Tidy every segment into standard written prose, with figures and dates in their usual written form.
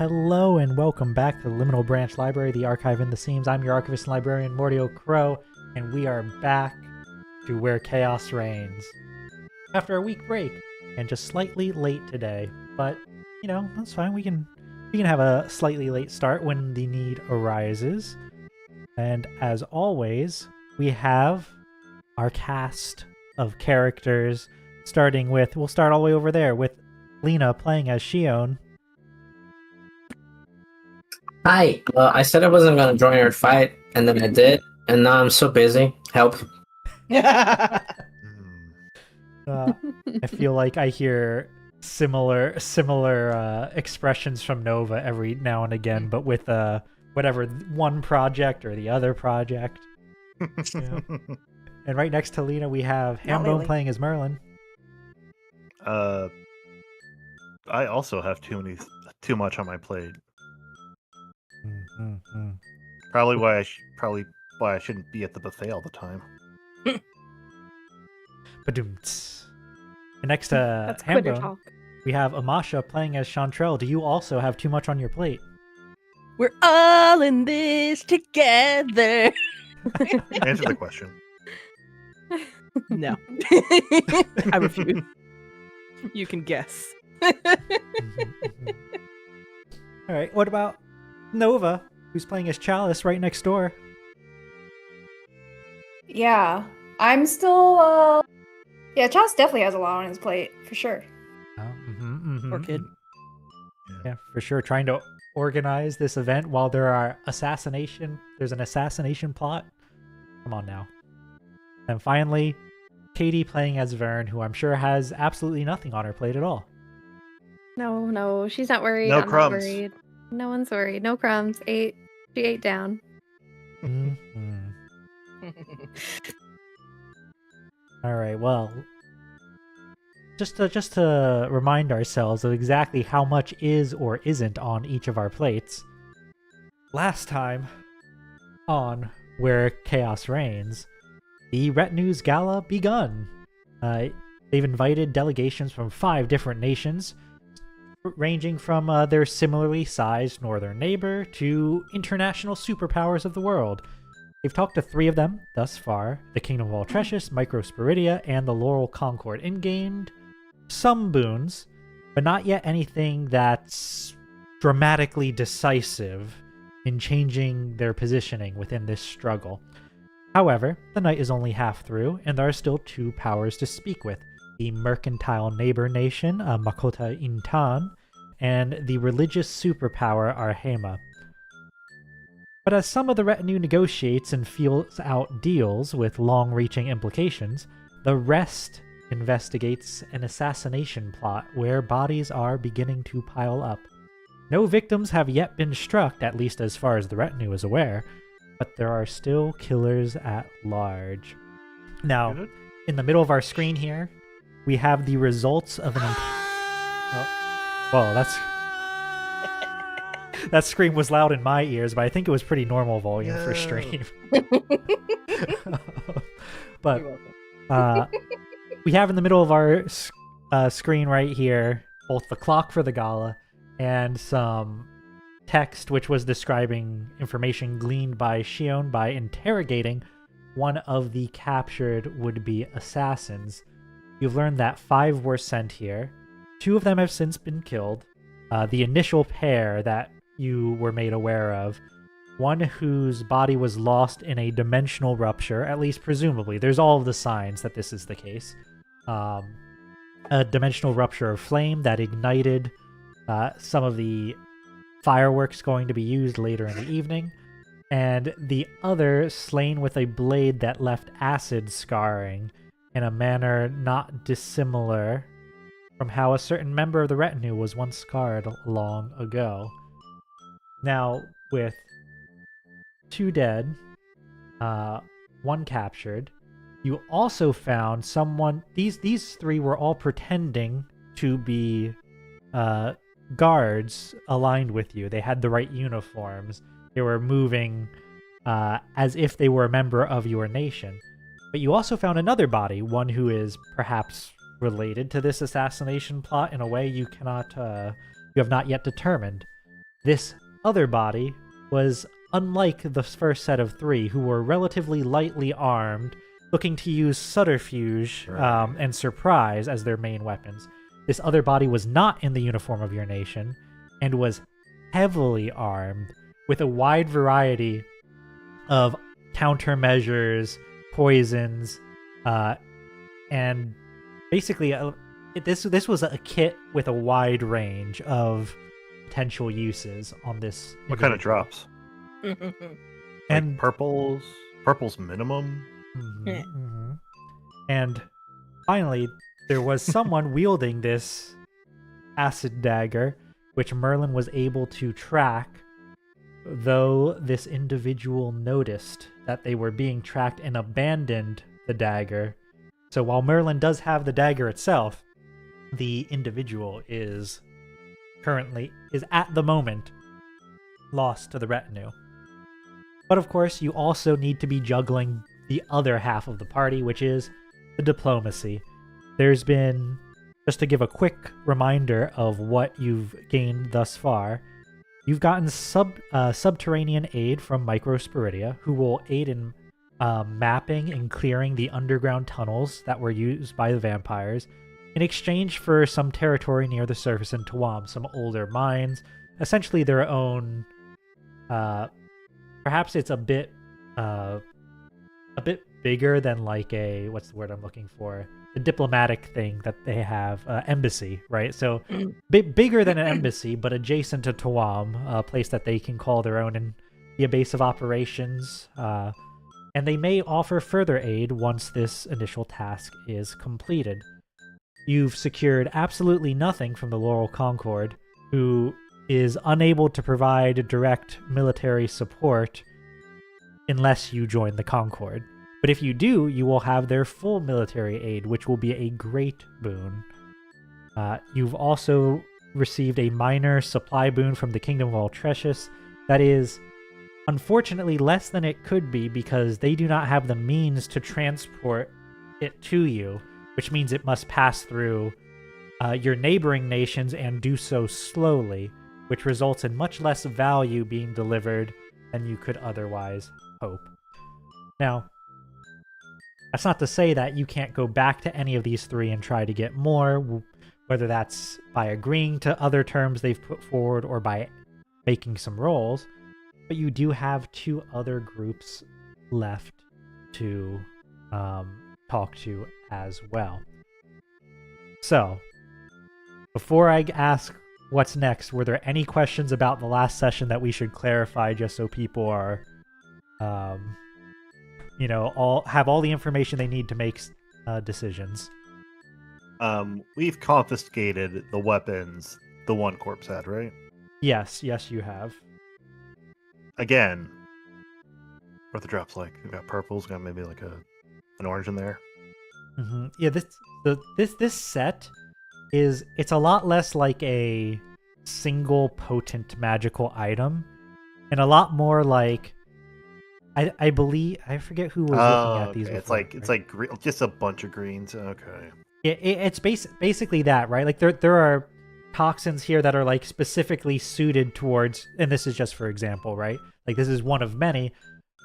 Hello and welcome back to the Liminal Branch Library, the archive in the seams. I'm your Archivist and Librarian, Mordio Crow, and we are back to where chaos reigns. After a week break, and just slightly late today, but, you know, that's fine. We can have a slightly late start when the need arises. And as always, we have our cast of characters, starting with, we'll start all the way over there with Lena playing as Shion. Hi. I said I wasn't going to join your fight, and then I did, and now I'm so busy. Help. I feel like I hear similar expressions from Nova every now and again, but with whatever one project or the other project. Yeah. And right next to Lena, we have Hambone playing as Merlin. I also have too much on my plate. Probably why I shouldn't be at the buffet all the time. Badoomts. And next to Hambone, we have Amasha playing as Chantrell. Do you also have too much on your plate? We're all in this together. Answer the question. No. I refuse. You can guess. All right, what about Nova, who's playing as Chalice right next door? Yeah, I'm still, yeah, Chalice definitely has a lot on his plate, for sure. Oh, Poor kid. Yeah, for sure. Trying to organize this event while there's an assassination plot. Come on now. And finally, Katie playing as Vern, who I'm sure has absolutely nothing on her plate at all. No, she's not worried. No I'm crumbs. not worried. No one's worried. No crumbs. She ate down. All right, well, just to remind ourselves of exactly how much is or isn't on each of our plates. Last time on Where Chaos Reigns, the retinue's gala begun. They've invited delegations from 5 different nations, ranging from their similarly sized northern neighbor to international superpowers of the world. They've talked to 3 of them thus far: the Kingdom of Altrecius, Microsporidia, and the Laurel Concord, and gained some boons, but not yet anything that's dramatically decisive in changing their positioning within this struggle. However, the night is only half through, and there are still 2 powers to speak with: the mercantile neighbor nation, Makota Intan, and the religious superpower, Arhema. But as some of the retinue negotiates and feels out deals with long-reaching implications, the rest investigates an assassination plot where bodies are beginning to pile up. No victims have yet been struck, at least as far as the retinue is aware, but there are still killers at large. Now, in the middle of our screen here, we have the results of an... that scream was loud in my ears, but I think it was pretty normal volume for stream. But we have in the middle of our screen right here both the clock for the gala and some text which was describing information gleaned by Shion by interrogating one of the captured would-be assassins. You've learned that 5 were sent here. 2 of them have since been killed. The initial pair that you were made aware of, one whose body was lost in a dimensional rupture, at least presumably. There's all of the signs that this is the case. A dimensional rupture of flame that ignited some of the fireworks going to be used later in the evening, and the other slain with a blade that left acid scarring in a manner not dissimilar from how a certain member of the retinue was once scarred long ago. Now, with 2 dead, 1 captured, you also found someone... These 3 were all pretending to be guards aligned with you. They had the right uniforms. They were moving as if they were a member of your nation. But you also found another body, one who is perhaps related to this assassination plot in a way you have not yet determined. This other body was unlike the first set of 3, who were relatively lightly armed, looking to use subterfuge and surprise as their main weapons. This other body was not in the uniform of your nation, and was heavily armed with a wide variety of countermeasures, poisons, and basically this was a kit with a wide range of potential uses on this. What kind of individual. drops? And Like purple's minimum. Mhm, mhm. And finally, there was someone wielding this acid dagger, which Merlin was able to track, though this individual noticed that they were being tracked and abandoned the dagger. So while Merlin does have the dagger itself, the individual is at the moment lost to the retinue. But of course, you also need to be juggling the other half of the party, which is the diplomacy. There's been, just to give a quick reminder of what you've gained thus far, you've gotten subterranean aid from Microsporidia, who will aid in mapping and clearing the underground tunnels that were used by the vampires, in exchange for some territory near the surface in Tuam, some older mines, essentially their own. Perhaps it's a bit bigger than like a, what's the word I'm looking for? The diplomatic thing that they have, embassy, right? So bigger than an embassy, but adjacent to Tuam, a place that they can call their own and be a base of operations. And they may offer further aid once this initial task is completed. You've secured absolutely nothing from the Laurel Concord, who is unable to provide direct military support unless you join the Concord. But if you do, you will have their full military aid, which will be a great boon. You've also received a minor supply boon from the Kingdom of Altrecius that is unfortunately less than it could be because they do not have the means to transport it to you, which means it must pass through your neighboring nations and do so slowly, which results in much less value being delivered than you could otherwise hope. Now, that's not to say that you can't go back to any of these 3 and try to get more, whether that's by agreeing to other terms they've put forward or by making some rolls, but you do have 2 other groups left to talk to as well. So, before I ask what's next, were there any questions about the last session that we should clarify just so people are have all the information they need to make decisions? We've confiscated the weapons the one corpse had, right? Yes, you have. Again, what the drops like? We've got purples, got maybe like an orange in there. Mm-hmm. Yeah, this set it's a lot less like a single potent magical item, and a lot more like I believe I forget who was looking at these. Okay. Before, It's like just a bunch of greens. Okay. Yeah, it's basically that, right? Like there are toxins here that are like specifically suited towards, and this is just for example, right? Like this is one of many,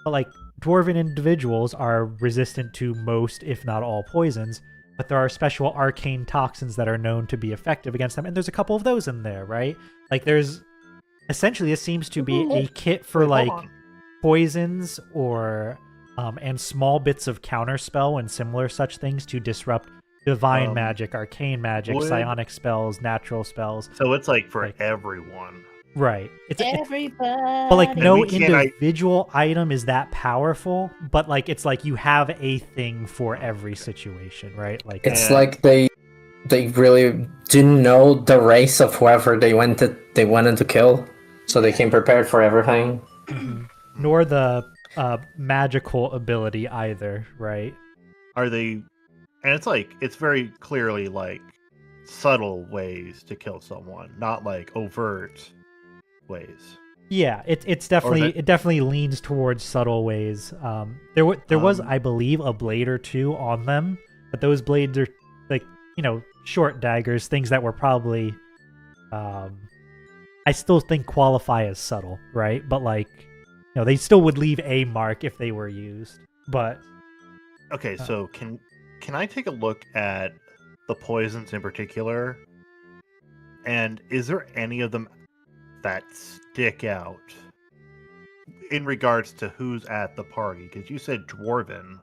but like dwarven individuals are resistant to most, if not all, poisons. But there are special arcane toxins that are known to be effective against them, and there's a couple of those in there, right? Like there's essentially it seems to be a kit for like poisons or and small bits of counterspell and similar such things to disrupt divine magic, arcane magic, psionic spells, natural spells. So it's like for everyone. Right. It's Everybody. but like no we can't- individual item is that powerful, but like it's like you have a thing for every situation, right? Like It's like they really didn't know the race of whoever they wanted to kill, so they came prepared for everything. nor the magical ability either, right? Are they? And it's very clearly like subtle ways to kill someone, not like overt ways. Yeah, it definitely leans towards subtle ways. There was, I believe, a blade or 2 on them, but those blades are like short daggers, things that were probably I still think qualify as subtle, right? But like, they still would leave a mark if they were used. But Okay, so can I take a look at the poisons in particular? And is there any of them that stick out in regards to who's at the party? Because you said dwarven.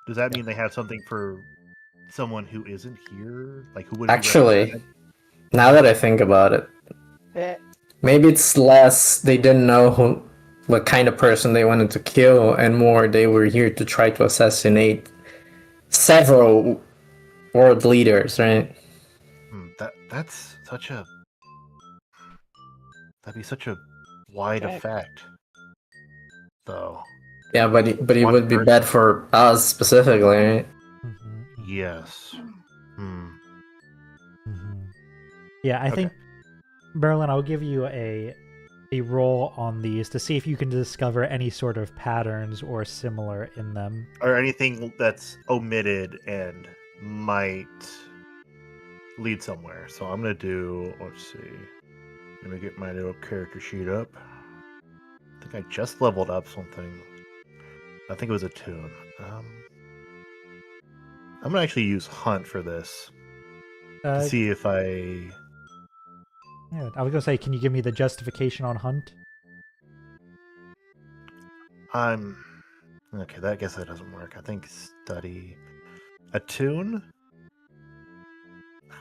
Does that mean they have something for someone who isn't here? Like who would be Actually, represented? now that I think about it, maybe it's less they didn't know what kind of person they wanted to kill, and more they were here to try to assassinate several world leaders, right? That's such a that'd be such a wide effect, though. Yeah, but it One would be person. bad for us specifically, right? Yes. Yeah, I Okay. think, Merlin, I'll give you a roll on these to see if you can discover any sort of patterns or similar in them. Or anything that's omitted and might lead somewhere. So I'm gonna do. Let's see. Let me get my little character sheet up. I think I just leveled up something. I think it was a tune. I'm gonna actually use Hunt for this to see if I. Yeah, I was gonna say, can you give me the justification on Hunt? Okay. I guess that doesn't work. I think study attune.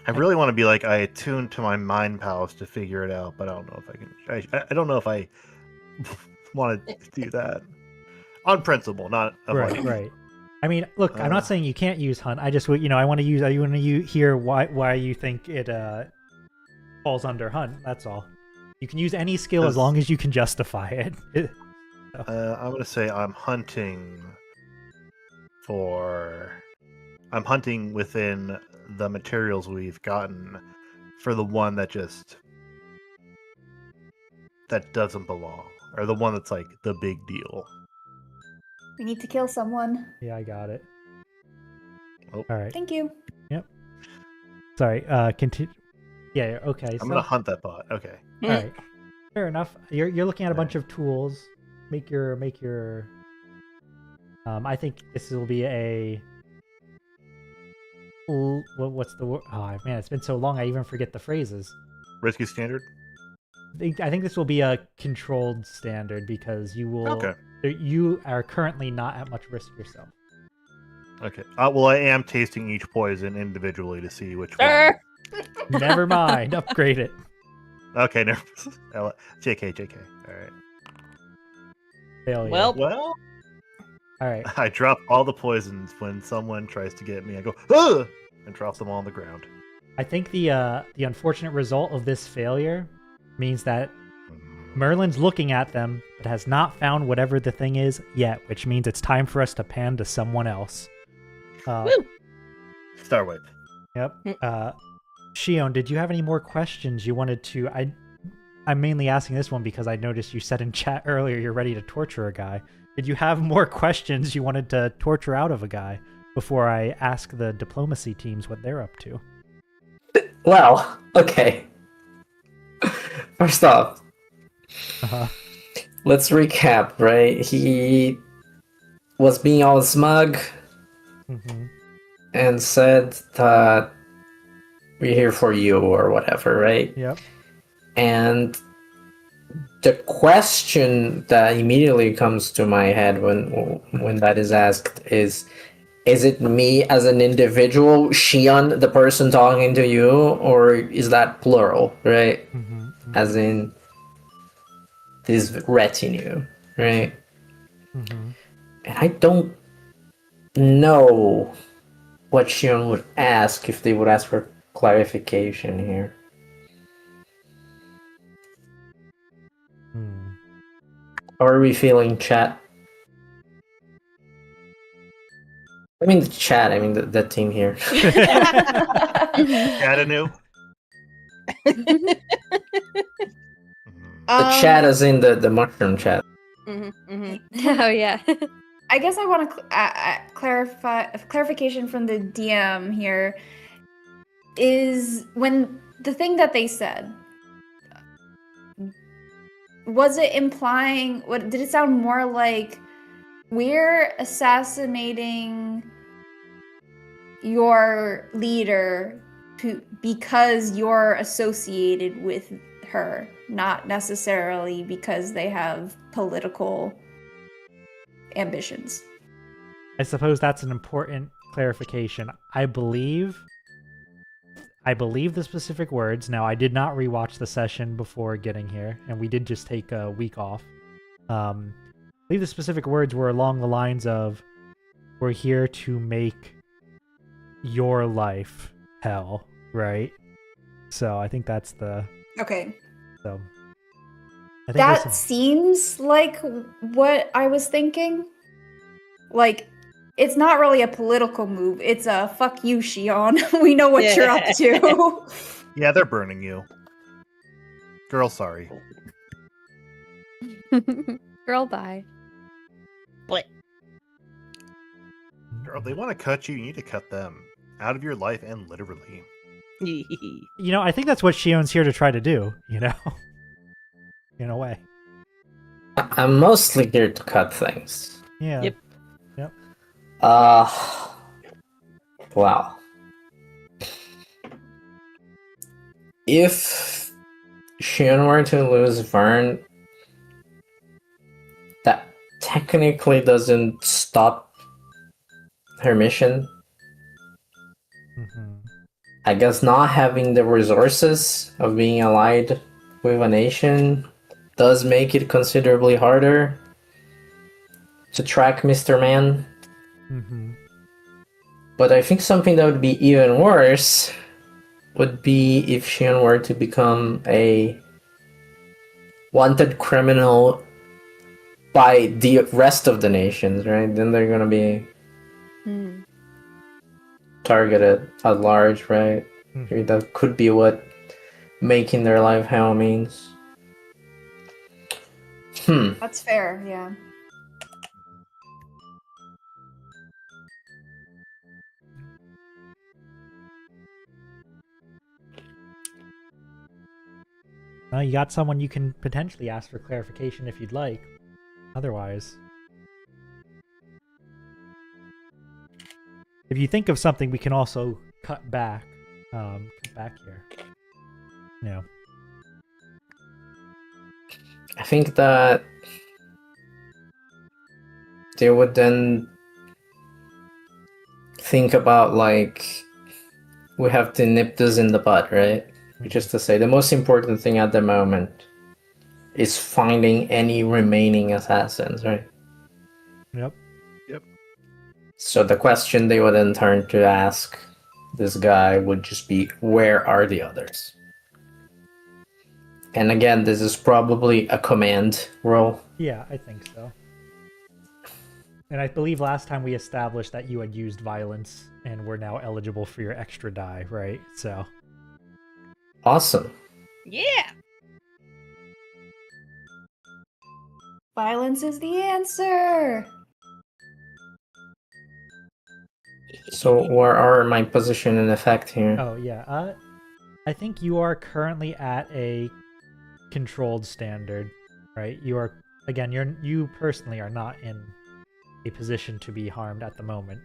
I really want to be like I attune to my mind palace to figure it out, but I don't know if I can. I don't know if I want to do that on principle, not Right. I mean, look, I'm not saying you can't use Hunt. I just, I want to hear why you think it falls under Hunt. That's all. You can use any skill as long as you can justify it. I'm gonna say I'm hunting within the materials we've gotten for the one that doesn't belong, or the one that's like the big deal. We need to kill someone. Yeah, I got it. Oh. All right. Thank you. Yep. Sorry. Continue. Yeah. Okay. I'm gonna hunt that bot. Okay. All right. Fair enough. You're looking at a bunch of tools. Make your. I think this will be a. What's the word? Oh man, it's been so long. I even forget the phrases. Risky standard. I think this will be a controlled standard because you will. Okay. You are currently not at much risk yourself. Okay. Well, I am tasting each poison individually to see which one. Never mind. Upgrade it. Okay. Never. JK. All right. Failure. Well, Well. All right. I drop all the poisons when someone tries to get me. I go, ugh, and drop them all on the ground. I think the unfortunate result of this failure means that Merlin's looking at them, but has not found whatever the thing is yet, which means it's time for us to pan to someone else. Star Wipe. Yep. Shion, did you have any more questions you wanted to... I'm mainly asking this one because I noticed you said in chat earlier you're ready to torture a guy. Did you have more questions you wanted to torture out of a guy before I ask the diplomacy teams what they're up to? Well, okay. First off, let's recap, right? He was being all smug and said that we're here for you or whatever, right? Yep. And the question that immediately comes to my head when that is asked is it me as an individual, Shion, the person talking to you, or is that plural, right? As in this retinue, right? And I don't know what Shion would ask if they would ask for clarification here. How are we feeling, chat? I mean the chat, I mean the team here. Adenue. The chat is in the mushroom chat. Oh yeah. I guess I want to clarification from the DM here is when the thing that they said, was it implying? What did it sound more like? We're assassinating your leader because you're associated with her, not necessarily because they have political ambitions. I suppose that's an important clarification. I believe the specific words. Now, I did not rewatch the session before getting here, and we did just take a week off. I believe the specific words were along the lines of, "We're here to make your life hell," right? So I think that's the Okay. so. I think That there's some- seems like what I was thinking. Like, it's not really a political move. It's a fuck you, Shion. We know what you're up to. Yeah, they're burning you. Girl, sorry. Girl, bye. Girl, if they want to cut you, you need to cut them. Out of your life and literally. You know, I think that's what Shion's here to try to do, you know? In a way. I'm mostly here to cut things. Yeah. Yep. Yep. Wow. If Shion were to lose Vern, that technically doesn't stop her mission. Mm-hmm. I guess not having the resources of being allied with a nation does make it considerably harder to track Mr. Man. Mm-hmm. But I think something that would be even worse would be if Shion were to become a wanted criminal by the rest of the nations, right? Then they're gonna be Hmm. targeted at large, right? Mm-hmm. That could be what making their life hell means. That's fair, yeah. Well, you got someone you can potentially ask for clarification if you'd like. Otherwise, if you think of something, we can also cut back. Cut back here. Yeah. I think that they would then think about, like, we have to nip this in the bud, right? Which is to say, the most important thing at the moment is finding any remaining assassins, right? Yep. So the question they would then turn to ask this guy would just be, where are the others? And again, this is probably a command role. Yeah, I think so. And I believe last time we established that you had used violence and were now eligible for your extra die, right? So. Awesome. Yeah. Violence is the answer. So where are my position and effect here? Oh, yeah. I think you are currently at a controlled standard, right? You are, again, you personally are not in a position to be harmed at the moment.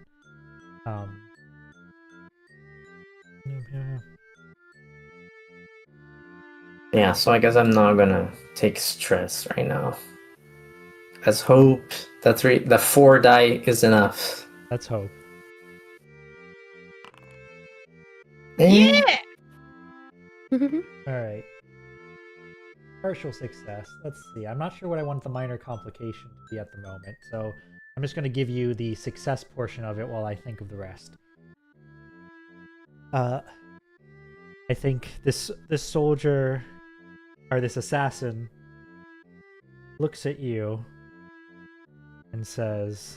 Yeah, so I guess I'm not gonna take stress right now. Let's hope that the 4 die is enough. Let's hope. Yeah. Alright. Partial success. Let's see. I'm not sure what I want the minor complication to be at the moment, so I'm just going to give you the success portion of it while I think of the rest. I think this soldier, or this assassin, looks at you and says,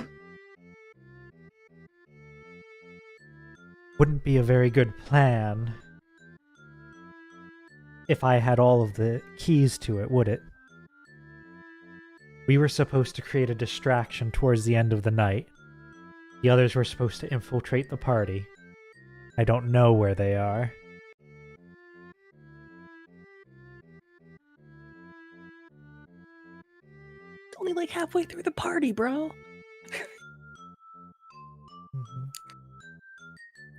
"Wouldn't be a very good plan if I had all of the keys to it, would it? We were supposed to create a distraction towards the end of the night. The others were supposed to infiltrate the party. I don't know where they are." only like halfway through the party, bro.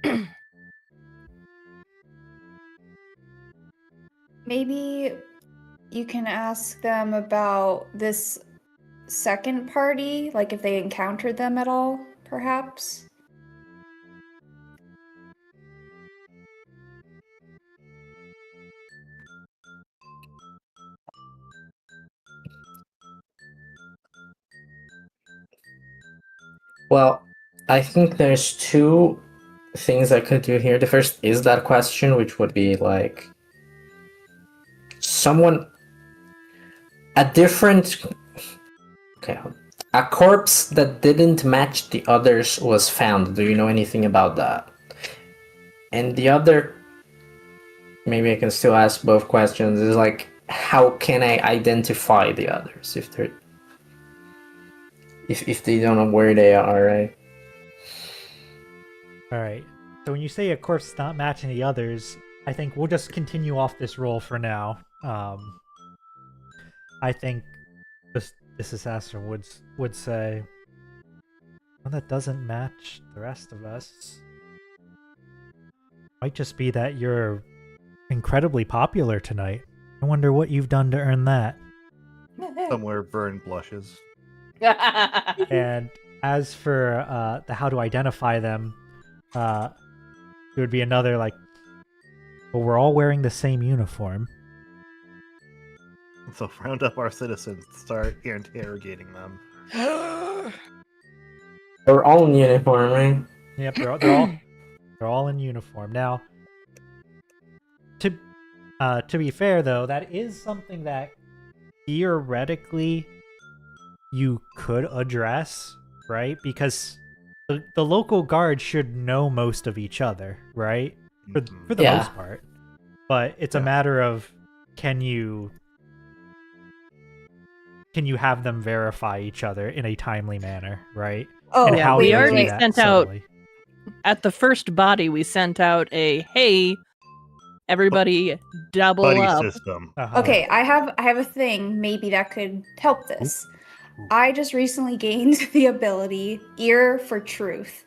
Mhm. Maybe you can ask them about this second party, like if they encountered them at all, perhaps. Well, I think there's two things I could do here. The first is that question, which would be like someone a different okay, a corpse that didn't match the others was found. Do you know anything about that? And the other, maybe I can still ask both questions, is like, how can I identify the others if they're if they don't know where they are, right? All right. So when you say a corpse is not matching the others, I think we'll just continue off this roll for now. I think this assassin would say, one that doesn't match the rest of us might just be that you're incredibly popular tonight. I wonder what you've done to earn that. Somewhere Vern blushes. And as for the how to identify them, it would be another like, well, we're all wearing the same uniform. So round up our citizens, start interrogating them. They're all in uniform, right? Yep, they're all in uniform. Now, to be fair though, that is something that theoretically you could address, right? Because the local guard should know most of each other, right? For the Yeah. most part. But it's a matter of can you have them verify each other in a timely manner, right? Oh, And yeah, how we do you already do that sent out- subtly? At the first body, we sent out a hey, everybody double Buddy up. system. Uh-huh. Okay, I have a thing maybe that could help this. I just recently gained the ability Ear for Truth.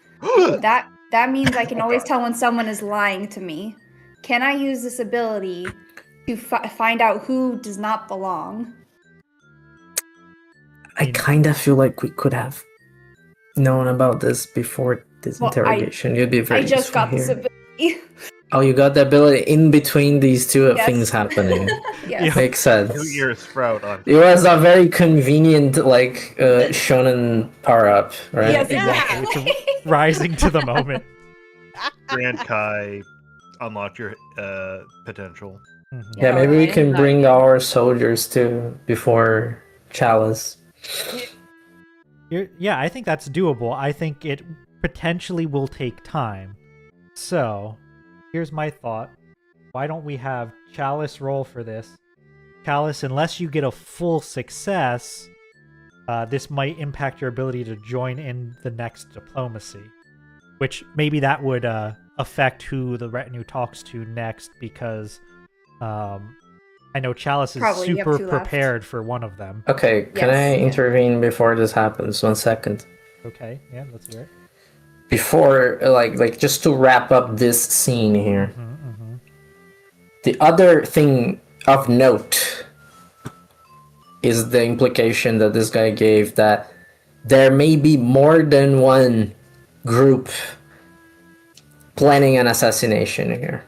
That means I can always tell when someone is lying to me. Can I use this ability to find out who does not belong? I kind of feel like we could have known about this before this Well, interrogation. You'd be very I just useful got here. this ability. Oh, you got the ability in between these two Yes. things happening. Yes. Makes sense. New ear sprout on. It was a very convenient, like, shonen power-up, right? Yes, Exactly. exactly. It's rising to the moment. Grand Kai, unlock your potential. Mhm. Yeah, maybe we Alright. can bring our soldiers too before Chalice. Yeah, I think that's doable. I think it potentially will take time. So, here's my thought. Why don't we have Chalice roll for this? Chalice, unless you get a full success, this might impact your ability to join in the next diplomacy. Which maybe that would affect who the retinue talks to next, because I know Chalice is Probably, you have super two left. prepared for one of them. Okay, can Yes. I intervene before this happens? 1 second. Okay, yeah, let's hear it. Before, like just to wrap up this scene here. Mm-hmm. The other thing of note is the implication that this guy gave that there may be more than one group planning an assassination here.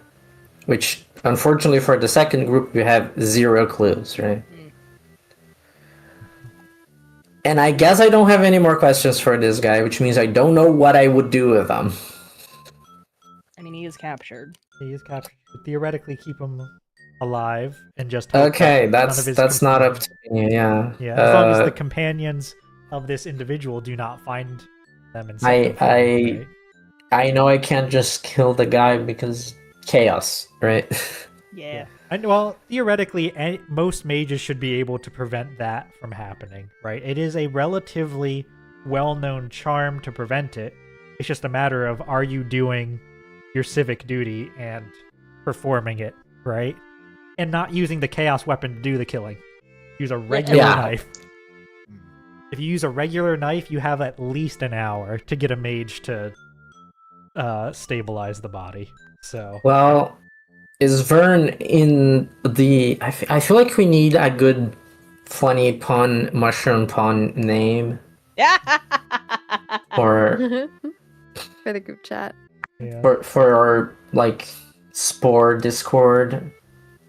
Which, unfortunately for the second group, we have 0 clues, right? And I guess I don't have any more questions for this guy, which means I don't know what I would do with him. I mean, he is captured. He is captured. Theoretically, keep him alive and just hope Okay, that none of his that's not up to me, yeah. Yeah, as long as the companions of this individual do not find them and set them free, right? I know I can't just kill the guy because chaos, right? Yeah. And well, theoretically, most mages should be able to prevent that from happening, right? It is a relatively well-known charm to prevent it. It's just a matter of, are you doing your civic duty and performing it, right? And not using the chaos weapon to do the killing. Use a regular Yeah. knife. If you use a regular knife, you have at least an hour to get a mage to stabilize the body. So Well, is Vern in the? I feel like we need a good, funny pun, mushroom pun name for For the group chat. yeah. for our like spore Discord,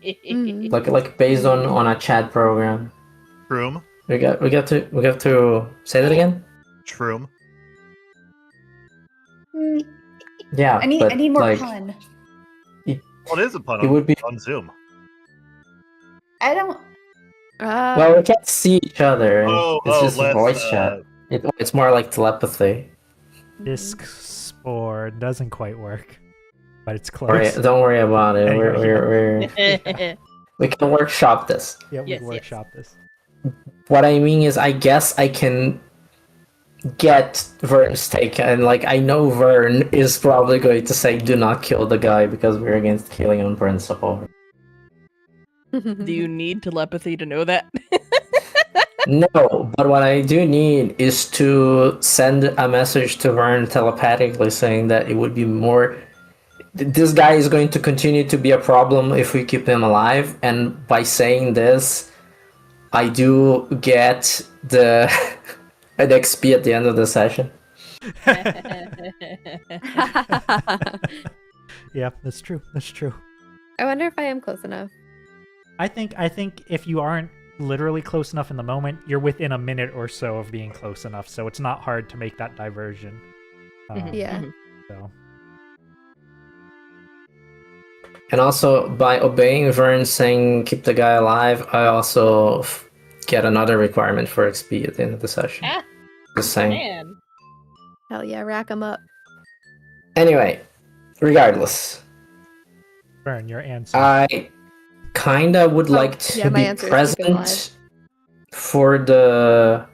like based on a chat program. Shroom. We have to say that again. Shroom. Yeah, I but need more like, pun. Well, it is a pun It on, would be- on Zoom. I don't. well, we can't see each other. It's just less, voice chat. It's more like telepathy. Disc spore doesn't quite work, but it's Alright, close. don't worry about it. Anyway, We can workshop this. Yeah, we Yes, yes. workshop this. What I mean is, I guess I can get Vern's take, and like I know Vern is probably going to say, "Do not kill the guy because we're against killing on principle." Do you need telepathy to know that? No, but what I do need is to send a message to Vern telepathically saying that it would be more. This guy is going to continue to be a problem if we keep him alive, and by saying this, I do get the an XP at the end of the session. Yeah, that's true. That's true. I wonder if I am close enough. I think if you aren't literally close enough in the moment, you're within a minute or so of being close enough, so it's not hard to make that diversion. Yeah. So And also, by obeying Vern saying keep the guy alive, I also get another requirement for XP at the end of the session. Ah, Just saying. man. Hell yeah, rack them up. Anyway, regardless, Burn your answer. I kinda would like to yeah, my be answer is keep him alive. present for the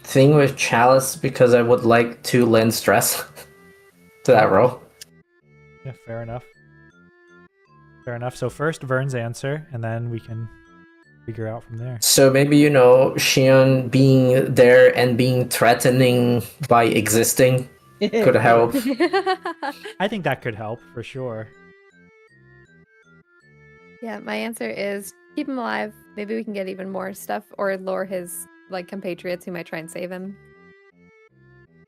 thing with Chalice because I would like to lend stress to that roll. Yeah, fair enough. Fair enough. So first Vern's answer, and then we can figure out from there. So maybe, you know, Shion being there and being threatening by existing could help. I think that could help for sure. Yeah, my answer is keep him alive. Maybe we can get even more stuff or lure his like compatriots who might try and save him.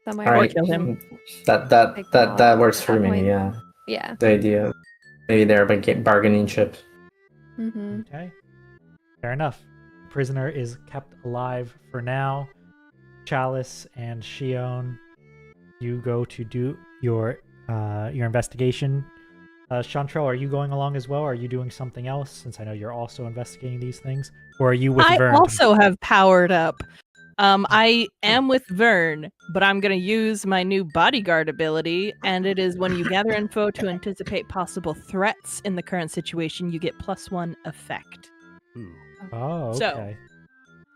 Somewhere. All right, kill him. that works for me. point. Yeah, Yeah. the idea. Maybe they're bargaining chips. Mm-hmm. Okay. Fair enough. Prisoner is kept alive for now. Chalice and Shion, you go to do your investigation. Chantrell, are you going along as well? Or are you doing something else? Since I know you're also investigating these things, or are you with I Vern? also have powered up. I am with Vern, but I'm going to use my new bodyguard ability, and it is when you gather info to anticipate possible threats in the current situation, you get +1 effect. Ooh. Oh, So- okay.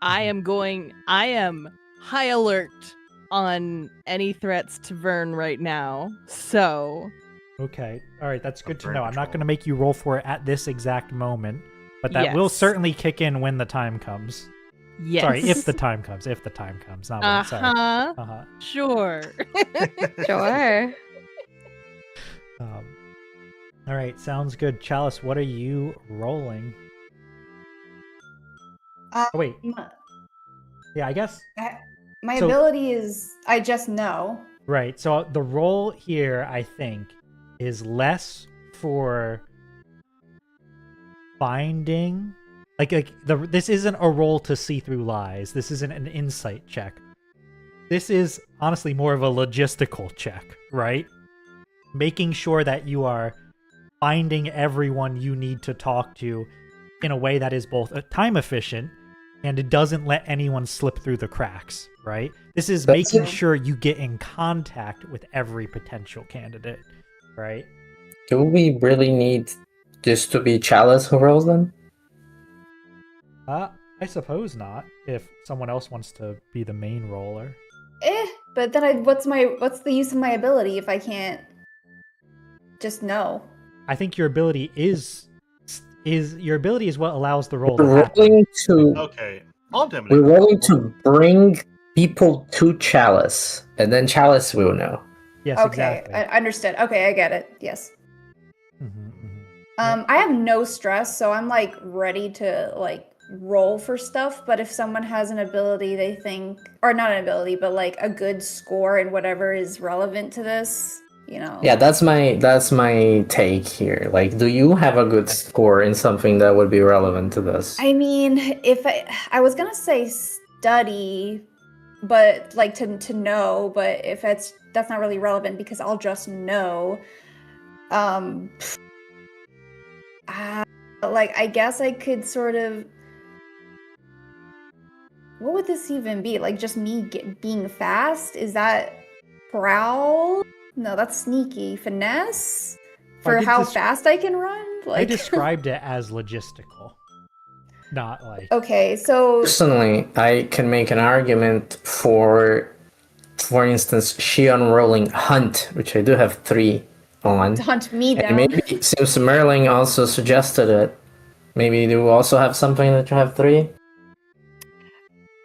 I am high alert on any threats to Vern right now. So, Okay. All right. That's good to Burn know. I'm not control. going to make you roll for it at this exact moment, but that will Yes. certainly kick in when the time comes. yes. Sorry, if the time comes. If the time comes. Not when. Sorry. Uh-huh. Sure. Sure. All right. Sounds good. Chalice, what are you rolling? Oh, wait. Yeah, I guess. My So- ability is I just know. Right. So the role here, I think, is less for finding, this isn't a roll to see through lies. This isn't an insight check. This is honestly more of a logistical check, right? Making sure that you are finding everyone you need to talk to in a way that is both time efficient and it doesn't let anyone slip through the cracks, right? This is That's making it. sure you get in contact with every potential candidate, right? Do we really need this to be Chalice who rolls then? I suppose not, if someone else wants to be the main roller. But then what's the use of my ability if I can't just know? I think your ability is what allows the roll to happen. Rolling to Okay. I'll intimidate. We're willing to bring people to Chalice, and then Chalice will know. Yes, Okay, exactly. I understood. Okay, I get it. Yes. Mhm, mhm. I have no stress, so I'm like ready to like roll for stuff. But if someone has an ability they think, or not an ability, but like a good score in whatever is relevant to this, you know. Yeah, that's my take here. Like, do you have a good score in something that would be relevant to this? I mean, if I was gonna say study, but like to know, but if that's not really relevant because I'll just know. Like I guess I could sort of. What would this even be? Like just me being fast? Is that prowl? No, that's sneaky. Finesse? For did how this- fast I can run? Like I described it as logistical, not like. Okay, so Personally, I can make an argument for instance, Shion rolling Hunt, which I do have 3 on. to hunt me And down. maybe since Merling also suggested it, maybe you also have something that you have 3?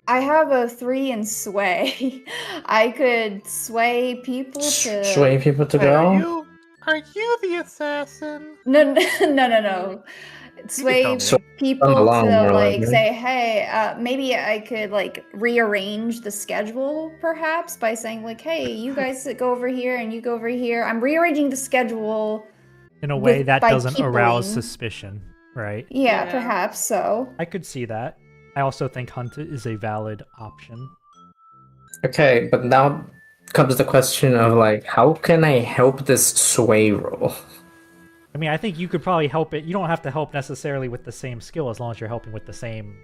I have a 3 in sway. I could sway people to Sway people to Wait, go? are you the assassin? No. Sway tell me. So people on the long to road, like right? say, hey, maybe I could like rearrange the schedule perhaps by saying like, hey, you guys go over here and you go over here. I'm rearranging the schedule. In a way that by doesn't arouse peopling. suspicion, right? Yeah, Yeah. perhaps so. I could see that. I also think hunt is a valid option. Okay, but now comes the question of like, how can I help this sway roll? I mean, I think you could probably help it. You don't have to help necessarily with the same skill as long as you're helping with the same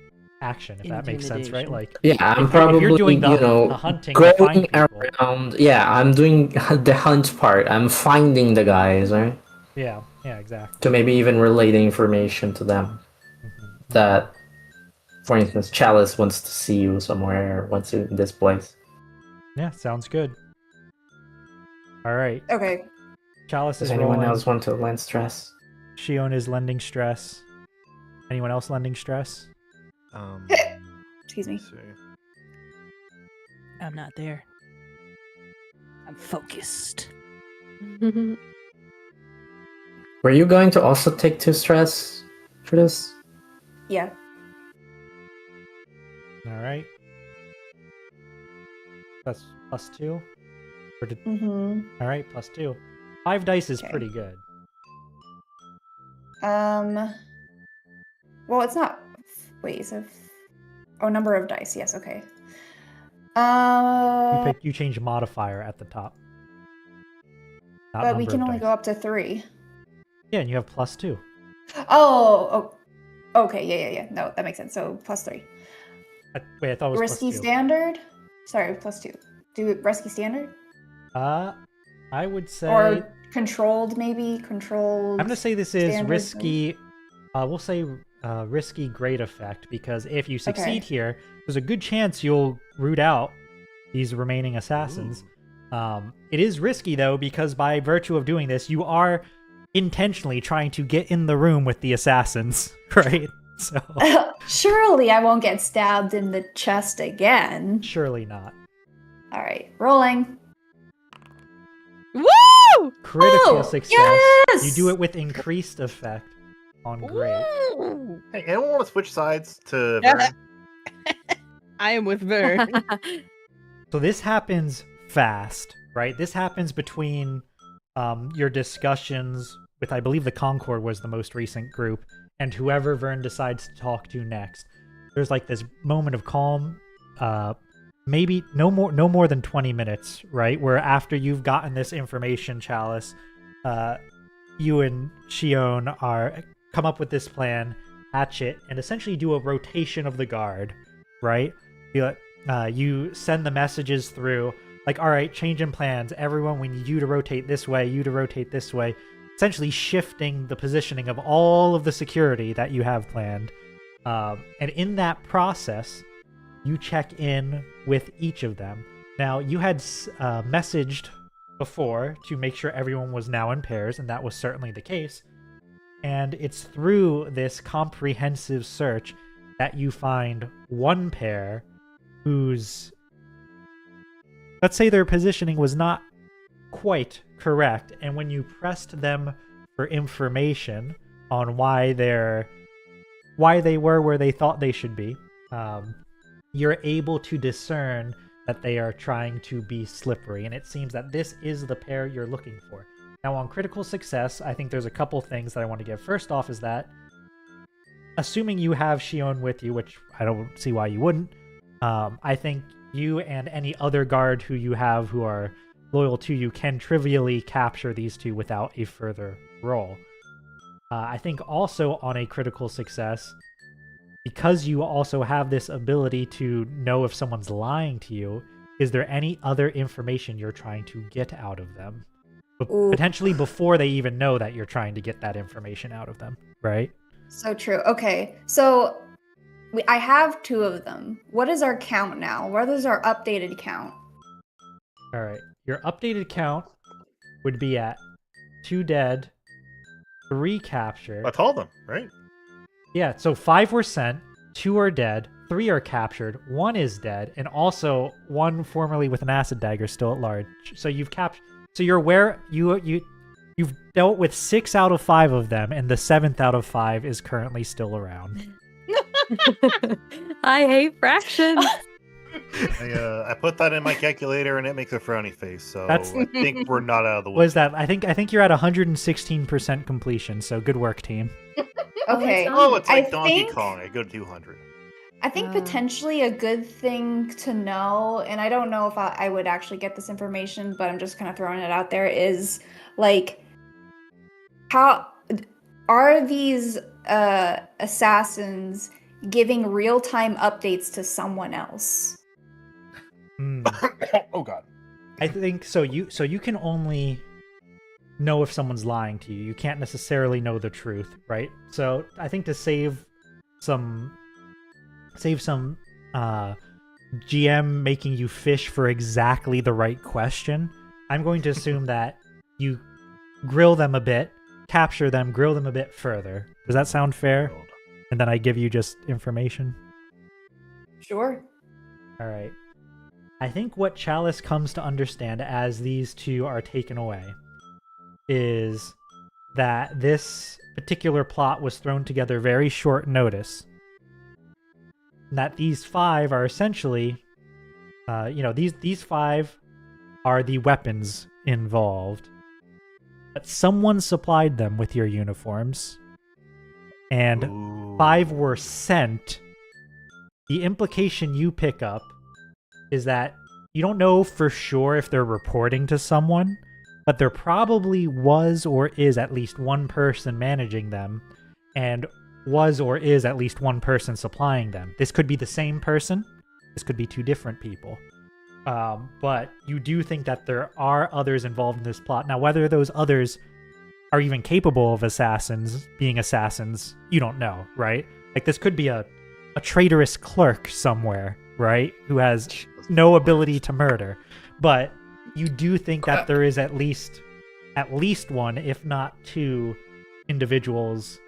action, if that makes sense, right? Intimidation. Like, Yeah, I'm If you're probably, doing the- you know, the hunting to find going people. around. Yeah, I'm doing the hunt part. I'm finding the guys, right? yeah, exactly. To maybe even relay the information to them. That, for instance, Chalice wants to see you somewhere, wants you in this place. Yeah, sounds good. All right, Okay. Chalice Does is anyone rolling. else want to lend stress? Shion is lending stress. Anyone else lending stress? Excuse me. Let's see. I'm not there. I'm focused. Were you going to also take 2 stress for this? Yeah. All right. That's +2. Or did... Mm-hmm. All right, +2. 5 dice is Okay. pretty good. Well, it's not. Wait, so. Oh, number of dice. Yes. Okay. You change modifier at the top. Not But we number can of only dice. go up to 3. Yeah, and you have +2. Oh. Okay. Yeah. No, that makes sense. So +3. Wait, I thought it was Risky +2. standard. Sorry, +2. Do it risky standard I would say or controlled, maybe controlled. I'm gonna say this is standard, risky. We'll say risky great effect because if you succeed here, there's a good chance you'll root out these remaining assassins. It is risky though because by virtue of doing this, you are intentionally trying to get in the room with the assassins, right? So Surely I won't get stabbed in the chest again. surely not. All right, rolling. Woo! Critical Oh, success. yes! You do it with increased effect on great. Woo! Hey, anyone want to switch sides to Yeah. Vern? I am with Vern. So this happens fast, right? This happens between your discussions with, I believe the Concord was the most recent group, and whoever Vern decides to talk to next. There's like this moment of calm, maybe no more than 20 minutes, right? Where after you've gotten this information, Chalice, you and Shion are come up with this plan, hatch it, and essentially do a rotation of the guard, right? You send the messages through, like, all right, change in plans. Everyone, we need you to rotate this way, you to rotate this way. Essentially shifting the positioning of all of the security that you have planned. And in that process, you check in with each of them. Now, you had messaged before to make sure everyone was now in pairs, and that was certainly the case. And it's through this comprehensive search that you find one pair whose, let's say their positioning was not quite correct, and when you pressed them for information on why they were where they thought they should be, you're able to discern that they are trying to be slippery, and it seems that this is the pair you're looking for. Now, on critical success, I think there's a couple things that I want to give. First off is that, assuming you have Shion with you, which I don't see why you wouldn't, I think you and any other guard who you have who are loyal to you can trivially capture these two without a further roll. I think also on a critical success, because you also have this ability to know if someone's lying to you, is there any other information you're trying to get out of them? Potentially before they even know that you're trying to get that information out of them, right? So true. Okay, so I have 2 of them. What is our count now? What is our updated count? All right. Your updated count would be at 2 dead, 3 captured. That's all of them, right? Yeah, so 5 were sent, 2 are dead, 3 are captured, 1 is dead, and also 1 formerly with an acid dagger still at large. So you've captured. So you're aware you've dealt with 6 out of 5 of them, and the 7th out of 5 is currently still around. I hate fractions. I put that in my calculator and it makes a frowny face. So That's- I think we're not out of the What woods. is that? I think you're at 116% completion. So good work, team. Okay. Oh, it's like I Donkey think- Kong. I go to 200. I think potentially a good thing to know, and I don't know if I would actually get this information, but I'm just kind of throwing it out there, is like, how are these assassins giving real-time updates to someone else? Oh god. I think so. You can only know if someone's lying to you. You can't necessarily know the truth, right? So I think to save some GM making you fish for exactly the right question, I'm going to assume that you grill them a bit, capture them, grill them a bit further. Does that sound fair? And then I give you just information? Sure. All right. I think what Chalice comes to understand as these two are taken away is that this particular plot was thrown together very short notice. That these 5 are essentially, these 5 are the weapons involved. But someone supplied them with your uniforms, and Ooh. 5 were sent. The implication you pick up is that you don't know for sure if they're reporting to someone, but there probably was or is at least one person managing them, and was or is at least one person supplying them. This could be the same person. This could be 2 different people. But you do think that there are others involved in this plot. Now, whether those others are even capable of being assassins, you don't know, right? Like, this could be a traitorous clerk somewhere, right? Who has no ability to murder. But you do think that there is at least one, if not 2, individuals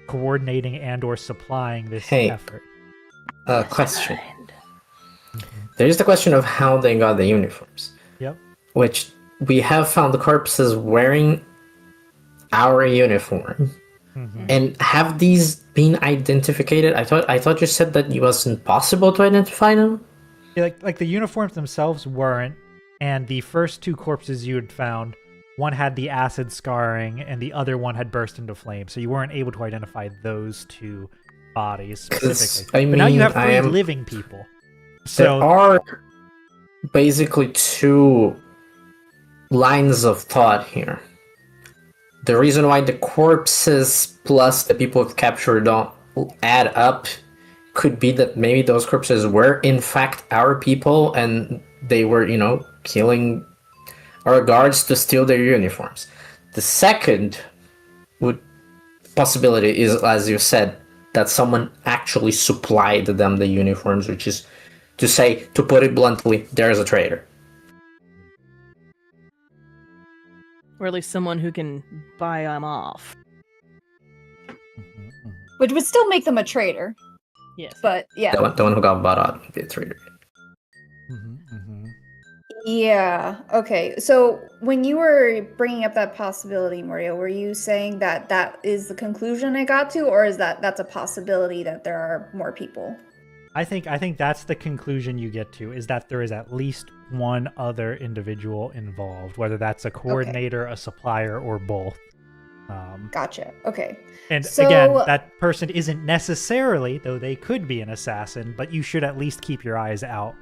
coordinating and or supplying this effort. Question. There is the question of how they got the uniforms. Yep. Which we have found the corpses wearing our uniform. Mm-hmm. And have these been identified? I thought you said that it wasn't possible to identify them. Yeah, like the uniforms themselves weren't, and the first 2 corpses you had found, one had the acid scarring and the other one had burst into flame, so you weren't able to identify those 2 bodies specifically. But now you have 3 living people. So there are basically 2 lines of thought here. The reason why the corpses plus the people we've captured don't add up could be that maybe those corpses were in fact our people and they were, killing our guards to steal their uniforms. The second possibility is, as you said, that someone actually supplied them the uniforms, which is to put it bluntly, there's a traitor. Or at least someone who can buy them off. Which would still make them a traitor. Yes. But yeah. The one who got bought out, the trader. Yeah. Okay. So when you were bringing up that possibility, Mordio, were you saying that that is the conclusion I got to, or is that's a possibility that there are more people? I think that's the conclusion you get to, is that there is at least one other individual involved, whether that's a coordinator, a supplier, or both. Gotcha. Okay. And So, again, that person isn't necessarily, though they could be an assassin, but you should at least keep your eyes out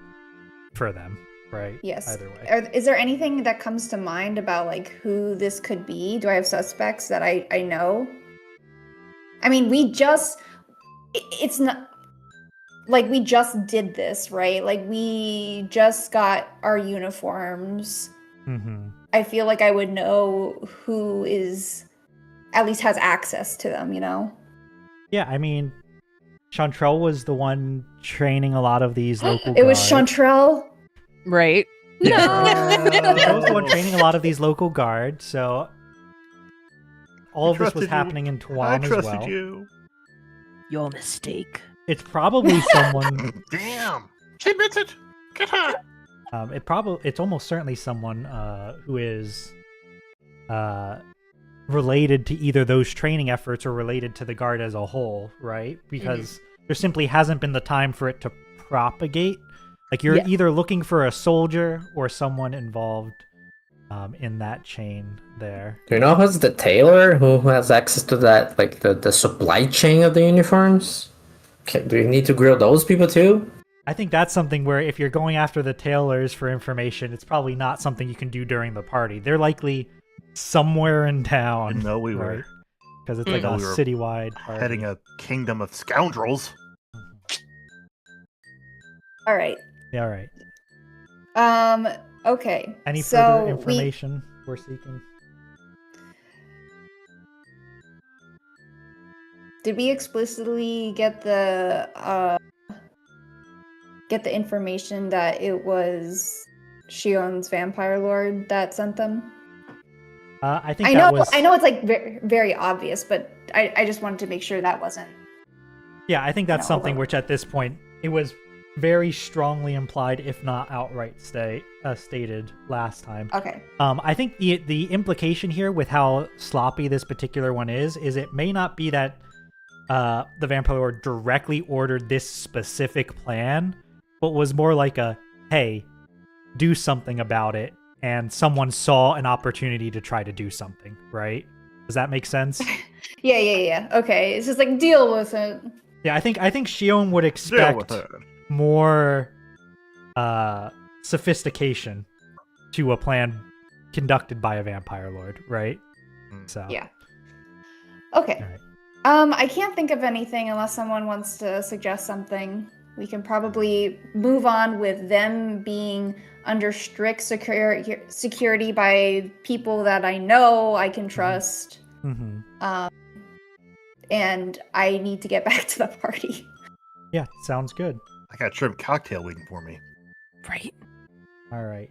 for them, right? yes. Either way. Is there anything that comes to mind about like who this could be? Do I have suspects that I know? I mean, it's not like we just did this, right? Like we just got our uniforms. Mm-hmm. I feel like I would know who is at least has access to them, you know? Yeah, I mean, Chantrell was the one training a lot of these local It was guards. Chantrell? Right. Chantrell was the one training a lot of these local guards, so all of this was trusted you. happening in I Tuam as trusted well. you. Your mistake. It's probably someone. Damn. She admits it. Get her. It's almost certainly someone who is related to either those training efforts or related to the guard as a whole, right? Because there simply hasn't been the time for it to propagate. Like you're either looking for a soldier or someone involved in that chain there. Do you know who's the tailor who has access to that, like the supply chain of the uniforms? Do you need to grill those people too? I think that's something where if you're going after the tailors for information, it's probably not something you can do during the party. They're likely somewhere in town. Didn't know we were because it's like a we were citywide party. heading a kingdom of scoundrels. All right. Yeah, all right. Okay. Any so further information we're seeking? Did we explicitly get the information that it was Shion's vampire lord that sent them? I think I that know. was. I know it's like very, very obvious, but I just wanted to make sure that wasn't. Yeah, I think that's No, something which at this point it was very strongly implied, if not outright stated last time. Okay. I think the implication here with how sloppy this particular one is it may not be that the vampire lord directly ordered this specific plan, but was more like a, hey, do something about it, and someone saw an opportunity to try to do something, right? Does that make sense? Yeah. Okay, it's just like deal with it. Yeah, I think Shion would Deal expect with it. more sophistication to a plan conducted by a vampire lord, right? So Yeah. Okay. All right. I can't think of anything unless someone wants to suggest something. We can probably move on with them being under strict security by people that I know I can trust. Mm-hmm. And I need to get back to the party. Yeah, sounds good. I got shrimp cocktail waiting for me. Right. All right.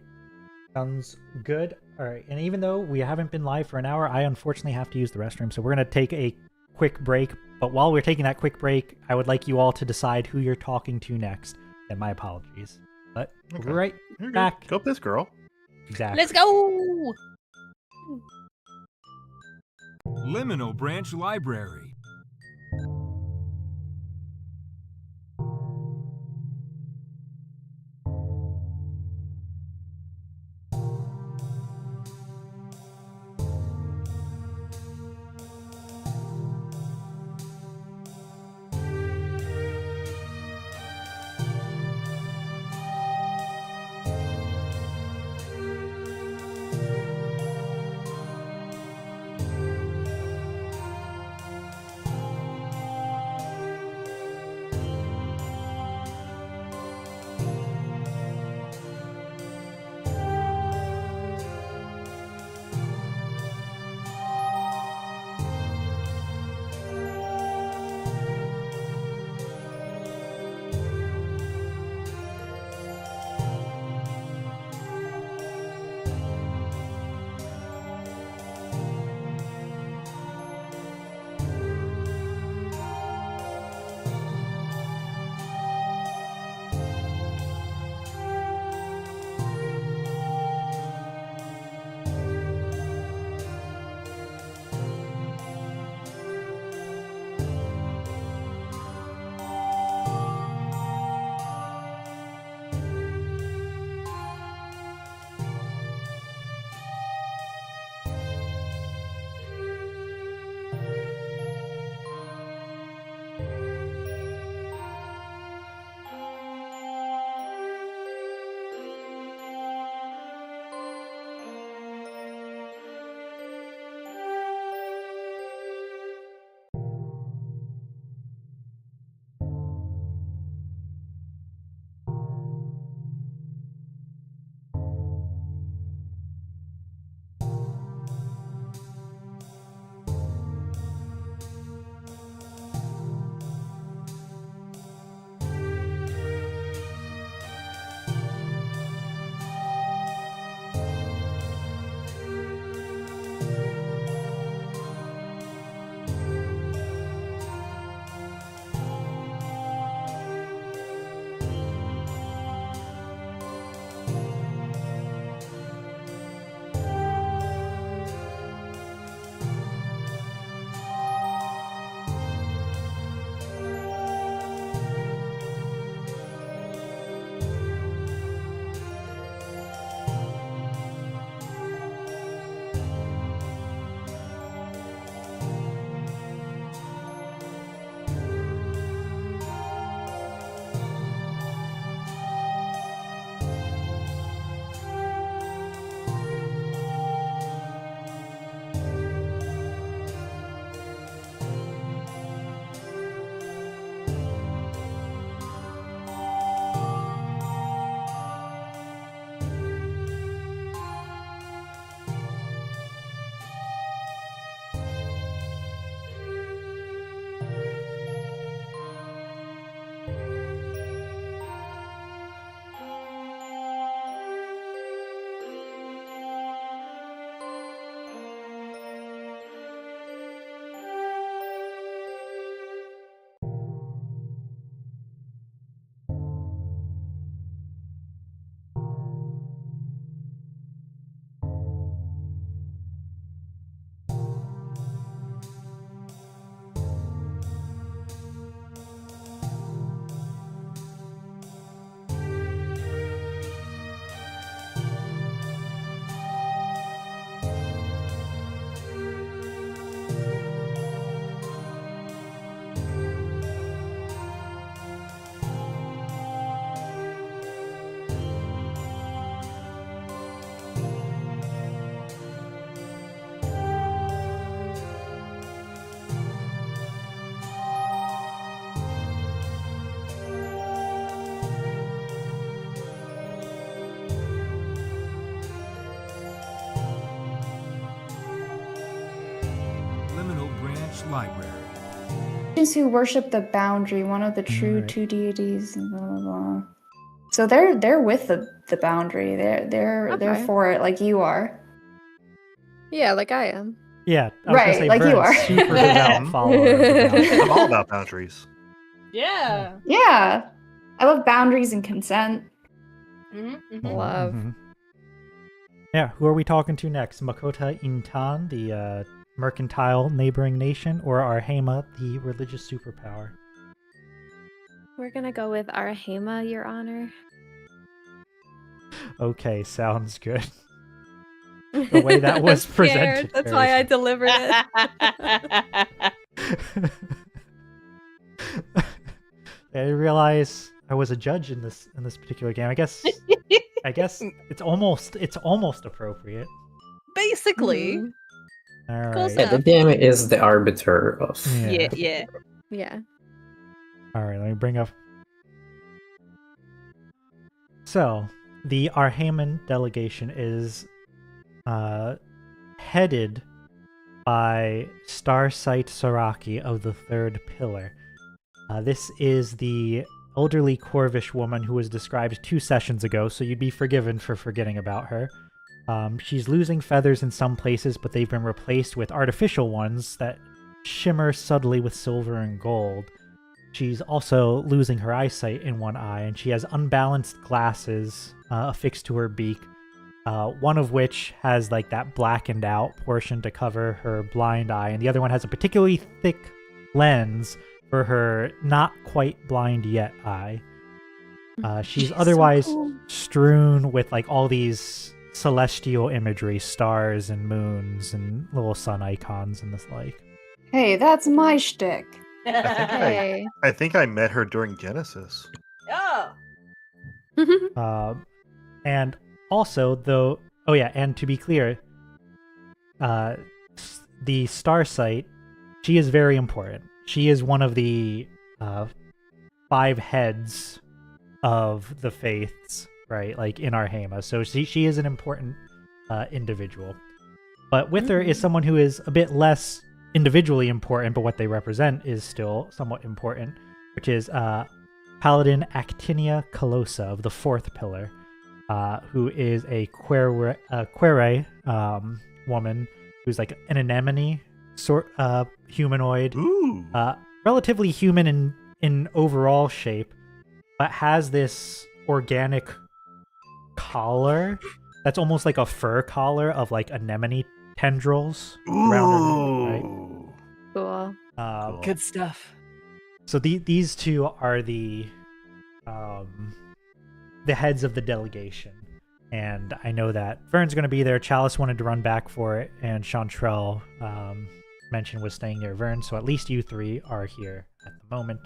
Sounds good. All right. And even though we haven't been live for an hour, I unfortunately have to use the restroom. So we're going to take a quick break. But while we're taking that quick break, I would like you all to decide who you're talking to next. And my apologies. But we'll be right You're good. back. Go piss, girl. Exactly. Let's go. Liminal Branch Library. Library. Christians who worship the boundary, one of the true Alright. two deities, and blah blah blah. So they're with the boundary. They're Okay. for it, like you are. Yeah, like I am. Yeah, I was gonna Right, say like you Vern's are. super devout follower of the boundary. I'm all about boundaries. Yeah. Yeah, I love boundaries and consent. Love. Mhm. Yeah, who are we talking to next? Makota Intan, the mercantile neighboring nation, or Arhema, the religious superpower? We're gonna go with Arhema, Your Honor. Okay, sounds good. The way that was I'm scared. presented. That's very why I delivered it. I didn't realize I was a judge in this particular game. I guess it's almost appropriate. Basically. Mhm. All Close right. Yeah, the DM is the arbiter of. Yeah. Yeah. Yeah. All right, let me bring up. So, the Arhaman delegation is headed by Starsight Saraki of the Third Pillar. This is the elderly Corvish woman who was described 2 sessions ago, so you'd be forgiven for forgetting about her. She's losing feathers in some places, but they've been replaced with artificial ones that shimmer subtly with silver and gold. She's also losing her eyesight in one eye, and she has unbalanced glasses affixed to her beak, one of which has like that blackened out portion to cover her blind eye, and the other one has a particularly thick lens for her not quite blind yet eye. She's so otherwise cool. strewn with like all these celestial imagery, stars and moons and little sun icons and this like. Hey, that's my shtick. Hey. I think I met her during Genesis. Oh. And also, though, oh yeah, and to be clear, the Starsight, she is very important. She is one of the 5 heads of the faiths, right? Like in Arhema. So she is an important individual. But with her is someone who is a bit less individually important, but what they represent is still somewhat important, which is Paladin Actinia Colosa of the Fourth Pillar, who is a quere woman who's like an anemone sort humanoid, Ooh. relatively human in overall shape, but has this organic collar that's almost like a fur collar of like anemone tendrils around her neck, Ooh. Cool. right? Cool. Good stuff. So these two are the heads of the delegation, and I know that Vern's going to be there. Chalice wanted to run back for it, and Chantrell mentioned was staying near Vern. So at least you 3 are here at the moment.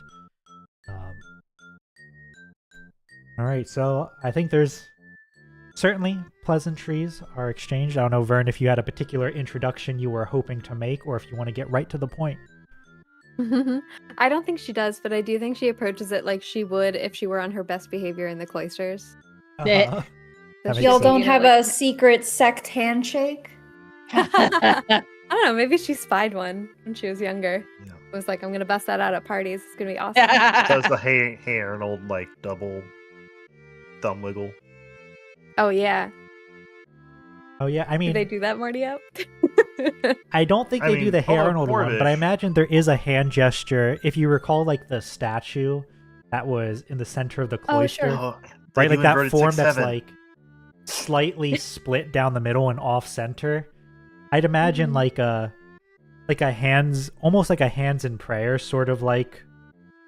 All right, so I think there's certainly pleasantries are exchanged. I don't know, Vern, if you had a particular introduction you were hoping to make, or if you want to get right to the point. I don't think she does, but I do think she approaches it like she would if she were on her best behavior in the cloisters. Uh-huh. So That she- makes Y'all sense. don't you know, have like- a secret sect handshake? I don't know. Maybe she spied one when she was younger. Yeah. It was like, I'm gonna bust that out at parties. It's gonna be awesome. Does the hair an old like double thumb wiggle? Oh yeah. Oh yeah, I Do mean, they do that, Mordio? I don't think I they do mean, the hold on, Harold one, but I Corvish. imagine there is a hand gesture. If you recall, like the statue that was in the center of the Oh, cloister, sure. Oh, right? they Like do that inverted form that's 6-7. like slightly split down the middle and off center. I'd imagine like a hands, almost like a hands in prayer sort of like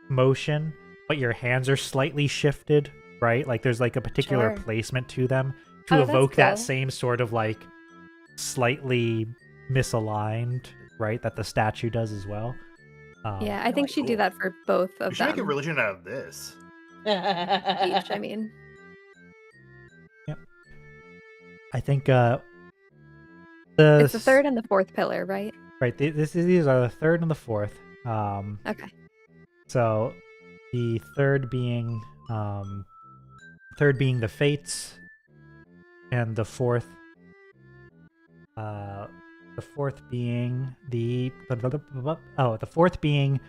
motion, but your hands are slightly shifted, right? Like there's like a particular Sure. placement to them to Oh, that's evoke that cool. same sort of like slightly misaligned, right? That the statue does as well. Yeah, I think Really she'd do cool. that for both We of should make a them. religion out of this. Each, I mean. I think It's the third and the fourth pillar, right? right. These are the third and the fourth. Okay. So the third being the fates, and the fourth The fourth being the fourth being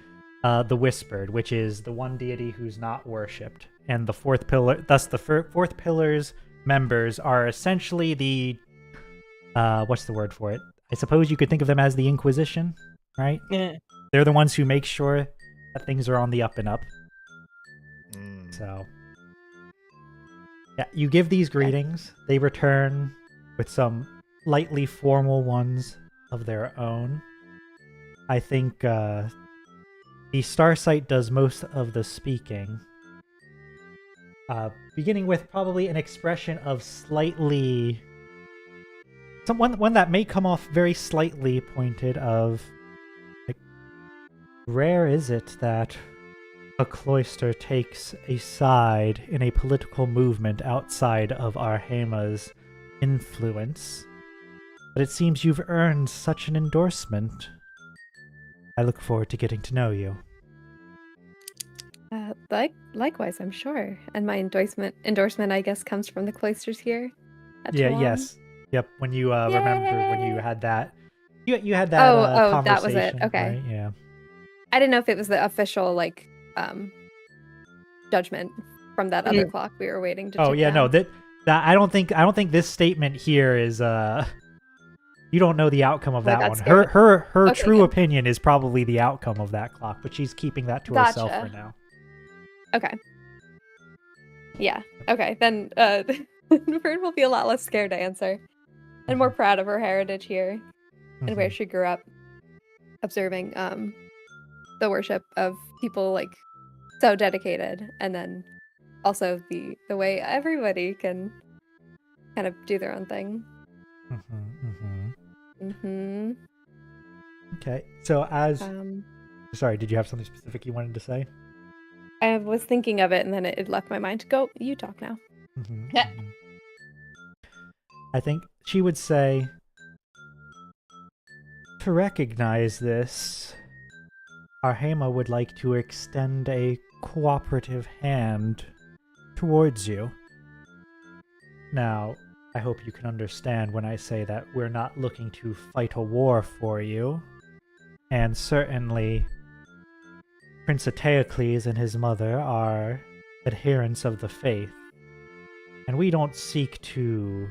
the Whispered, which is the one deity who's not worshipped, and the fourth pillar. Thus, the fourth pillar's members are essentially the what's the word for it? I suppose you could think of them as the Inquisition, right? Yeah. They're the ones who make sure that things are on the up and up. So, yeah, you give these greetings. They return with some lightly formal ones of their own. I think the Starsight does most of the speaking. Beginning with probably an expression of slightly... one that may come off very slightly pointed of... like, rare is it that a cloister takes a side in a political movement outside of Arhema's influence. But it seems you've earned such an endorsement. I look forward to getting to know you. Likewise, I'm sure. And my endorsement, I guess, comes from the cloisters here. At Yeah. Toulon. Yes. Yep. When you remember when you had that, you had that Oh, that was conversation. it. Okay. Right? Yeah. I didn't know if it was the official judgment from that other clock we were waiting to. Oh tick yeah. down. No. That I don't think this statement here is You don't know the outcome of Oh, that God, one. scary. Her Okay, true good. opinion is probably the outcome of that clock, but she's keeping that to herself Gotcha. for now. Okay. Yeah. Okay. Then Vern will be a lot less scared to answer, and more proud of her heritage here and where she grew up, observing the worship of people like so dedicated, and then also the way everybody can kind of do their own thing. Okay, so as Um, sorry, did you have something specific you wanted to say? I was thinking of it, and then it left my mind. Go, you talk now. Yeah. I think she would say, to recognize this, Arhema would like to extend a cooperative hand towards you. Now, I hope you can understand when I say that we're not looking to fight a war for you, and certainly Prince Eteocles and his mother are adherents of the faith, and we don't seek to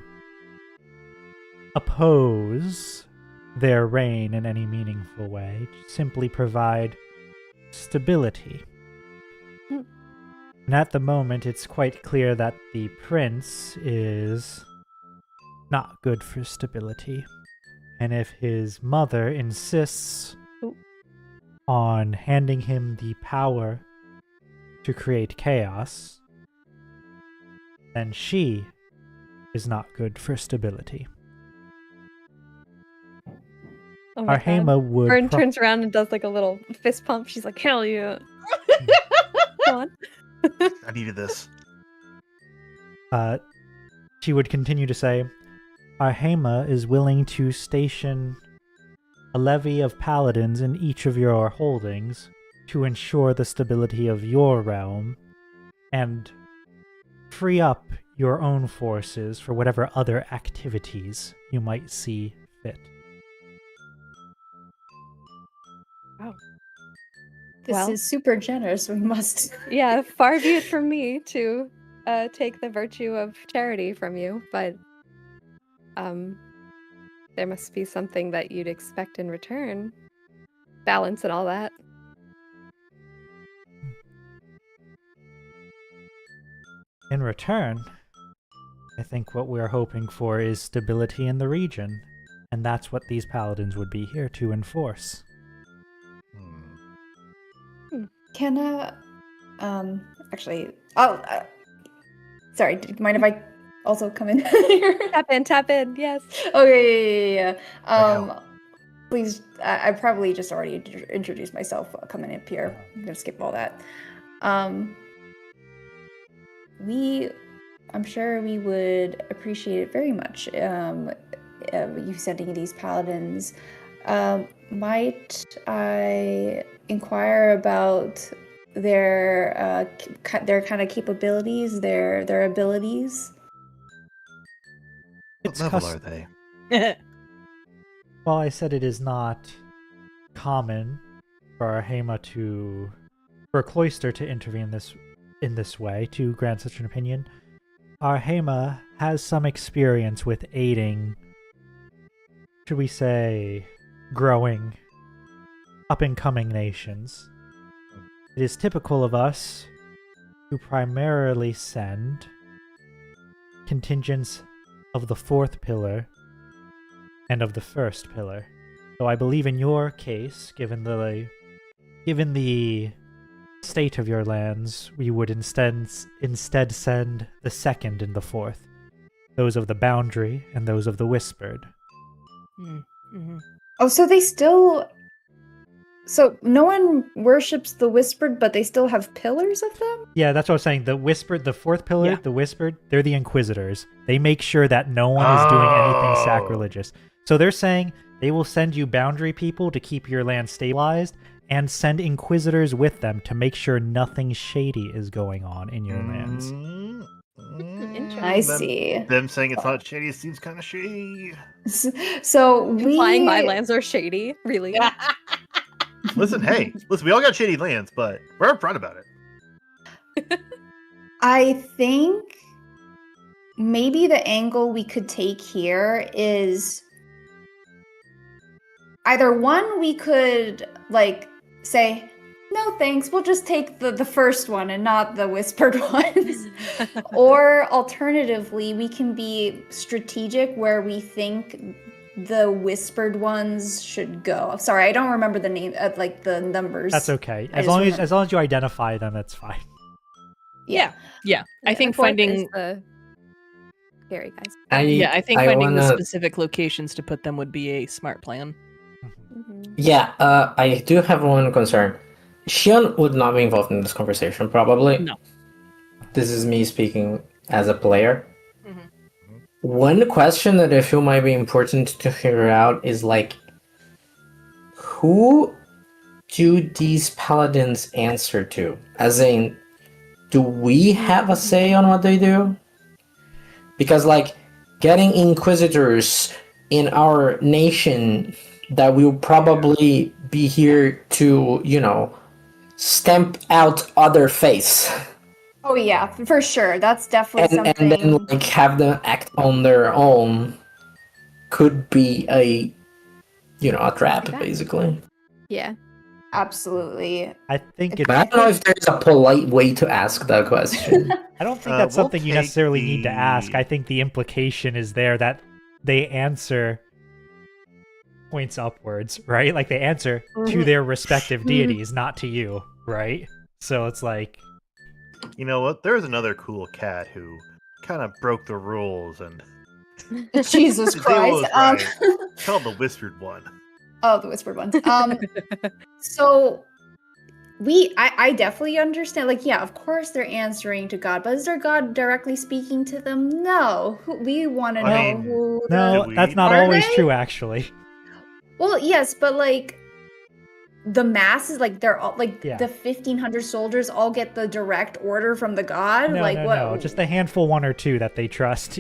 oppose their reign in any meaningful way, simply provide stability. And at the moment, it's quite clear that the prince is not good for stability. And if his mother insists on handing him the power to create chaos, then she is not good for stability. Oh my Arhema God. would Vern turns around and does like a little fist pump. She's like, "Hell yeah!" Go on. I needed this. She would continue to say, Arhema is willing to station a levy of paladins in each of your holdings to ensure the stability of your realm and free up your own forces for whatever other activities you might see fit. Wow. This Well. is super generous. We must. Yeah, far be it from me to take the virtue of charity from you, but there must be something that you'd expect in return. Balance and all that. In return, I think what we're hoping for is stability in the region, and that's what these paladins would be here to enforce. Can actually, sorry, do you mind if I also come in here? Tap in, yes. Okay, yeah. Wow. Please, I probably just already introduced myself coming up here. I'm gonna skip all that. I'm sure we would appreciate it very much. You sending these paladins. Might I inquire about their kind of capabilities, their abilities? What It's level cus- are they? Well, I said it is not common for for a cloister to intervene in this way to grant such an opinion. Our Hema has some experience with aiding, should we say, growing, up-and-coming nations. It is typical of us to primarily send contingents of the fourth pillar and of the first pillar. So I believe in your case, given the state of your lands, we would instead send the second and the fourth, those of the boundary and those of the whispered. Mm-hmm. Oh, so they still. So no one worships the whispered, but they still have pillars of them? Yeah, that's what I was saying. The whispered, the fourth pillar, Yeah. the whispered, they're the inquisitors. They make sure that no one is doing anything Oh. sacrilegious. So they're saying they will send you boundary people to keep your land stabilized and send inquisitors with them to make sure nothing shady is going on in your lands. Interesting. I see. Them saying it's not shady seems kind of shady. So we. Implying my lands are shady, really? Listen, we all got shady lands, but we're upfront about it. I think maybe the angle we could take here is either one, we could like say, no thanks, we'll just take the first one and not the whispered ones. Or alternatively, we can be strategic where we think the whispered ones should go. Sorry, I don't remember the name of like the numbers. That's okay. I As just long remember- as you identify them, that's fine. Yeah. I think The fourth finding is the scary guys. I think finding the wanna- specific locations to put them would be a smart plan. Mhm. Yeah, I do have one concern. Shion would not be involved in this conversation, probably. No. This is me speaking as a player. Mhm. One question that I feel might be important to figure out is like, who do these paladins answer to? As in, do we have a say on what they do? Because like, getting inquisitors in our nation that will probably be here to, stamp out other face Oh yeah, for sure. That's definitely and something. then like have them act on their own could be a trap, Yeah. basically. Yeah. Absolutely. I think it's. But I don't know if there's a polite way to ask that question. I don't think We'll that's something you take necessarily need to ask. the- I think the implication is there that they answer points upwards, right? Like they answer to their respective deities, not to you, right? So it's like, You know what? There's another cool cat who kind of broke the rules and Jesus They Christ. was right. called the whispered one. Oh, the whispered ones. So I definitely understand. Like, yeah, of course they're answering to God, but is their God directly speaking to them? No. We want to know I mean, who. no, we- that's not Are always they? true, actually. Well, yes, but like the masses, like they're all like Yeah. the 1,500 soldiers all get the direct order from the God. No, like no, what? no. Just a handful, one or two that they trust,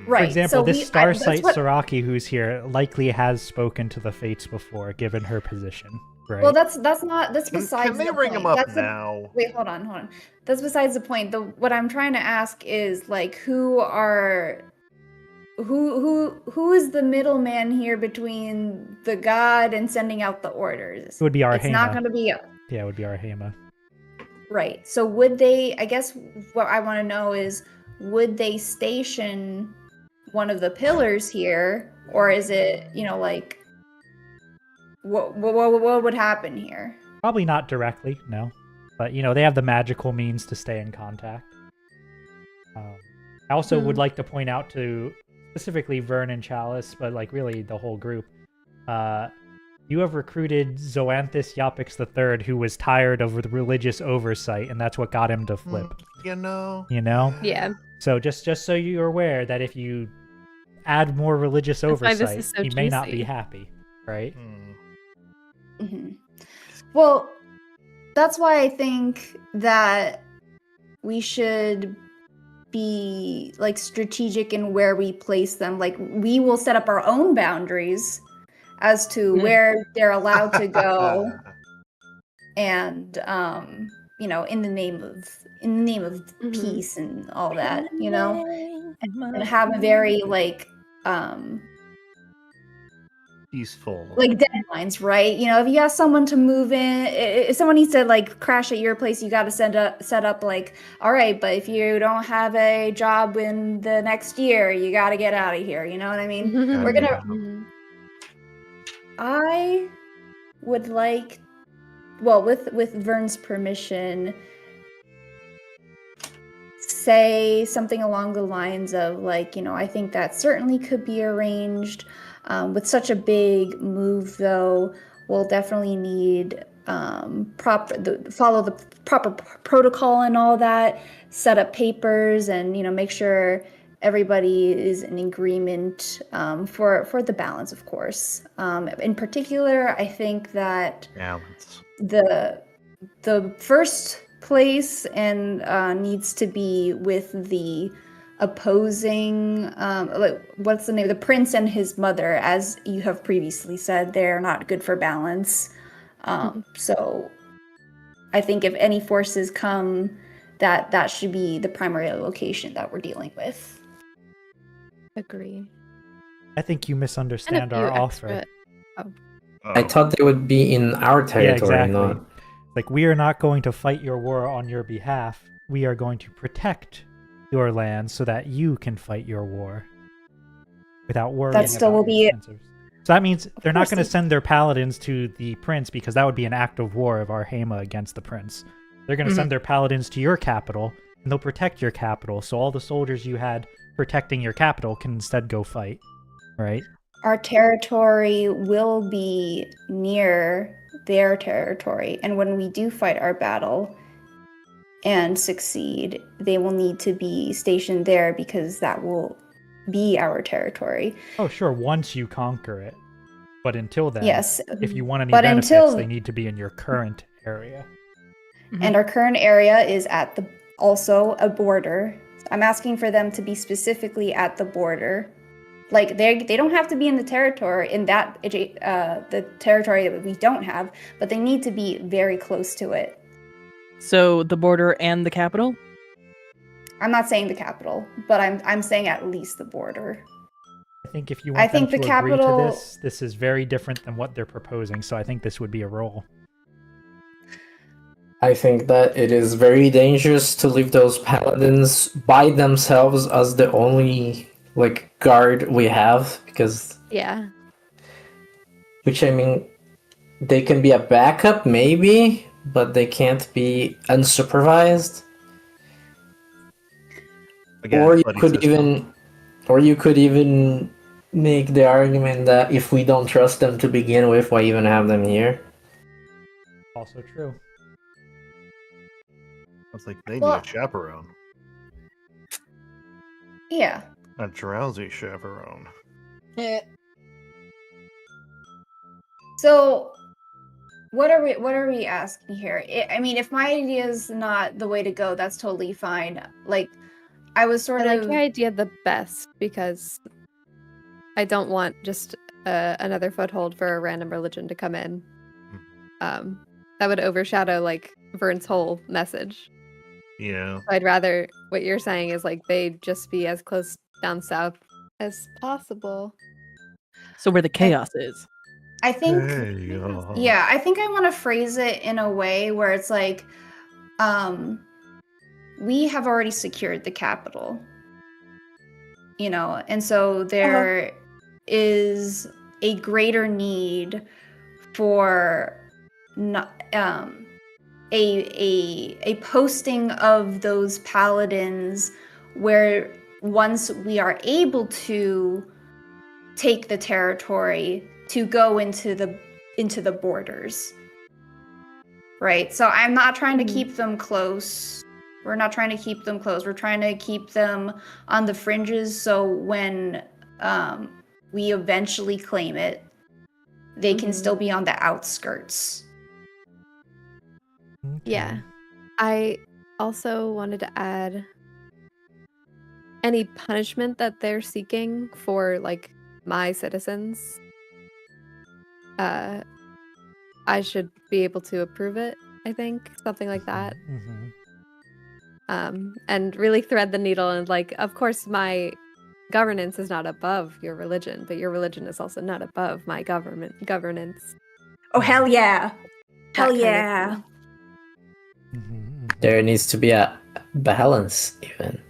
Right. For example, so this that's Starsight what- Saraki who's here likely has spoken to the Fates before, given her position, right? Well, that's besides. Can they the ring point. him up That's the- now? Wait, hold on. That's besides the point. What I'm trying to ask is like who is the middleman here between the God and sending out the orders? It would be our It's not Hema. going to be Yeah, it would be our Hema. right. So would they? I guess what I want to know is would they station one of the pillars here, or is it like what would happen here? Probably not directly, no. But, they have the magical means to stay in contact. I also would like to point out to specifically Vern and Chalice, but like really the whole group. You have recruited Zoanthus Yapix III, who was tired of the religious oversight, and that's what got him to flip. You know? Yeah. So just so you're aware that if you add more religious That's why this oversight, is so he may not be juicy. happy, right? Mhm. Well, that's why I think that we should be like strategic in where we place them. Like we will set up our own boundaries as to where they're allowed to go, and in the name of peace and all that, and have a very Peaceful. like deadlines, right? If you ask someone to move in, if someone needs to like crash at your place, you got to set up like, all right, but if you don't have a job in the next year, you got to get out of here. You know what I mean? We're gonna. I would like, well, with Vern's permission, say something along the lines of like, I think that certainly could be arranged. With such a big move, though, we'll definitely need follow the proper protocol and all that, set up papers, and make sure everybody is in agreement for the balance, of course. In particular, I think that Balance. the first place and needs to be with the opposing what's the name, the prince and his mother. As you have previously said, they're not good for balance, so I think if any forces come, that should be the primary location that we're dealing with. Agree. I think you misunderstand our offer. I thought they would be in our territory, Yeah, exactly. not. Like, we are not going to fight your war on your behalf. We are going to protect your land so that you can fight your war without worrying That still about will be expenses. So that means they're not course going to send their paladins to the prince, because that would be an act of war of our Hema against the prince. They're going to send their paladins to your capital, and they'll protect your capital, so all the soldiers you had protecting your capital can instead go fight, right? Our territory will be near their territory, and when we do fight our battle and succeed, they will need to be stationed there because that will be our territory. Oh, sure, once you conquer it. But until then, Yes. if you want any But benefits, they need to be in your current area. And our current area is at also a border. I'm asking for them to be specifically at the border. Like they don't have to be in the territory the territory that we don't have, but they need to be very close to it. So the border and the capital? I'm not saying the capital, but I'm saying at least the border. I think if you want them to agree to this is very different than what they're proposing, so I think this would be a roll. I think that it is very dangerous to leave those paladins by themselves as the only guard we have, because which I mean, they can be a backup maybe, but they can't be unsupervised. Again, or you could even make the argument that if we don't trust them to begin with, why even have them here? Also true. It's like they need a chaperone. Yeah. A drowsy chaperone. So, what are we asking here? I mean, if my idea is not the way to go, that's totally fine. Like, I was I like your idea the best because I don't want just another foothold for a random religion to come in. That would overshadow Vern's whole message. Yeah. I'd rather what you're saying is they just be as close down south as possible. So where the chaos is. I think Chaos. yeah, I think I want to phrase it in a way where it's like we have already secured the capital. And so there is a greater need for a posting of those paladins where once we are able to take the territory to go into the borders, right? So I'm not trying to keep them close. We're not trying to keep them close. We're trying to keep them on the fringes, so when we eventually claim it, they can still be on the outskirts. Yeah. I also wanted to add any punishment that they're seeking for like my citizens, I should be able to approve it. I think something like that. And really thread the needle and like, of course, my governance is not above your religion, but your religion is also not above my governance. Oh, hell yeah. That Hell kind of yeah. thing. There needs to be a balance, even.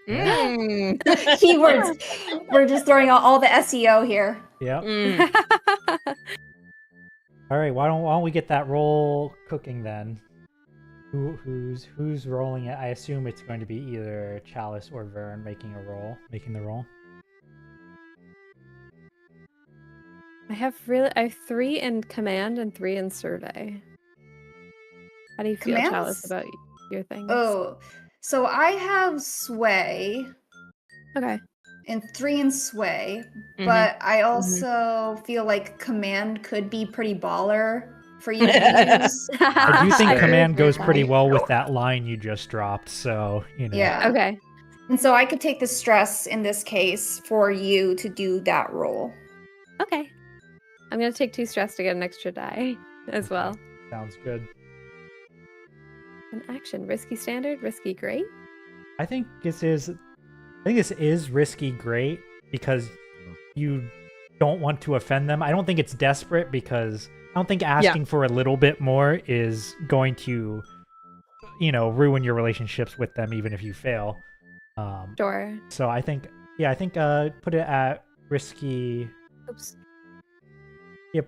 Keywords. We're just throwing out all the SEO here. Yep. Mm. All right. Why don't we get that roll cooking then? Who's rolling it? I assume it's going to be either Chalice or Vern making the roll. I have 3 in command and 3 in survey. How do you feel, Commands? Chalice, about your things? Oh, so I have sway Okay. and 3 in sway, Mhm. but I also feel like command could be pretty baller for you to use. I do think Fair. command goes Fair. pretty well with that line you just dropped. So Yeah. Okay. And so I could take the stress in this case for you to do that roll. Okay. I'm gonna take 2 stress to get an extra die as well. Sounds good. An action. Risky standard, risky great. I think this is risky great because you don't want to offend them. I don't think it's desperate because I don't think asking for a little bit more is going to, ruin your relationships with them even if you fail. Sure. So I think put it at risky. Oops. Yeah,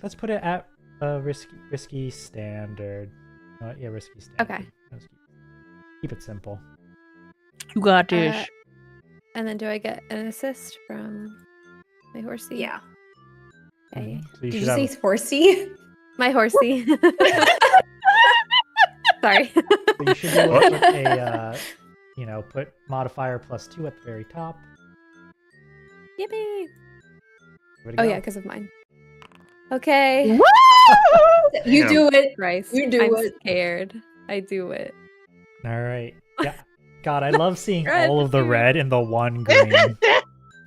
let's put it at risky standard. Risky standard. Okay. Let's keep it simple. You got this. And then do I get an assist from my horsey? Yeah. Okay. So you Did should you have say horsey? My horsey. Sorry. So you should be able to put a, put modifier +2 at the very top. Yippee. Give it a Oh go. yeah, because of mine. Okay. You do it. Christ. You do I'm it. scared. I do it. All right. Yeah. God, I love seeing Red all of the too. red and the one green.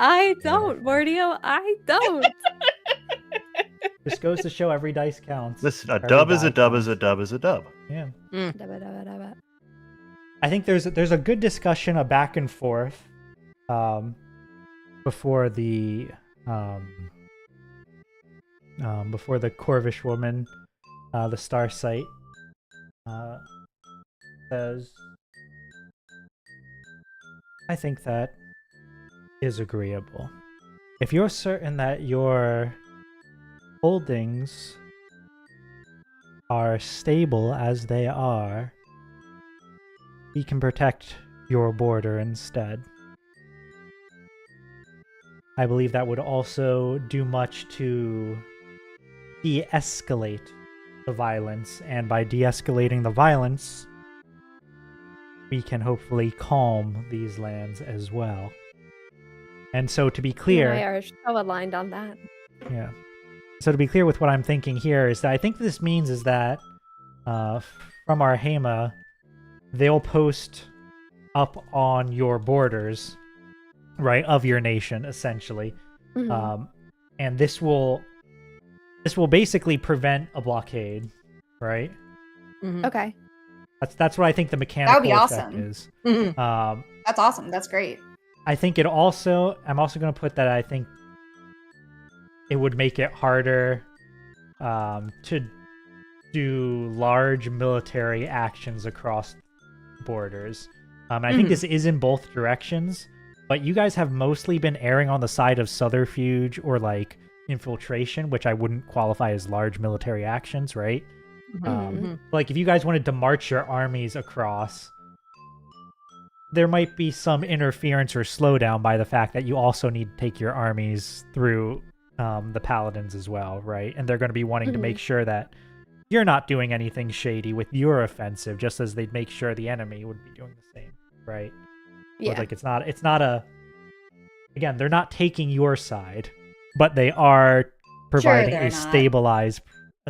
I don't, Mordio. I don't. Just goes to show every dice counts. Listen, a Every dub is die a dub counts. is a dub is a dub. Yeah. Dabba, dabba, dabba. I think there's a good discussion, a back and forth, before the Corvish woman, the star sight, says, I think that is agreeable. If you're certain that your holdings are stable as they are, we can protect your border instead. I believe that would also do much to de-escalate the violence, and by de-escalating the violence, we can hopefully calm these lands as well. And so to be You and I clear, are so aligned on that. yeah. So to be clear with what I'm thinking here is that I think this means is that from our Hema, they'll post up on your borders, right, of your nation, essentially. Mhm. And this will basically prevent a blockade, right? Mhm. Okay. That's what I think the mechanical be effect awesome. is. Mhm. That's awesome. That's great. I think I'm also going to put that I think it would make it harder to do large military actions across borders. I think this is in both directions, but you guys have mostly been erring on the side of subterfuge or like infiltration, which I wouldn't qualify as large military actions, right? Mhm. Like if you guys wanted to march your armies across, there might be some interference or slowdown by the fact that you also need to take your armies through the paladins as well, right? And they're going to be wanting to make sure that you're not doing anything shady with your offensive, just as they'd make sure the enemy would be doing the same, right? Yeah. Or like it's not a, again, they're not taking your side, but they are providing they're a not.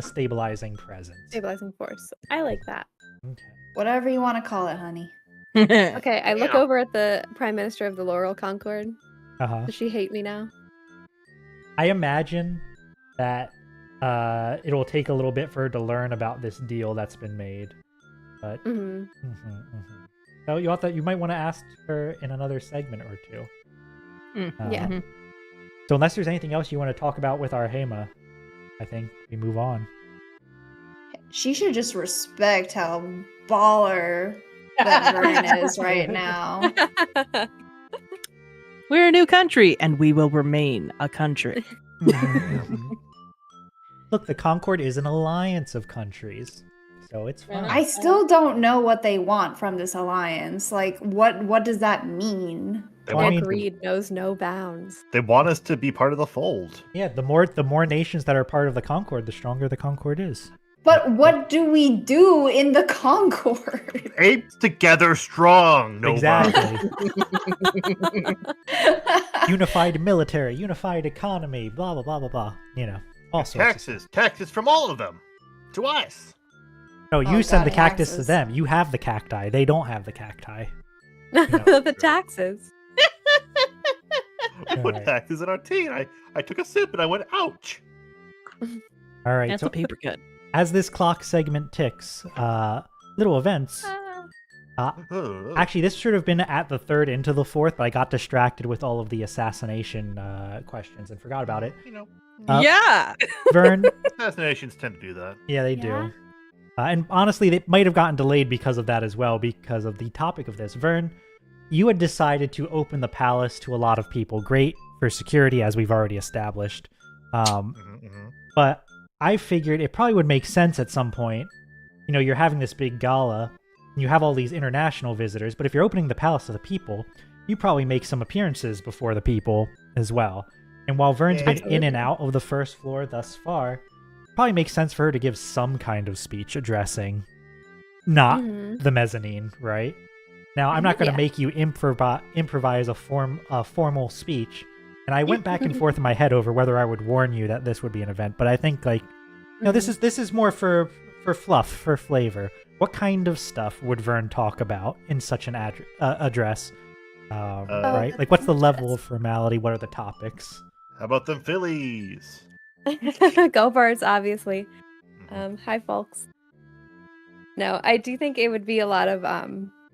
stabilizing presence. Stabilizing force. I like that. Okay. Whatever you want to call it, honey. Okay, I look over at the Prime Minister of the Laurel Concord. Uh-huh. Does she hate me now? I imagine that it'll take a little bit for her to learn about this deal that's been made. But Mm-hmm. So you might want to ask her in another segment or two. Yeah. So unless there's anything else you want to talk about with our Hema, I think we move on. She should just respect how baller that Vern is right now. We're a new country, and we will remain a country. Look, the Concord is an alliance of countries, so it's fine. I still don't know what they want from this alliance. Like, what does that mean? They Well, I want, mean- Greed knows no bounds. they want us to be part of the fold. Yeah, the more nations that are part of the Concord, the stronger the Concord is. But what do we do in the Concord? Apes together strong. No Exactly. Unified military, unified economy, blah blah blah blah blah. You know, all sorts. Taxes from all of them to us. No, you send God, the cactus to taxes. them. You have the cacti. They don't have the cacti. The taxes. I put Alright. taxes in our tea. And I took a sip and I went, ouch. All right. That's So a paper cut. as this clock segment ticks, little events. Actually, this should have been at the third into the fourth, but I got distracted with all of the assassination questions and forgot about it. You know, Yeah. Vern, assassinations tend to do that. yeah, they Yeah. do. And honestly, they might have gotten delayed because of that as well, because of the topic of this. Vern, you had decided to open the palace to a lot of people. Great for security, as we've already established. But I figured it probably would make sense at some point. You know, you're having this big gala, and you have all these international visitors, but if you're opening the palace to the people, you probably make some appearances before the people as well. And while Vern's Yeah. been in and out of the first floor thus far, probably makes sense for her to give some kind of speech addressing not Mhm. the mezzanine, right? Now, I'm not going to Yeah. make you improvise a formal speech, and I went back and forth in my head over whether I would warn you that this would be an event, but I think, like, you know, this is more for fluff, for flavor. What kind of stuff would Vern talk about in such an address? Right? Like, what's the level of formality? What are the topics? How about them Phillies? Go Birds, obviously. Hi, folks. No, I do think it would be a lot of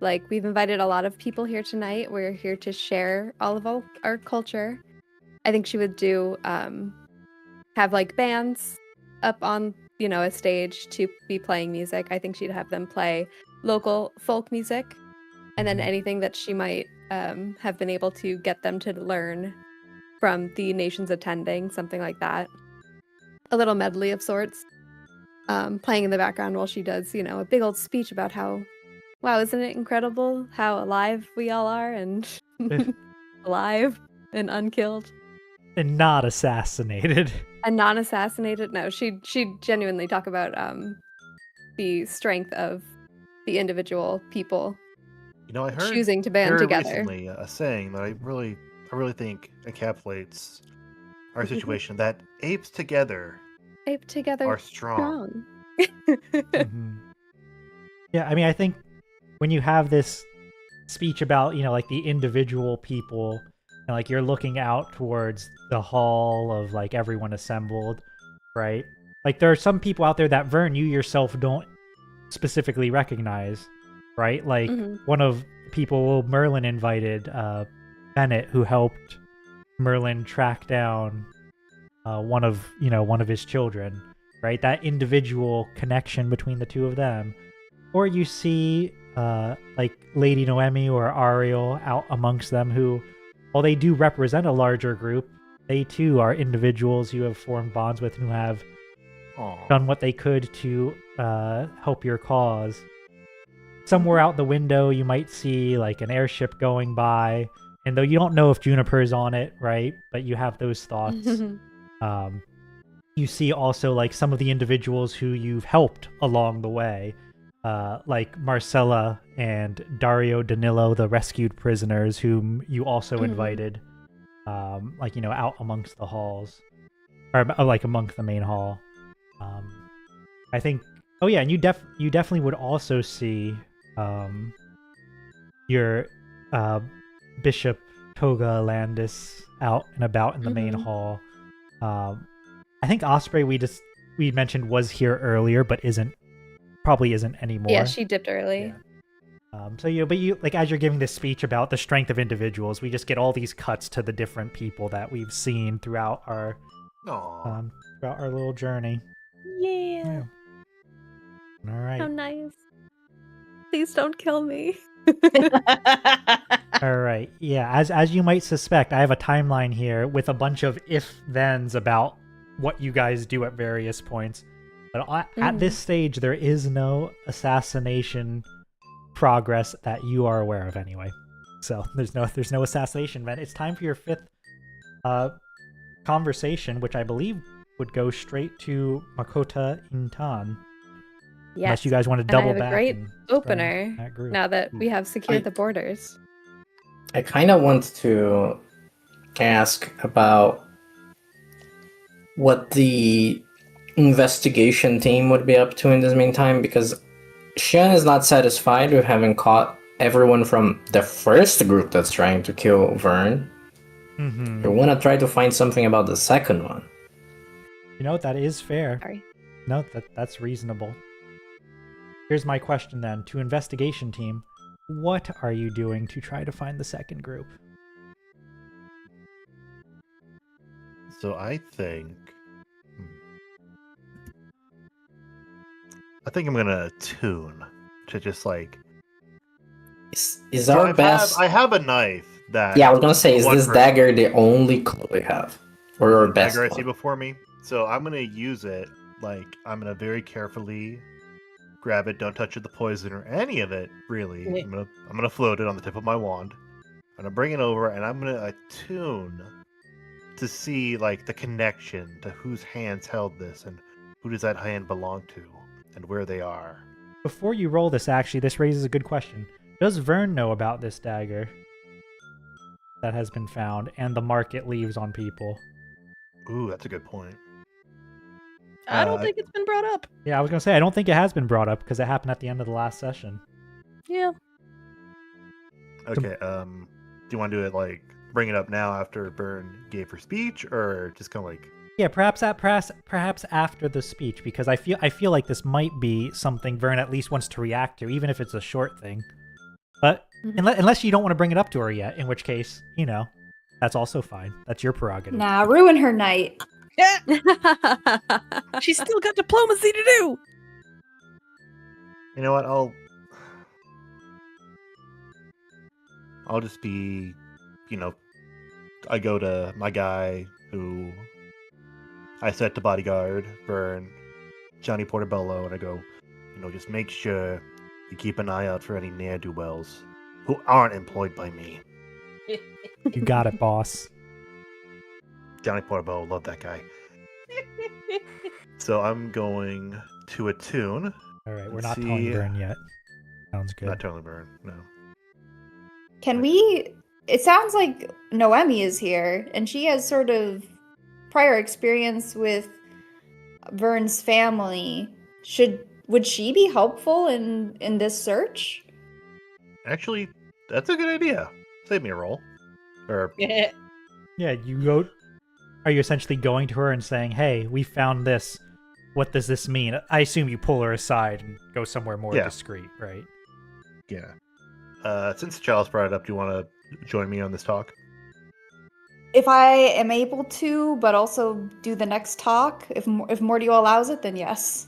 like we've invited a lot of people here tonight. We're here to share all of our culture. I think she would do have like bands up on a stage to be playing music. I think she'd have them play local folk music, and then anything that she might have been able to get them to learn from the nations attending, something like that. A little medley of sorts, playing in the background while she does, a big old speech about how, wow, isn't it incredible how alive we all are and alive and unkilled And not assassinated. and non-assassinated. No, she'd genuinely talk about the strength of the individual people You know, I heard choosing to band very together. recently a saying that I really think encapsulates our situation, that apes together Ape together are strong. Mhm. Yeah, I mean, I think when you have this speech about, like the individual people, and like you're looking out towards the hall of like everyone assembled, right? Like there are some people out there that Vern, you yourself don't specifically recognize, right? Like Mhm. one of the people Merlin invited, Bennett, who helped Merlin track down one of his children, right? That individual connection between the two of them. Or you see like Lady Noemi or Ariel out amongst them who, while they do represent a larger group, they too are individuals you have formed bonds with and who have Aw. done what they could to help your cause. Somewhere out the window, you might see like an airship going by, and though you don't know if Juniper's on it, right? But you have those thoughts. You see also like some of the individuals who you've helped along the way, like Marcella and Dario Danilo, the rescued prisoners whom you also invited, out amongst the halls, or like amongst the main hall. I think. Oh yeah, and you definitely would also see your Bishop Toga Landis out and about in the main hall. I think Osprey we mentioned was here earlier, but probably isn't anymore. Yeah, she dipped early. Yeah. But you like as you're giving this speech about the strength of individuals, we just get all these cuts to the different people that we've seen throughout our little journey. Yeah. All right. How nice. Please don't kill me. All right. Yeah, as you might suspect, I have a timeline here with a bunch of if-thens about what you guys do at various points. But at this stage, there is no assassination progress that you are aware of anyway. So there's no assassination event. It's time for your 5th conversation, which I believe would go straight to Makota Intan. Yes. Unless you guys want to And I double have a back. great and start opener that group. now that we have secured the borders. I kind of want to ask about what the investigation team would be up to in this meantime, because Shen is not satisfied with having caught everyone from the first group that's trying to kill Vern. Mm-hmm. We want to try to find something about the second one. You know, that is fair. Sorry. No, that's reasonable. Here's my question then. To investigation team, what are you doing to try to find the second group? So I think I'm gonna tune to just like. Is So our best? I have a knife that. Yeah, I was gonna say, is one this person- dagger the only clue we have, or our best dagger I see one? before me? So I'm gonna use it. Like I'm gonna very carefully grab it. Don't touch it, the poison or any of it. Really, Yeah. I'm gonna float it on the tip of my wand. I'm gonna bring it over and I'm gonna attune to see like the connection to whose hands held this and who does that hand belong to and where they are. Before you roll this, actually, this raises a good question. Does Vern know about this dagger that has been found and the mark it leaves on people? Ooh, that's a good point. I don't think it's been brought up. Yeah, I was going to say, I don't think it has been brought up because it happened at the end of the last session. Yeah. Okay, do you want to do it like bring it up now after Byrne gave her speech, or just kind of like? Yeah, perhaps after the speech, because I feel like this might be something Vern at least wants to react to, even if it's a short thing. But unless you don't want to bring it up to her yet, in which case, you know, that's also fine. That's your prerogative. Nah, ruin her night. She's still got diplomacy to do. You know what? I'll just be, you know, I go to my guy who I set to bodyguard, Vern, Johnny Portobello, and I go, you know, just make sure you keep an eye out for any ne'er-do-wells who aren't employed by me. You got it, boss. Johnny Portobello, love that guy. So I'm going to attune. All right, we're Let's not telling see. Vern yet. Sounds good. Not totally Vern, no. Can we? It sounds like Noemi is here, and she has sort of prior experience with Vern's family. Would she be helpful in this search? Actually, that's a good idea. Save me a roll. Or Yeah, you go. Are you essentially going to her and saying, "Hey, we found this. What does this mean?" I assume you pull her aside and go somewhere more discreet, right? yeah. Since Charles brought it up, do you want to join me on this talk? If I am able to, but also do the next talk, if Mordio allows it, then yes.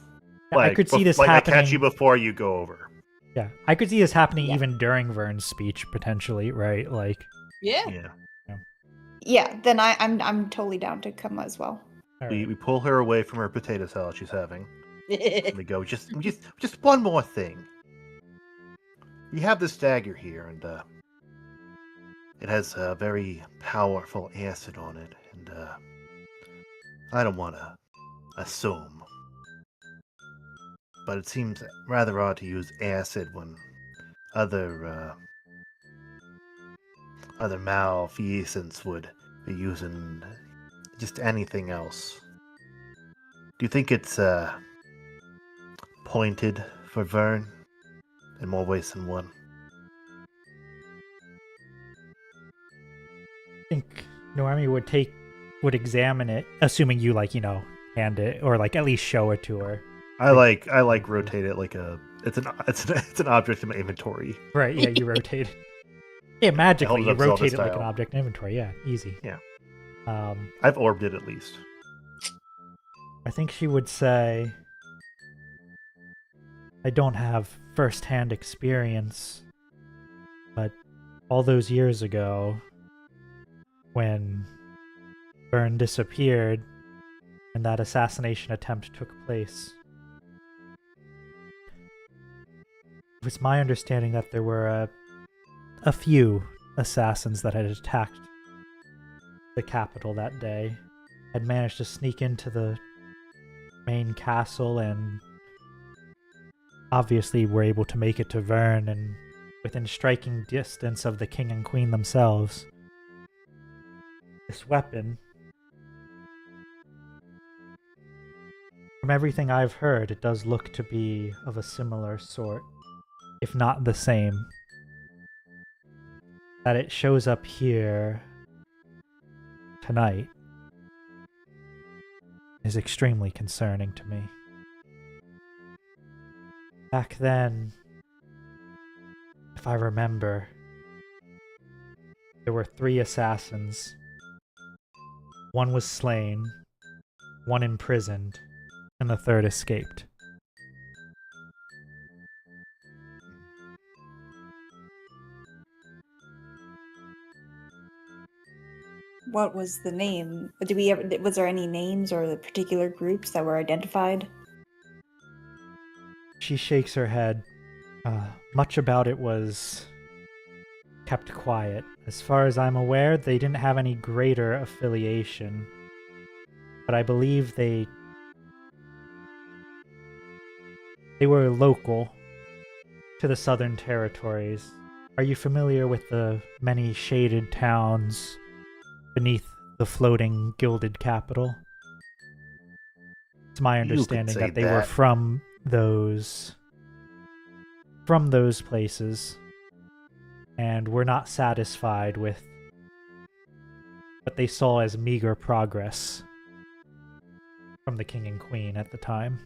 I could see this like happening. I catch you before you go over. Yeah, I could see this happening Yeah. even during Vern's speech, potentially, right? Like, Yeah. Yeah. Yeah, then I'm totally down to come as well. all We right. pull her away from her potato salad she's having. And we go, just one more thing. We have this dagger here, and it has a very powerful acid on it, and I don't want to assume, but it seems rather odd to use acid when other malfeasance would be using just anything else. Do you think it's pointed for Vern in more ways than one? Normie would examine it, assuming you hand it or at least show it to her. I rotate it like it's an object in my inventory. Right, yeah, you rotate it. Yeah, magically it you up Zelda rotate it like an style. object in inventory. Yeah, easy. Yeah. Um, I've orbed it at least. I think she would say, I don't have first-hand experience, but all those years ago, when Vern disappeared and that assassination attempt took place, it was my understanding that there were a few assassins that had attacked the capital that day, had managed to sneak into the main castle, and obviously were able to make it to Vern and within striking distance of the king and queen themselves. This weapon, from everything I've heard, it does look to be of a similar sort, if not the same. That it shows up here tonight is extremely concerning to me. Back then, if I remember, there were 3 assassins. One was slain, one imprisoned, and the 3rd escaped. What was the name? Was there any names or the particular groups that were identified? She shakes her head. Much about it was kept quiet. As far as I'm aware, they didn't have any greater affiliation. But I believe they were local to the Southern Territories. Are you familiar with the many shaded towns beneath the floating gilded capital? It's my understanding that they were from those places, and were not satisfied with what they saw as meager progress from the king and queen at the time.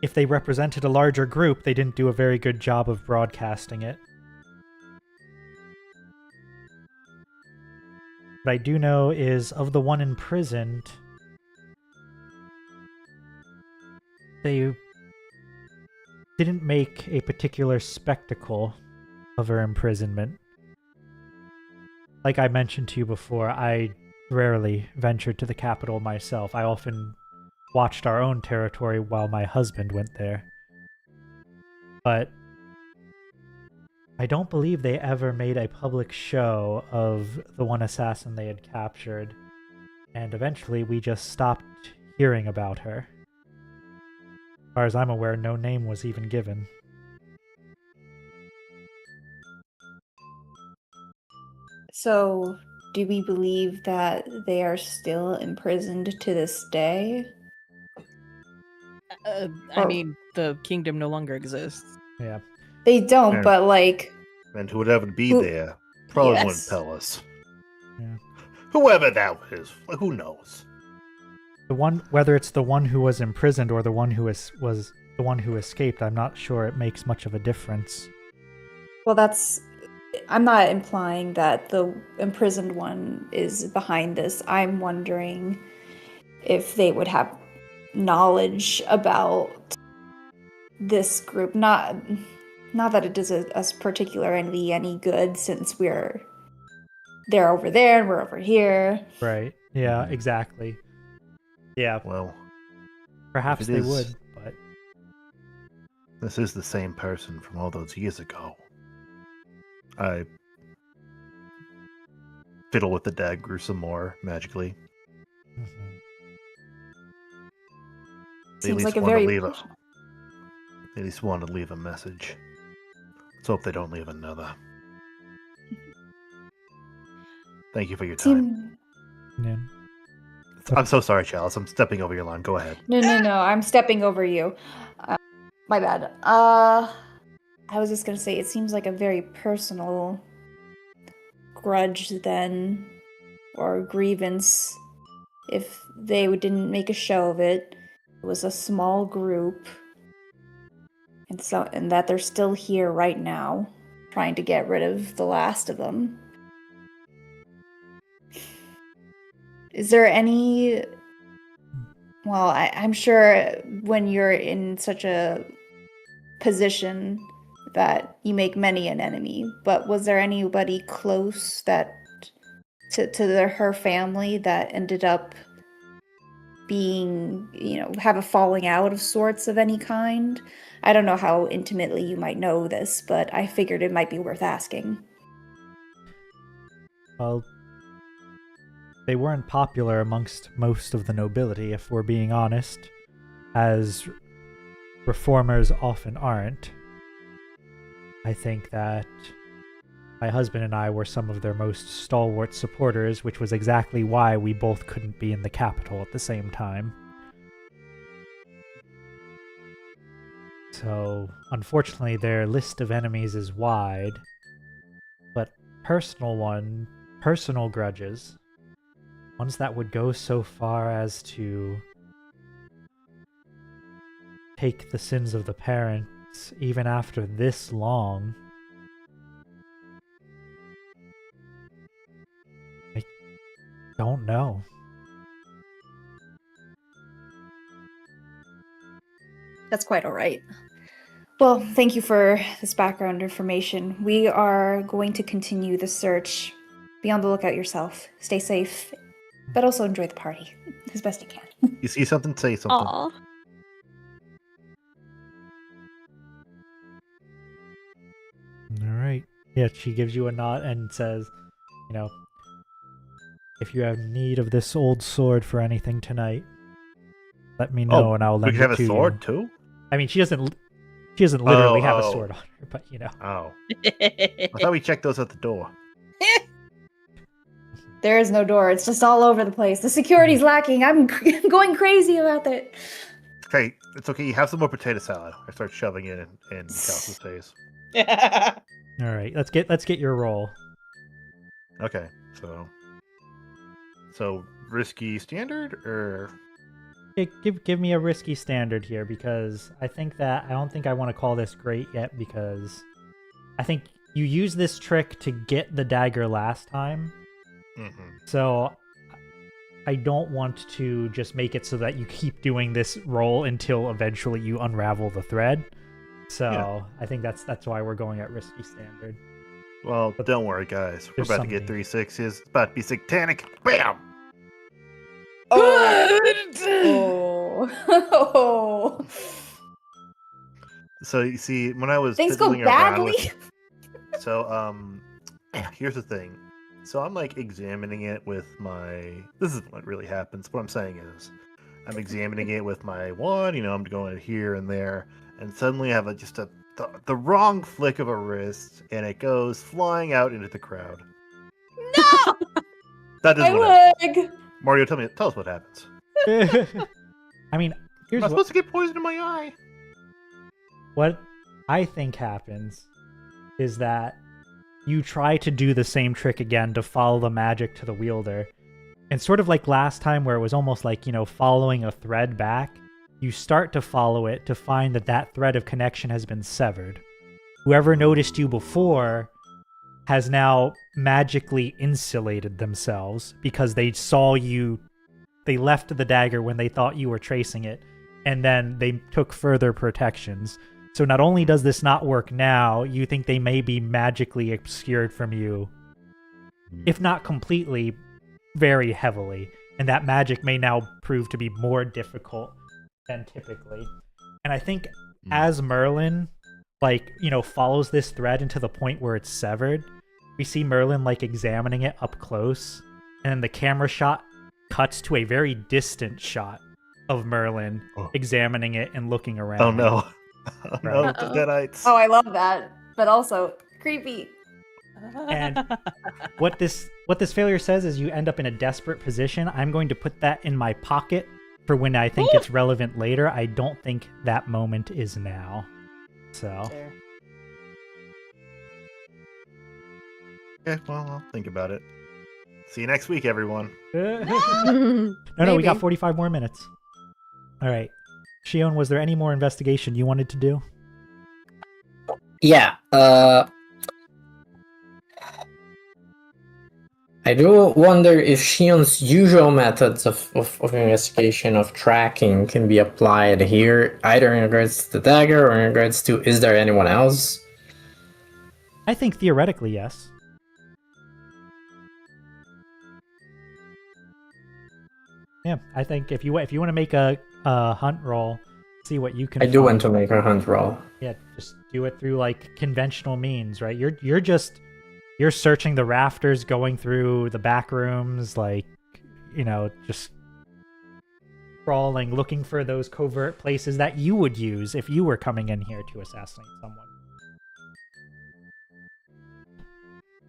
If they represented a larger group, they didn't do a very good job of broadcasting it. What I do know is, of the one imprisoned, they didn't make a particular spectacle of her imprisonment. Like I mentioned to you before, I rarely ventured to the capital myself. I often watched our own territory while my husband went there. But I don't believe they ever made a public show of the one assassin they had captured, and eventually we just stopped hearing about her. As far as I'm aware, no name was even given. So, do we believe that they are still imprisoned to this day? I mean, the kingdom no longer exists. Yeah. They don't, Yeah. but And whoever be Who- there probably Yes. wouldn't tell us. Yeah. Whoever that is, who knows? The one, whether it's the one who was imprisoned or the one who was the one who escaped, I'm not sure it makes much of a difference. well, I'm not implying that the imprisoned one is behind this. I'm wondering if they would have knowledge about this group. Not that it does us particularly any good, since they're over there and we're over here. Right. Yeah, exactly. Yeah, Well, perhaps if it they is- would, but this is the same person from all those years ago. I fiddle with the dagger some more magically. Mhm. They Seems like a wanna very leave They at least want to leave a message. Let's hope they don't leave another. Thank you for your time. Yeah. I'm so sorry, Chalice. I'm stepping over your line. Go ahead. No, I'm stepping over you. My bad. I was just gonna say, it seems like a very personal grudge then, or grievance, if they didn't make a show of it. It was a small group, and that they're still here right now, trying to get rid of the last of them. Is there any... Well, I'm sure when you're in such a position that you make many an enemy, but was there anybody close that to her family that ended up being, have a falling out of sorts of any kind? I don't know how intimately you might know this, but I figured it might be worth asking. Well, they weren't popular amongst most of the nobility, if we're being honest, as reformers often aren't. I think that my husband and I were some of their most stalwart supporters, which was exactly why we both couldn't be in the capital at the same time. So, unfortunately, their list of enemies is wide, but personal grudges, ones that would go so far as to take the sins of the parents even after this long. I don't know. That's quite all right. Well, thank you for this background information. We are going to continue the search. Be on the lookout yourself. Stay safe, but also enjoy the party as best you can. You see something, say something. Aw. Alright. Yeah, she gives you a nod and says, if you have need of this old sword for anything tonight, let me know and I'll we lend can have it a to sword you. too? I mean, she doesn't literally have a Oh. sword on her, but Oh. I thought we checked those at the door. There is no door. It's just all over the place. The security's lacking. I'm going crazy about it. Okay, it's okay. You have some more potato salad. I start shoving it in Kelsey's face. Alright, let's get your roll. Okay, so risky standard or Give me a risky standard here, because I don't think I want to call this great yet, because I think you used this trick to get the dagger last time. So I don't want to just make it so that you keep doing this roll until eventually you unravel the thread. So Yeah. I think that's why we're going at risky standard. Well, don't worry, guys. We're There's about to get something. 3 6s. It's about to be satanic. Bam! Oh. So you see, when I was Things go fiddling around with, badly. so here's the thing. So I'm like examining it with my. This is what really happens. What I'm saying is, I'm examining it with my wand. I'm going here and there, and suddenly I have the wrong flick of a wrist, and it goes flying out into the crowd. No! That is My what happens. leg. Mario, tell us what happens. I mean, here's Am I supposed to get poison in my eye? what I think happens is that you try to do the same trick again to follow the magic to the wielder. And sort of like last time where it was almost like, following a thread back, you start to follow it to find that thread of connection has been severed. Whoever noticed you before has now magically insulated themselves because they saw you. They left the dagger when they thought you were tracing it, and then they took further protections. So not only does this not work now, you think they may be magically obscured from you, if not completely, very heavily. And that magic may now prove to be more difficult than typically. And I think as Merlin, follows this thread into the point where it's severed, we see Merlin, examining it up close, and then the camera shot cuts to a very distant shot of Merlin examining it and looking around. Oh no. Oh, no, Right. the Deadites. Oh, I love that, but also creepy. And what this failure says is you end up in a desperate position. I'm going to put that in my pocket for when I think it's relevant later. I don't think that moment is now. So, Okay, well, I'll think about it. See you next week, everyone. No, we got Maybe. 45 more minutes. All right. Shion, was there any more investigation you wanted to do? Yeah. I do wonder if Shion's usual methods of investigation, of tracking, can be applied here, either in regards to the dagger or in regards to is there anyone else? I think theoretically, yes. Yeah, I think if you want to make a hunt roll, see what you can. I do find. want to make a hunt roll. Yeah, just do it through like conventional means, right? You're searching the rafters, going through the back rooms, like, just crawling, looking for those covert places that you would use if you were coming in here to assassinate someone.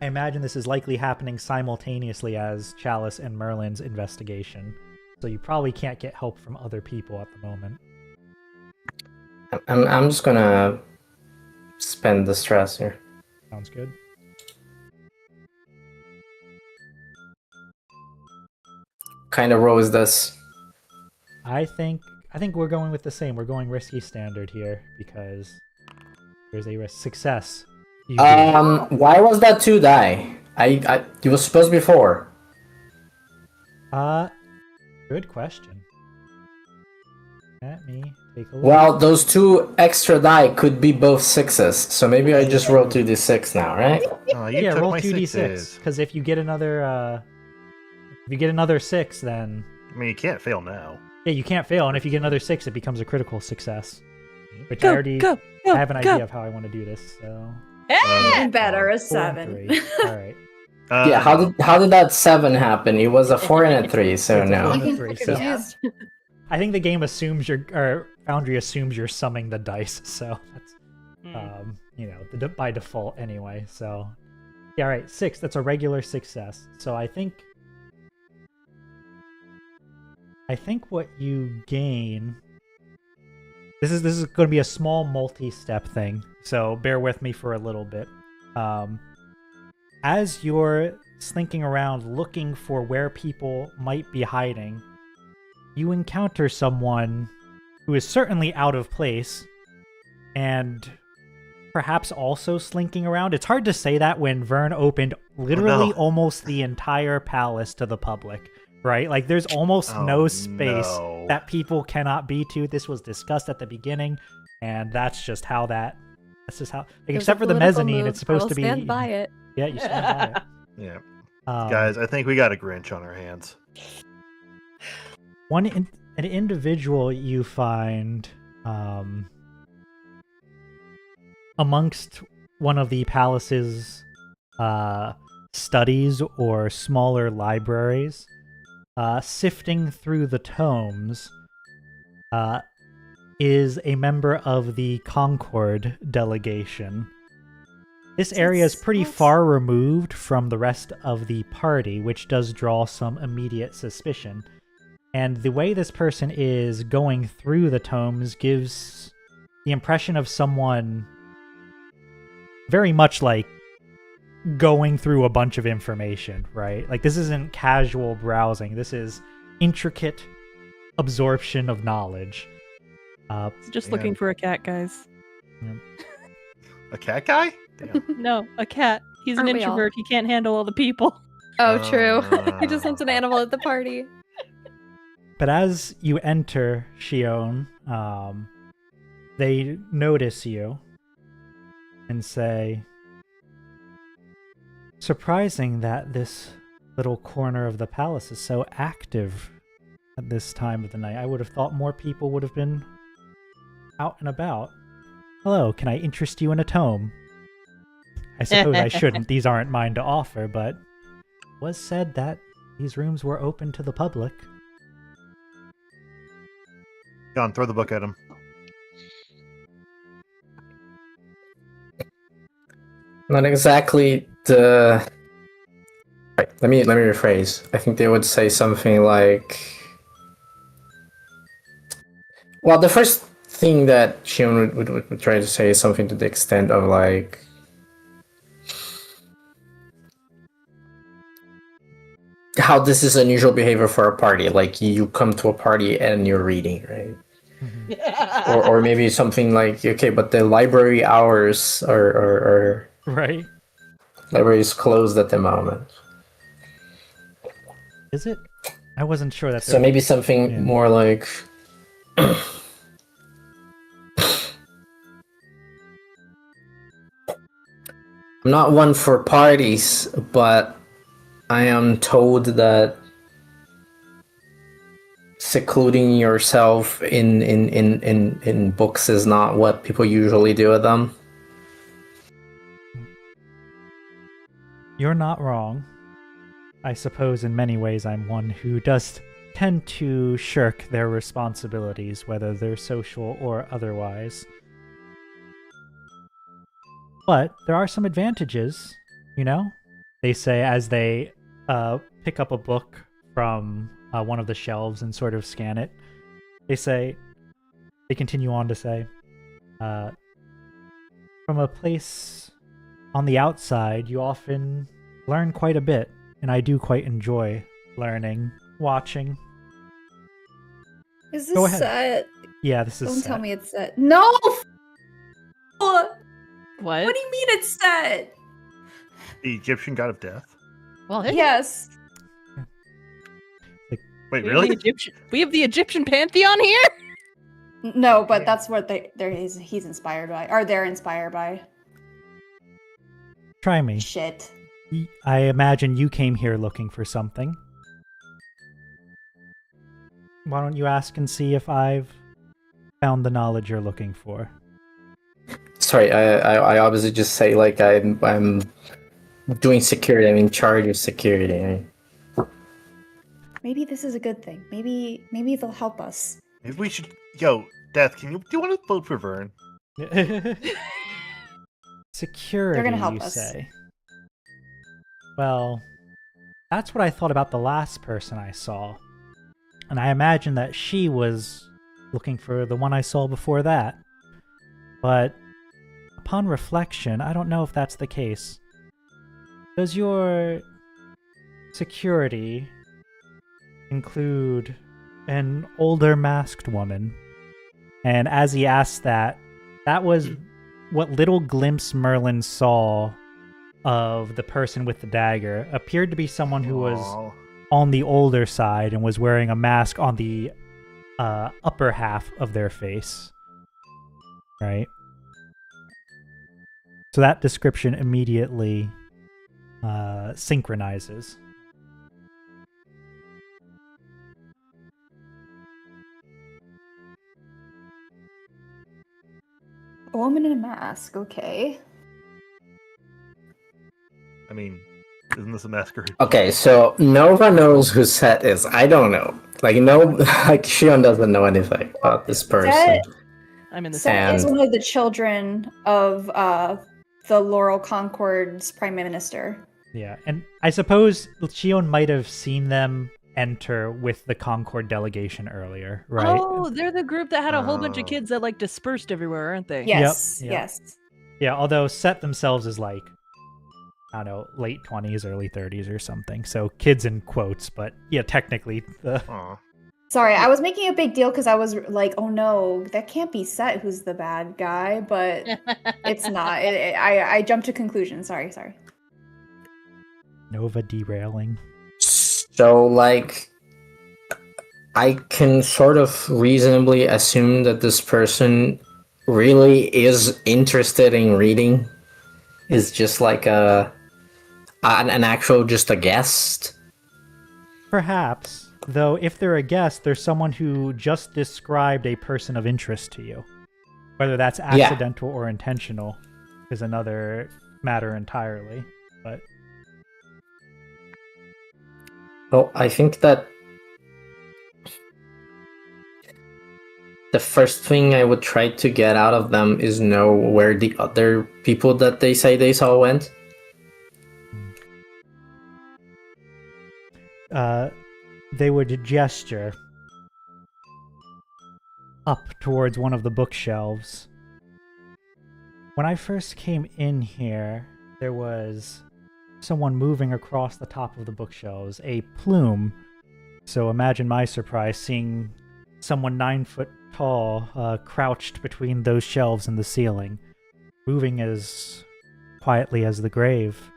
I imagine this is likely happening simultaneously as Chalice and Merlin's investigation, so you probably can't get help from other people at the moment. I'm just gonna spend the stress here. Sounds good. Kind of roll is this? I think we're going with the same. We're going risky standard here because there's a risk. Success. You do. Why was that 2 die? It was supposed to be 4. Good question. Let me take a look. Well, those 2 extra die could be both 6s, so maybe I just roll 2d6 now, right? Oh, you Yeah, took roll my 2d6 sixes. because if you get another 6, then I mean, you can't fail now. yeah, you can't fail, and if you get another 6, it becomes a critical success. Which Go, I already go, I have an go. idea of how I want to do this. So Even better, a 4 and 7. 3. All right. Yeah, how did that 7 happen? It was a 4 and a 3, so It's a no. 4 and a I'm 3, so confused. I think the game assumes or Foundry assumes you're summing the dice, so that's by default anyway. So yeah, all right, 6. That's a regular success. So I think what you gain. This is going to be a small multi-step thing, so bear with me for a little bit. As you're slinking around looking for where people might be hiding, you encounter someone who is certainly out of place and perhaps also slinking around. It's hard to say that when Vern opened literally almost the entire palace to the public, right? Like there's almost no space that people cannot be to. This was discussed at the beginning, and that's just how like, It was except a for the political mezzanine, move. it's supposed I'll to be stand by it. Yeah, you stand by it. Yeah. Guys, I think we got a Grinch on our hands. An individual you find amongst one of the palace's studies or smaller libraries, sifting through the tomes, is a member of the Concord delegation. This area is pretty far removed from the rest of the party, which does draw some immediate suspicion. And the way this person is going through the tomes gives the impression of someone very much like going through a bunch of information, right? Like this isn't casual browsing. This is intricate absorption of knowledge. Just looking for a cat, guys. A cat guy? Damn. No, a cat. He's an Aren't we all? introvert. He can't handle all the people. Oh, true. I just sent an animal at the party. But as you enter Shion, they notice you and say, surprising that this little corner of the palace is so active at this time of the night. I would have thought more people would have been out and about. Hello, can I interest you in a tome? I suppose I shouldn't. These aren't mine to offer, but it was said that these rooms were open to the public. Go on, throw the book at him. Not exactly the... Right, let me rephrase. I think they would say something like... Well, the first thing that Shion would try to say is something to the extent of like... how this is unusual behavior for a party. Like you come to a party and you're reading, right? Or maybe something like, okay, but the library hours are Right? library is closed at the moment. Is it? I wasn't sure that. So maybe something yeah. more like I'm not one for parties, but I am told that secluding yourself in books is not what people usually do with them. You're not wrong. I suppose in many ways I'm one who does tend to shirk their responsibilities, whether they're social or otherwise. But there are some advantages, you know? They say as they pick up a book from one of the shelves and sort of scan it, they continue on to say, from a place on the outside, you often learn quite a bit, and I do quite enjoy learning, watching. Is Go this ahead. set? Yeah, this is Don't set. tell me it's set. No! What What? do you mean it's set? The Egyptian god of death. Well, hey, Yes. Wait, we have really? we have the Egyptian pantheon here. No, but that's what he's inspired by. Or they're inspired by. Try me. Shit. I imagine you came here looking for something. Why don't you ask and see if I've found the knowledge you're looking for? Sorry, I obviously just say like I'm doing security. I'm in charge of security. Maybe this is a good thing. Maybe they'll help us. Maybe we should. Yo, Death, do you want to vote for Vern? Security, They're gonna help you us. say? Well, that's what I thought about the last person I saw. And I imagine that she was looking for the one I saw before that. But upon reflection, I don't know if that's the case. Does your security include an older masked woman? And as he asked that, that was what little glimpse Merlin saw of the person with the dagger. Appeared to be someone who was Aw. on the older side and was wearing a mask on the upper half of their face. Right? So that description immediately synchronizes. A woman in a mask, okay. I mean, isn't this a massacre? Okay, so Nova knows who Set is. I don't know. Like like Shion doesn't know anything about this person. Set- I'm in the Set And- is one of the children of the Laurel Concord's prime minister. Yeah, and I suppose Shion might have seen them enter with the Concord delegation earlier, right? Oh, they're the group that had a whole bunch of Oh. kids that like dispersed everywhere, aren't they? Yes, yep. yes. Yeah, although Set themselves is like, I don't know, late 20s, early 30s or something. So kids in quotes, but yeah, technically. Aw. Sorry, I was making a big deal because I was like, oh no, that can't be Set who's the bad guy, but it's not. I jumped to conclusions. Sorry. Nova derailing. So, like, I can sort of reasonably assume that this person really is interested in reading. Is just like an actual just a guest. Perhaps, though, if they're a guest, they're someone who just described a person of interest to you. Whether that's accidental or intentional is another matter entirely. But Well, I think that the first thing I would try to get out of them is know where the other people that they say they saw went. they would gesture up towards one of the bookshelves. When I first came in here, there was someone moving across the top of the bookshelves, a plume. So imagine my surprise seeing someone 9 foot tall, crouched between those shelves and the ceiling, moving as quietly as the grave.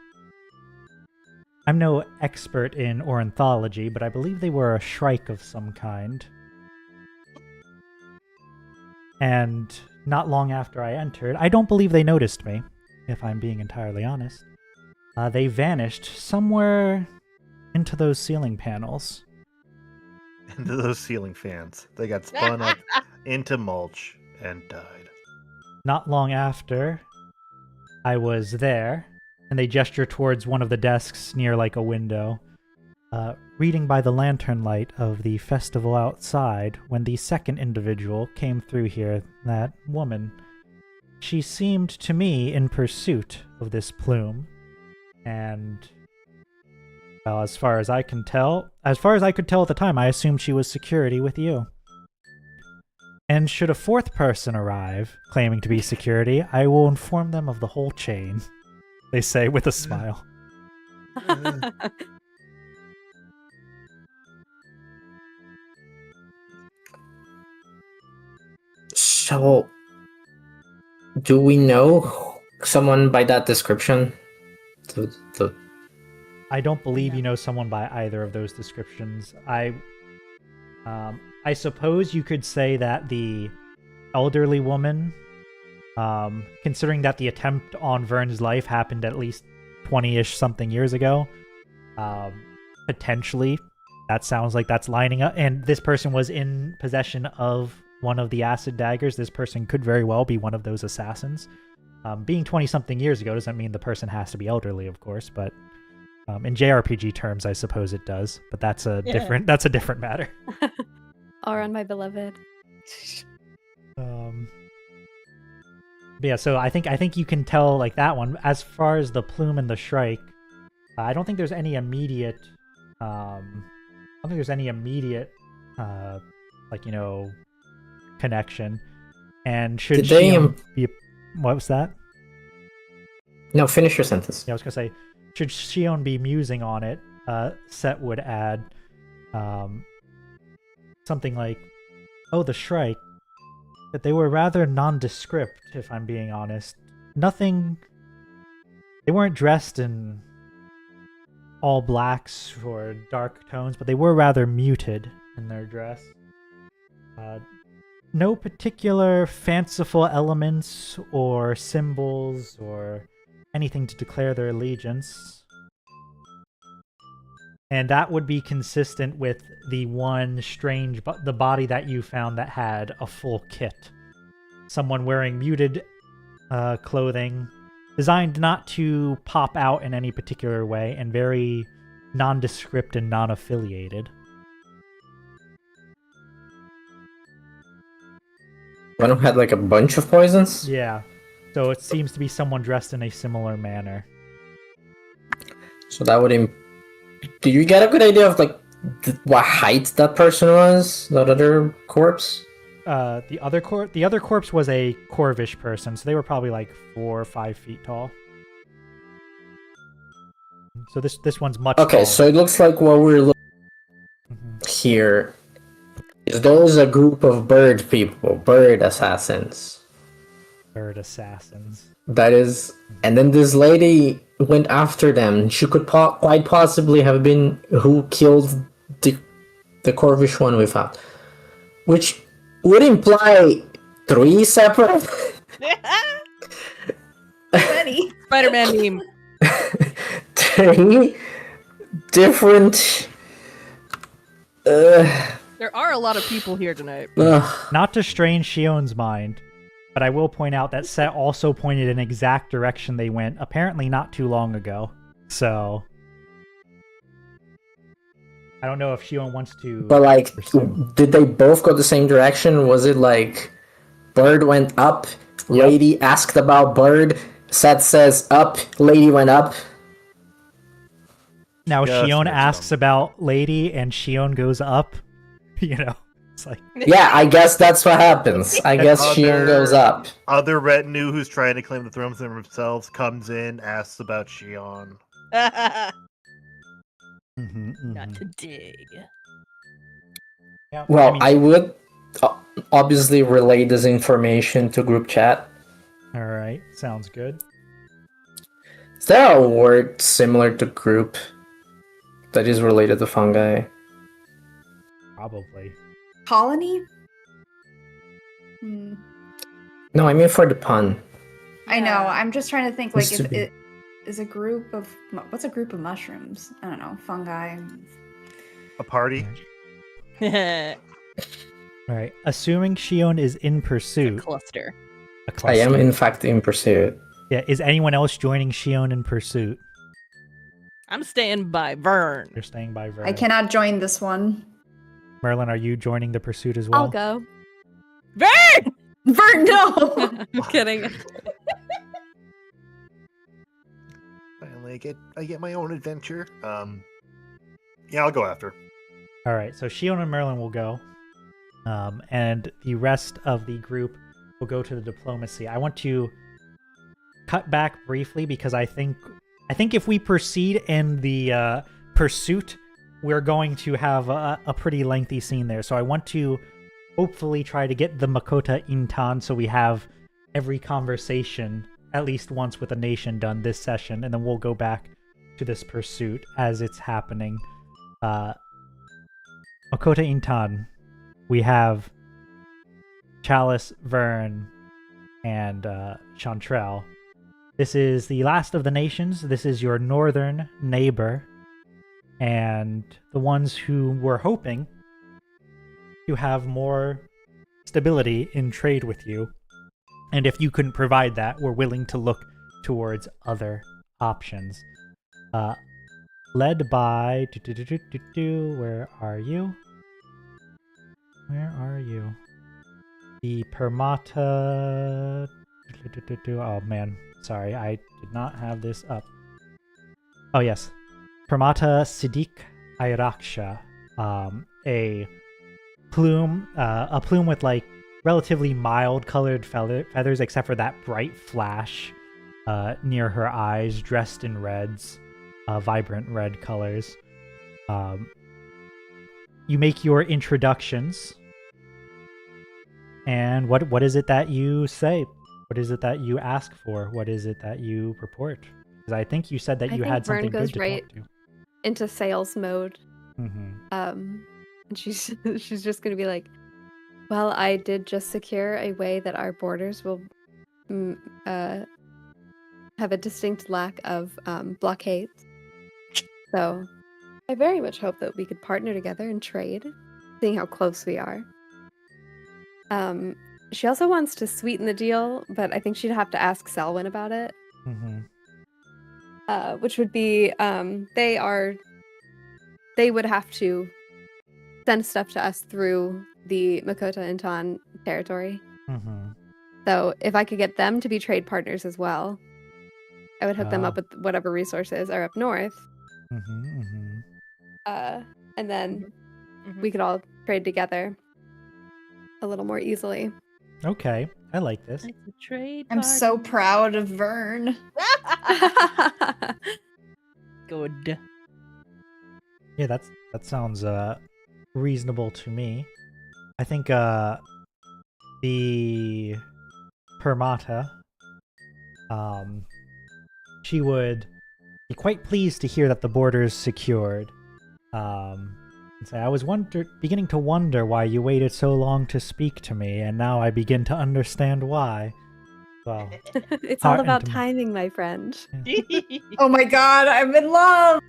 I'm no expert in ornithology, but I believe they were a shrike of some kind. And not long after I entered, I don't believe they noticed me, if I'm being entirely honest. They vanished somewhere into those ceiling panels. Into those ceiling fans. They got spun up into mulch and died. Not long after, I was there, and they gestured towards one of the desks near like a window, reading by the lantern light of the festival outside when the second individual came through here, that woman. She seemed to me in pursuit of this plume, and well, as far as I could tell at the time, I assumed she was security with you. And should a fourth person arrive, claiming to be security, I will inform them of the whole chain, they say with a smile. So, do we know someone by that description? I don't believe you know someone by either of those descriptions. I suppose you could say that the elderly woman, considering that the attempt on Vern's life happened at least 20-ish something years ago, potentially that sounds like that's lining up. And this person was in possession of one of the acid daggers. This person could very well be one of those assassins. Being 20-something years ago doesn't mean the person has to be elderly, of course, but in JRPG terms, I suppose it does. But that's a different matter. Auron, my beloved. But yeah, so I think you can tell like that one. As far as the plume and the shrike, I don't think there's any immediate. Connection. And should Shion be? What was that? No, finish your sentence. Yeah, I was gonna say, should Shion be musing on it, Set would add something like, "Oh, the shrike." But they were rather nondescript, if I'm being honest. Nothing. They weren't dressed in all blacks or dark tones, but they were rather muted in their dress. No particular fanciful elements or symbols or anything to declare their allegiance. And that would be consistent with the one strange the body that you found that had a full kit. Someone wearing muted clothing, designed not to pop out in any particular way, and very nondescript and non-affiliated. One who had like a bunch of poisons? Yeah. So it seems to be someone dressed in a similar manner. So that would Did you get a good idea of like what height that person was? That other corpse? The other corpse was a Corvish person, so they were probably like 4 or 5 feet tall. So this one's much Okay, taller. so it looks like what we're looking here is there's a group of bird assassins. Bird assassins. That is, and then this lady went after them. She could quite possibly have been who killed the Corvish one we found, which would imply 3 separate. Ready? Spider-Man meme. 3 different. There are a lot of people here tonight. Not to strain Shion's mind, but I will point out that Set also pointed in exact direction they went, apparently not too long ago. So I don't know if Shion wants to. But like, did they both go the same direction? Was it like, bird went up, lady asked about bird, Set says up, lady went up? Now Yeah, Shion that's asks about Lady, and Shion goes up. You know, it's like Yeah, I guess that's what happens. I guess Shion goes up. Other retinue who's trying to claim the throne for themselves comes in, asks about Shion. Not today. Yeah, Well, mean, I would obviously relay this information to group chat. all right, sounds good. Is there a word similar to group that is related to fungi? Probably. Colony? Hmm. No, I mean for the pun. I know. Yeah. I'm just trying to think. Like, Used to is be. it is a group of what's a group of mushrooms? I don't know. Fungi. A party. All right. Assuming Shion is in pursuit, Cluster. a I cluster. am in fact in pursuit. Yeah. Is anyone else joining Shion in pursuit? I'm staying by Vern. You're staying by Vern. I cannot join this one. Merlin, are you joining the pursuit as well? I'll go. Vern! Vern, no. I'm kidding. Finally, I get my own adventure. Yeah, I'll go after. All right. So Shion and Merlin will go, and the rest of the group will go to the diplomacy. I want to cut back briefly because I think if we proceed in the pursuit, we're going to have a pretty lengthy scene there. So I want to hopefully try to get the Makota Intan so we have every conversation at least once with a nation done this session, and then we'll go back to this pursuit as it's happening. Makota Intan, we have Chalice, Vern, and Chantrell. This is the last of the nations. This is your northern neighbor, and the ones who were hoping to have more stability in trade with you. And if you couldn't provide that, we're willing to look towards other options. Led by... Where are you? Where are you? The Permata... Oh man, sorry, I did not have this up. Oh yes. Permata Siddiq Ayraksha. A plume with like relatively mild colored feathers, except for that bright flash near her eyes, dressed in reds, vibrant red colors. You make your introductions, and what is it that you say? What is it that you ask for? What is it that you report? Because I think you said that you had something good to talk to. Into sales mode. Mm-hmm. And she's just gonna be like, well, I did just secure a way that our borders will have a distinct lack of blockades. So I very much hope that we could partner together and trade, seeing how close we are. She also wants to sweeten the deal, but I think she'd have to ask Selwyn about it. Mm-hmm. Which would be they would have to send stuff to us through the Makota Intan territory. Mm-hmm. So if I could get them to be trade partners as well, I would hook them up with whatever resources are up north. Mm-hmm. Mm-hmm. And then we could all trade together a little more easily. Okay, I like this. It's a trade I'm so proud of Vern. Good. Yeah, that sounds reasonable to me. I think the Permata, she would be quite pleased to hear that the border's secured. And say, I was beginning to wonder why you waited so long to speak to me, and now I begin to understand why. Well, it's all heart about into- timing, my friend. Oh my god, I'm in love.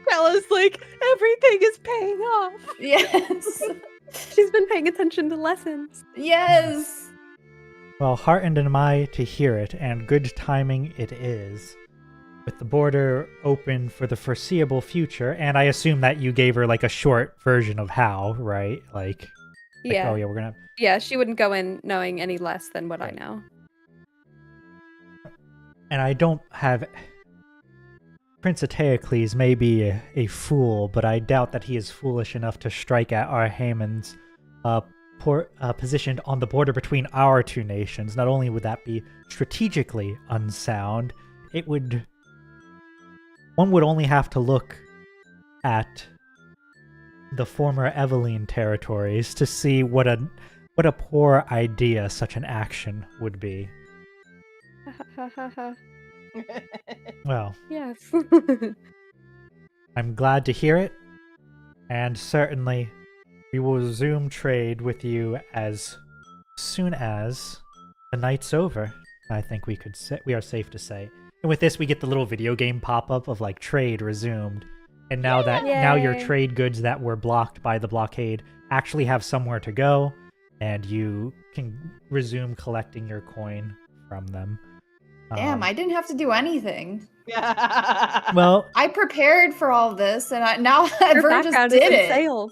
Bella's like, everything is paying off. Yes. She's been paying attention to lessons. Yes. Well, heartened am I to hear it, and good timing it is. With the border open for the foreseeable future, and I assume that you gave her like a short version of how, right? Like Yeah. oh yeah, we're gonna. Yeah, she wouldn't go in knowing any less than what I know. And I don't have. Prince Eteocles may be a fool, but I doubt that he is foolish enough to strike at our Haman's positioned on the border between our two nations. Not only would that be strategically unsound, one would only have to look at the former Eveline territories to see what a poor idea such an action would be. Well, Yes. I'm glad to hear it, and certainly we will resume trade with you as soon as the night's over. I think we are safe to say. And with this, we get the little video game pop-up of like trade resumed. And now now your Yay. trade goods that were blocked by the blockade actually have somewhere to go, and you can resume collecting your coin from them. Damn, I didn't have to do anything. Well, I prepared for all this, and now Your Vern just background is did in it. sales.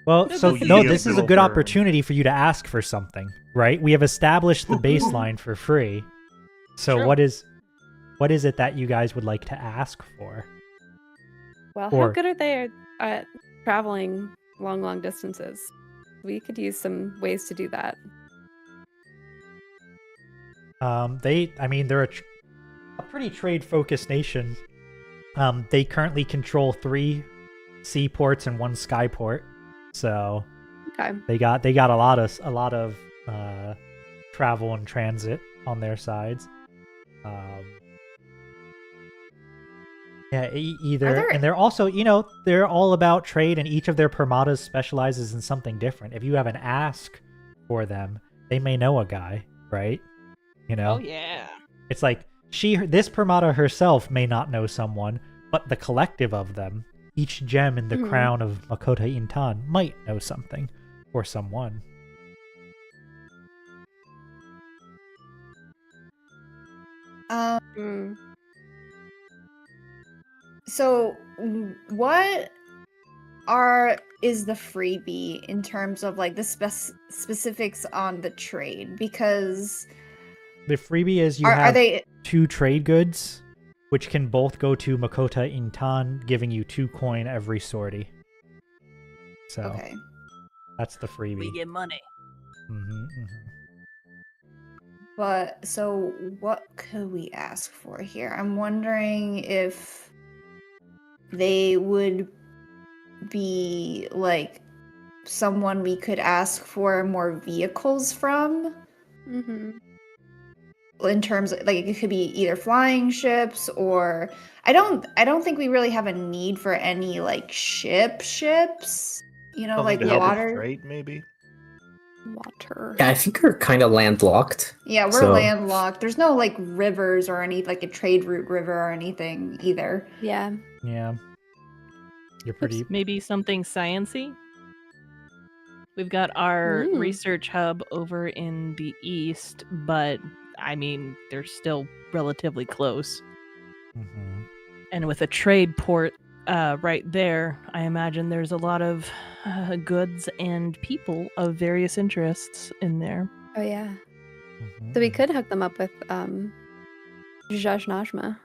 well, This so is no, the this is a deal, good Vern. opportunity for you to ask for something, right? We have established the baseline for free. So True. what is it that you guys would like to ask for? Well, Or- how good are they at traveling long distances? We could use some ways to do that. They're a pretty trade-focused nation. They currently control 3 seaports and 1 skyport, so Okay. they got a lot of travel and transit on their sides. Either, and they're also, they're all about trade, and each of their permatas specializes in something different. If you have an ask for them, they may know a guy, right? Oh yeah. It's like this permata herself may not know someone, but the collective of them, each gem in the crown of Makota Intan, might know something or someone. Mm. So, what is the freebie in terms of like the specifics on the trade? Because The freebie is you are have they 2 trade goods, which can both go to Makota Intan, giving you 2 coin every sortie. So okay? that's the freebie. We get money. But so what could we ask for here? I'm wondering if they would be like someone we could ask for more vehicles from, Mm-hmm. in terms of like it could be either flying ships, or I don't think we really have a need for any like ships, Something like to help with water. trade, maybe. Water. Yeah, I think we're kind of landlocked. Yeah, we're So- landlocked. There's no like rivers or any like a trade route river or anything either. Yeah. Yeah. You're pretty... Maybe something sciency. We've got our Mm. research hub over in the east, but I mean, they're still relatively close. Mhm. And with a trade port right there, I imagine there's a lot of goods and people of various interests in there. Oh yeah. Mhm, So we mhm. could hook them up with Zhaj Najma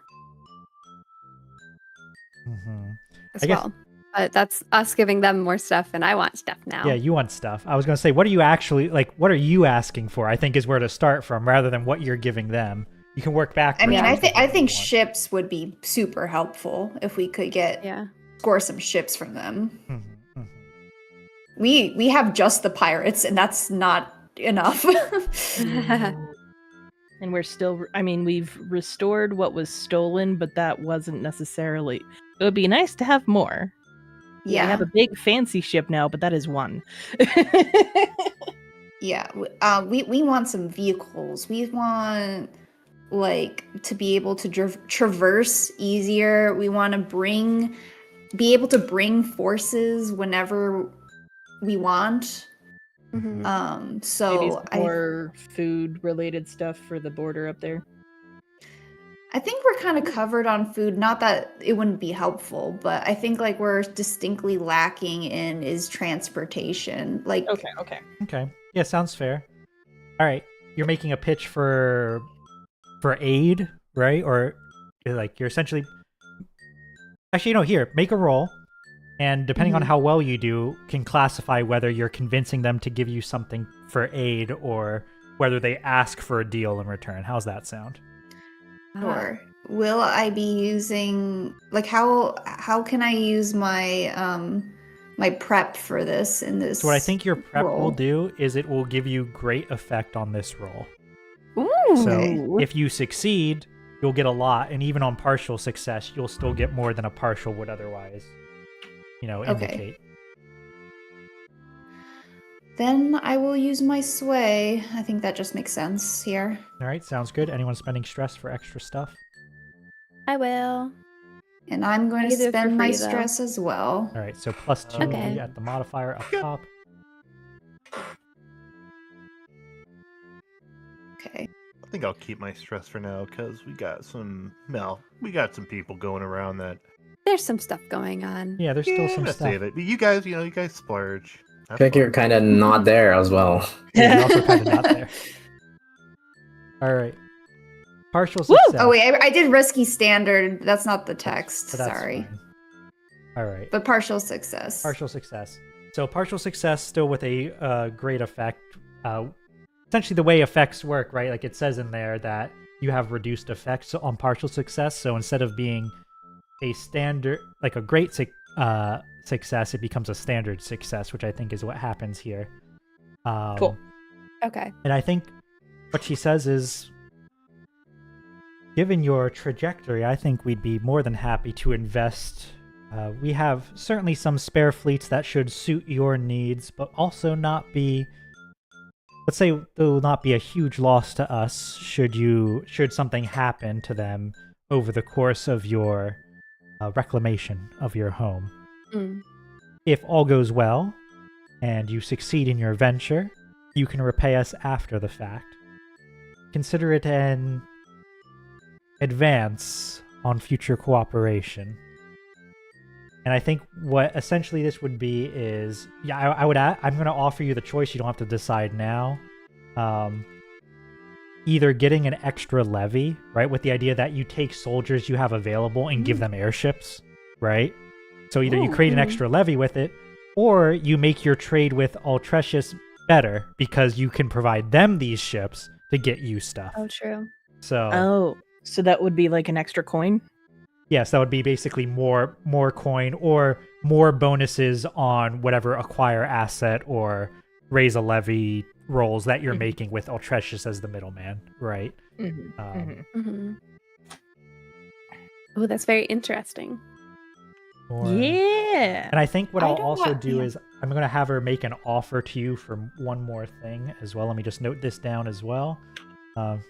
Mhm. as I guess- well. But that's us giving them more stuff, and I want stuff now. Yeah, you want stuff. I was going to say, what are you asking for, I think is where to start from, rather than what you're giving them. You can work backwards. I mean, I with think what you want. ships would be super helpful if we could Yeah. score some ships from them. Mhm, mhm. We have just the pirates, and that's not enough. And we're still, I mean, we've restored what was stolen, but that wasn't necessarily. It would be nice to have more. We Yeah, have a big fancy ship now, but that is one. yeah. We want some vehicles. We want like to be able to traverse easier. We want to be able to bring forces whenever we want. Mhm. Maybe So some more food related stuff for the border up there. I think we're kind of covered on food. Not that it wouldn't be helpful, but I think like we're distinctly lacking in is transportation. Like, Okay. Okay. Yeah, sounds fair. All right. You're making a pitch for aid, right? Or like you're essentially... Actually, no, here, make a roll. And depending on how well you do, can classify whether you're convincing them to give you something for aid or whether they ask for a deal in return. How's that sound? Sure. Will I be using how can I use my my prep for this in this? So what I think your prep will roll? do is it will give you great effect on this roll. Ooh. So if you succeed, you'll get a lot, and even on partial success, you'll still get more than a partial would otherwise, indicate. Then I will use my sway. I think that just makes sense here. All right, sounds good. Anyone spending stress for extra stuff? I will. And I'm going I to do it for spend my free, though. stress as well. All right, so +2 Okay. at the modifier up top. Okay. I think I'll keep my stress for now because we got some people going around that. There's some stuff going on. Yeah, there's still I'm some gonna stuff. save it. But you guys splurge. I think you're kind of not there as well. Yeah, you're also kind of not there. All right. Partial Woo! success. Oh wait, I did risky standard. That's not the text. So that's Sorry. fine. All right. But partial success. Partial success. So partial success still with a great effect. Essentially the way effects work, right? Like it says in there that you have reduced effects on partial success. So instead of being a standard, like a great success, it becomes a standard success, which I think is what happens here. Cool. Okay. And I think what she says is, given your trajectory, I think we'd be more than happy to invest. We have certainly some spare fleets that should suit your needs, but also not be, let's say, they will not be a huge loss to us should something happen to them over the course of your reclamation of your home. Mm. If all goes well and you succeed in your venture, you can repay us after the fact. Consider it an advance on future cooperation. And I think what essentially this would be is, I'm going to offer you the choice. You don't have to decide now. Either getting an extra levy, right, with the idea that you take soldiers you have available and give them airships, right? So either you create an extra levy with it, or you make your trade with Altrecius better because you can provide them these ships to get you stuff. Oh, true. So So that would be like an extra coin? yes, that would be basically more coin or more bonuses on whatever acquire asset or raise a levy rolls that you're making with Altrecius as the middleman, right? Mm-hmm. Oh, that's very interesting. Yeah. And I think what I I'll don't also want- do yeah. is I'm going to have her make an offer to you for one more thing as well. Let me just note this down as well. And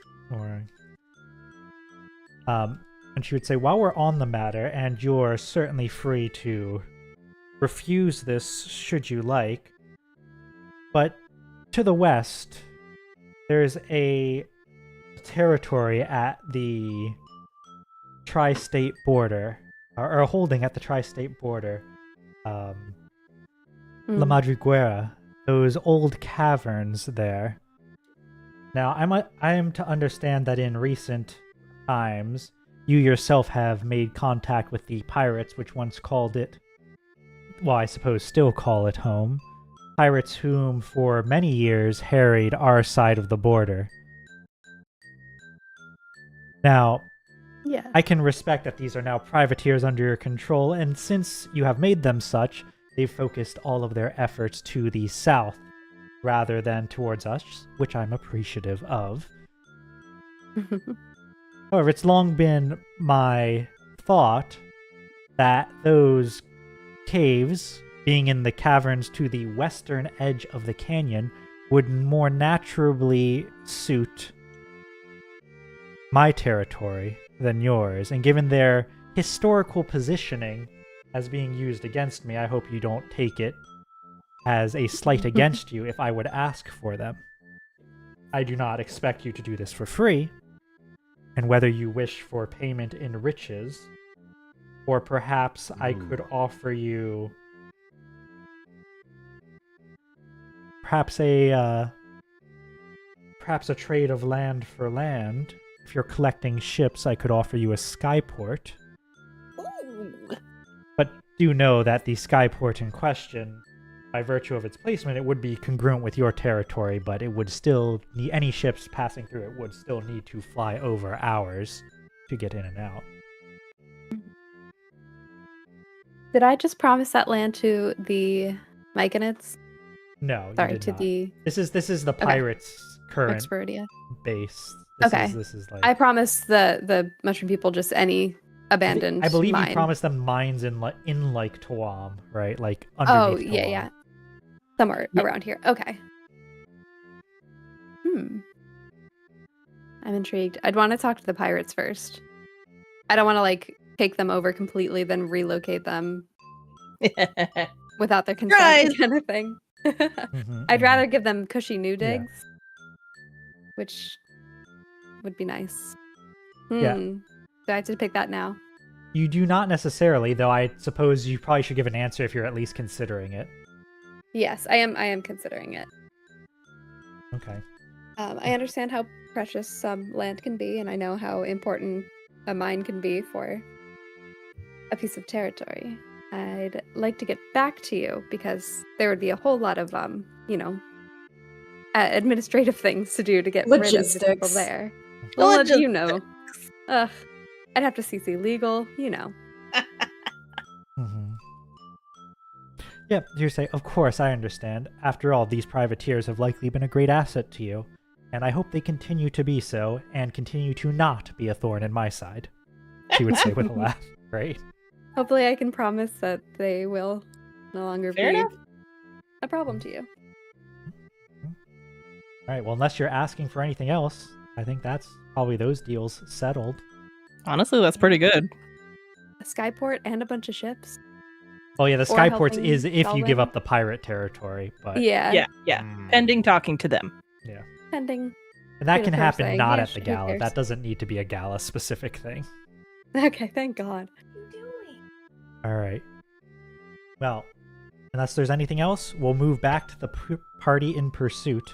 she would say, while we're on the matter, and you're certainly free to refuse this should you like, but to the west, there's a territory at the tri-state border, or a holding at the tri-state border, La Madriguera, those old caverns there. Now, I am to understand that in recent times, you yourself have made contact with the pirates which once called it, well, I suppose still call it home. Pirates whom for many years harried our side of the border. Now, Yeah. I can respect that these are now privateers under your control, and since you have made them such, they've focused all of their efforts to the south rather than towards us, which I'm appreciative of. However, it's long been my thought that those caves, being in the caverns to the western edge of the canyon, would more naturally suit my territory than yours, and given their historical positioning as being used against me, I hope you don't take it as a slight against you if I would ask for them. I do not expect you to do this for free, and whether you wish for payment in riches, or perhaps I could offer you perhaps a trade of land for land. If you're collecting ships, I could offer you a skyport. Ooh. But do know that the skyport in question, by virtue of its placement, it would be congruent with your territory, but it would still need any ships passing through it would still need to fly over ours to get in and out. Did I just promise that land to the Myconids? No, Sorry, you did to not. the This is the pirates' current Expertia. base. Okay. This is like I promised the mushroom people just any abandoned I believe mine. you promised them mines in like Tuam, right? Like Oh, underneath yeah, Tuam. yeah. Somewhere Yeah. around here. Okay. I'm intrigued. I'd want to talk to the pirates first. I don't want to like take them over completely, then relocate them without their consent, Guys! kind of thing. Mhm, I'd mhm. rather give them cushy new Yeah. digs, which would be nice. Yeah. Do I have to pick that now? You do not necessarily, though I suppose you probably should give an answer if you're at least considering it. Yes, I am. I am considering it. Okay. I understand how precious some land can be, and I know how important a mine can be for a piece of territory. I'd like to get back to you because there would be a whole lot of, administrative things to do to get rid of the people Logistics. there. The Well, logistics. you know. Ugh. I'd have to CC legal, you know. Mm-hmm. Yeah, you say, of course, I understand. After all, these privateers have likely been a great asset to you, and I hope they continue to be so, and continue to not be a thorn in my side. She would say with a laugh, right? Hopefully I can promise that they will no longer Fair be enough. a problem to you. Alright, well, unless you're asking for anything else, I think that's probably those deals settled. Honestly, that's pretty good. A skyport and a bunch of ships. Oh yeah, the Or skyports helping is if you give Galway. up the pirate territory, but Yeah. Yeah. Hmm. Pending talking to them. Pending. and that Wait, can if they're happen saying, not yeah, at the who gala. cares? That doesn't need to be a gala specific thing. Okay, thank God. Alright. Well, unless there's anything else, we'll move back to the party in pursuit.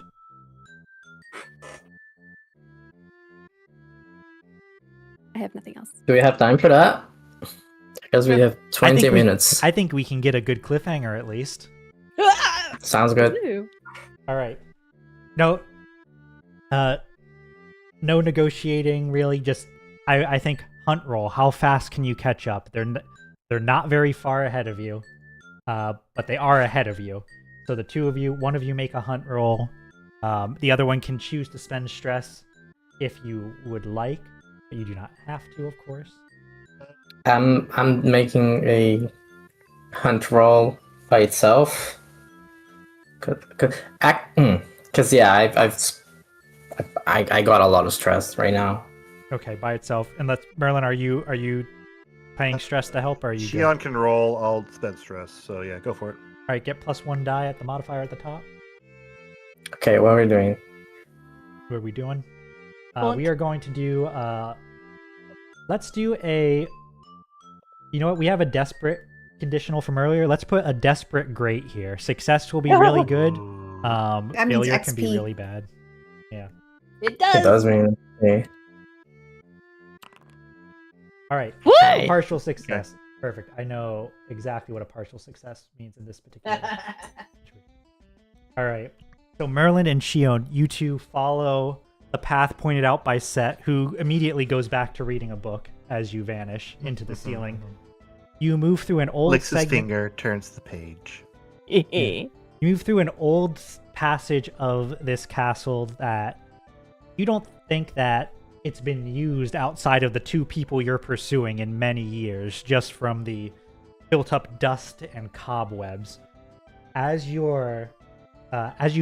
I have nothing else. Do we have time for that? Because we have 20 minutes. I think we can get a good cliffhanger at least. Sounds good. Ooh. Alright. No negotiating really, just I think hunt roll. How fast can you catch up? They're not very far ahead of you. But they are ahead of you. So the two of you, one of you make a hunt roll. The other one can choose to spend stress if you would like, but you do not have to, of course. I'm making a hunt roll by itself. Cause yeah, I got a lot of stress right now. Okay, by itself. And Merlin, are you paying stress to help, or are you good? Shion can roll. I'll spend stress. So yeah, go for it. Alright, get +1 die at the modifier at the top. Okay, what are we doing? What are we doing? What? We are going to do let's do a, you know what, we have a desperate conditional from earlier. Let's put a desperate great here. Success will be really good. Ooh. That means Failure can be XP. really bad. It It does. does mean okay. Alright. Woo! Partial success. Perfect. I know exactly what a partial success means in this particular Alright. So Merlin and Shion, you two follow the path pointed out by Set, who immediately goes back to reading a book as you vanish into the ceiling. You move through an old Licks his segment. finger, turns the page. You move through an old passage of this castle that you don't think that it's been used outside of the two people you're pursuing in many years, just from the built-up dust and cobwebs. As you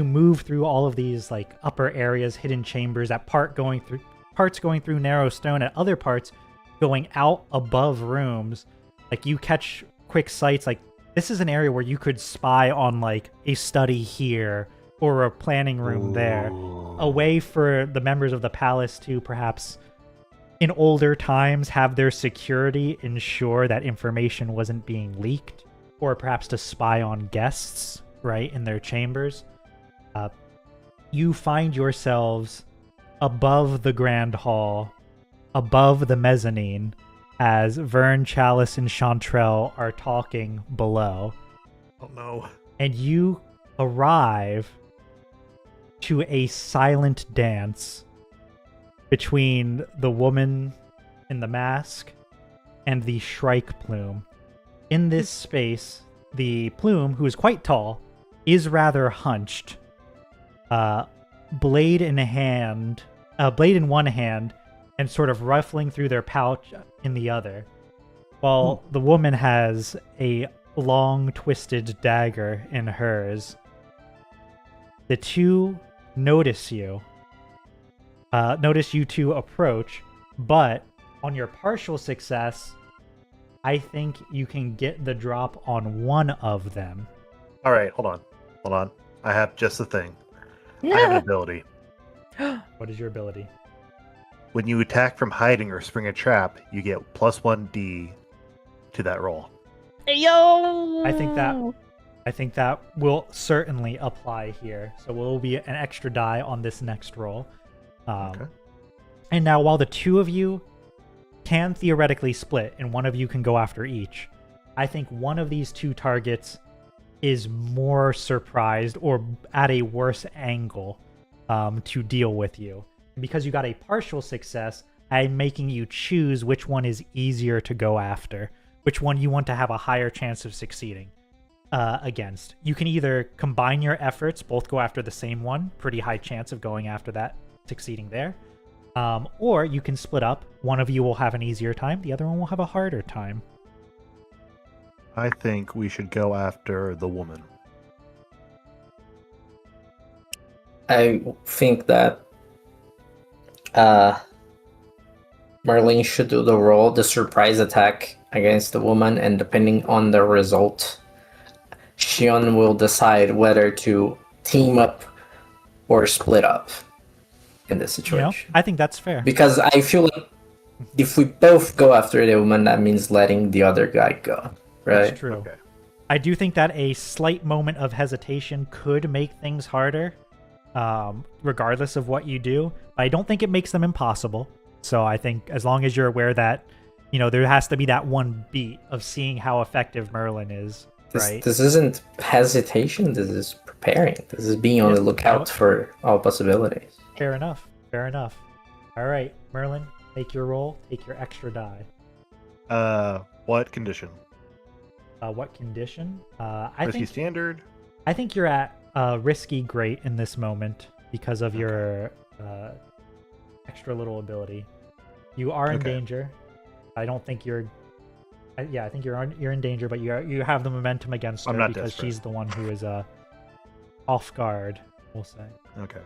move through all of these like upper areas, hidden chambers, parts going through narrow stone, at other parts going out above rooms, like you catch quick sights. Like this is an area where you could spy on like a study here or a planning room there. A way for the members of the palace to perhaps in older times have their security ensure that information wasn't being leaked, or perhaps to spy on guests, right, in their chambers. You find yourselves above the grand hall, above the mezzanine, as Vern, Chalice, and Chantrell are talking below. Oh no. And you arrive to a silent dance between the woman in the mask and the Shrike Plume. In this space, the Plume, who is quite tall, is rather hunched. Blade in one hand, and sort of ruffling through their pouch in the other. While the woman has a long, twisted dagger in hers. The two notice you two approach, but on your partial success, I think you can get the drop on one of them. All right, hold on. I have just the thing. I have an ability. What is your ability? When you attack from hiding or spring a trap, you get +1d to that roll. Yo! I think that will certainly apply here. So it will be an extra die on this next roll. Okay. And now, while the two of you can theoretically split, and one of you can go after each, I think one of these two targets is more surprised or at a worse angle to deal with you. And because you got a partial success, I'm making you choose which one is easier to go after, which one you want to have a higher chance of succeeding against. You can either combine your efforts, both go after the same one, pretty high chance of going after that, succeeding there. Or you can split up. One of you will have an easier time, the other one will have a harder time. I think we should go after the woman. I think that Merlin should do the surprise attack against the woman, and depending on the result, Shion will decide whether to team up or split up in this situation. I think that's fair. Because I feel like if we both go after the woman, that means letting the other guy go, right? That's true. Okay. I do think that a slight moment of hesitation could make things harder, regardless of what you do. But I don't think it makes them impossible. So I think as long as you're aware that, there has to be that one beat of seeing how effective Merlin is, right? This isn't hesitation, this is preparing. This is being on the lookout for all possibilities. Fair enough. All right, Merlin, make your roll, take your extra die. What condition? What condition? Risky standard? I think you're at risky great in this moment because of your extra little ability. You are in danger. I don't think you're. I think you're in danger, but you have the momentum against her because desperate. she's the one who is off guard. We'll say. Okay.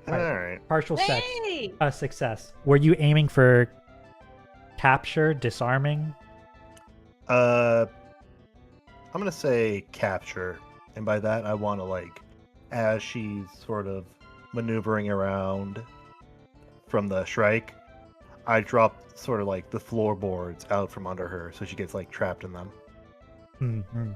All right. Partial Hey! success. Were you aiming for capture, disarming? I'm gonna say capture, and by that I want to as she's sort of maneuvering around from the Shrike, I drop sort of the floorboards out from under her, so she gets trapped in them. Mm-hmm.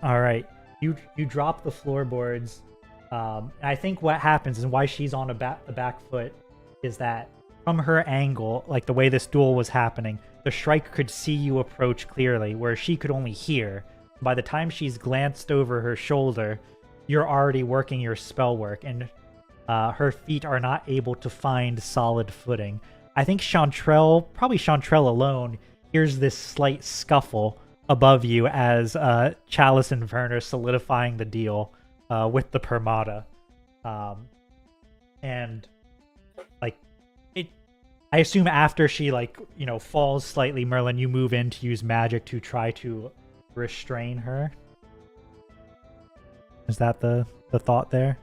All right, you drop the floorboards. I think what happens and why she's on the back foot is that from her angle, the way this duel was happening, the Shrike could see you approach clearly, where she could only hear. By the time she's glanced over her shoulder, you're already working your spell work, and her feet are not able to find solid footing. I think probably Chantrell alone, hears this slight scuffle above you as Chalice and Vern are solidifying the deal with the Permata. And I assume after she falls slightly, Merlin, you move in to use magic to try to restrain her. Is that the thought there?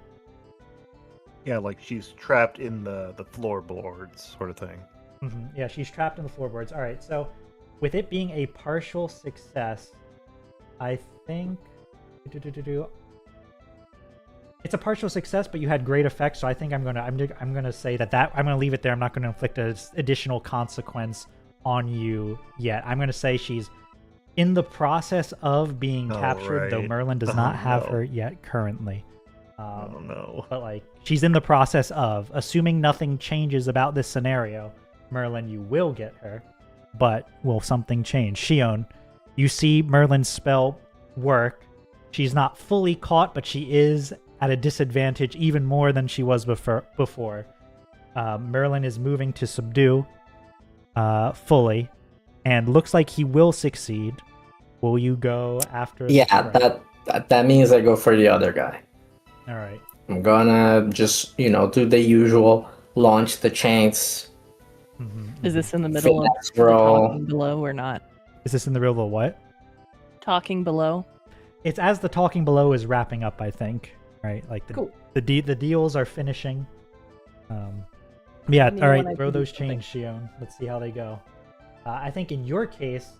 Yeah, she's trapped in the floorboards sort of thing. Mm-hmm. Yeah, she's trapped in the floorboards. All right, so with it being a partial success, I think it's a partial success, but you had great effects. So I think I'm gonna say that I'm gonna leave it there. I'm not gonna inflict an additional consequence on you yet. I'm gonna say she's in the process of being captured, though Merlin does not have her yet currently. Oh no! But she's in the process of, assuming nothing changes about this scenario, Merlin, you will get her. But will something change? Shion, you see Merlin's spell work. She's not fully caught, but she is at a disadvantage even more than she was before. Merlin is moving to subdue fully, and looks like he will succeed. Will you go after? Yeah, that means I go for the other guy. All right. I'm gonna just do the usual, launch the chains. Is this in the middle of Finesse the roll. talking below or not? Is this in the real world? What? Talking below. It's as the talking below is wrapping up, I think. Right, like the deals are finishing. Yeah. I mean, All when I right. Throw can do those chains, Shion. Let's see how they go. I think in your case,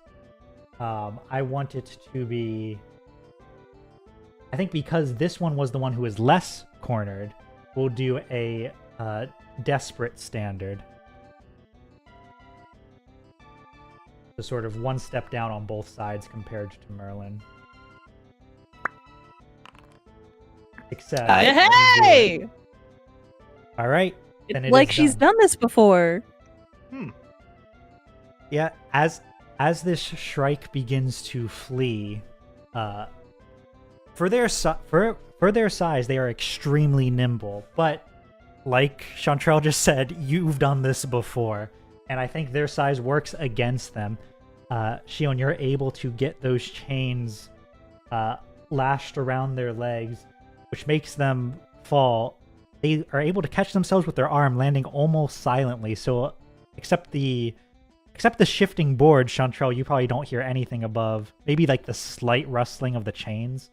I want it to be. I think because this one was the one who was less cornered, we'll do a desperate standard. So sort of one step down on both sides compared to Merlin. Success. Hey! All right. Then it Like is she's done. done this before. Yeah, as this Shrike begins to flee, for their size, they are extremely nimble. But like Chantrell just said, you've done this before, and I think their size works against them. Shion, you're able to get those chains lashed around their legs, which makes them fall. They are able to catch themselves with their arm, landing almost silently. So, except the shifting board, Chantrell, you probably don't hear anything above. Maybe like the slight rustling of the chains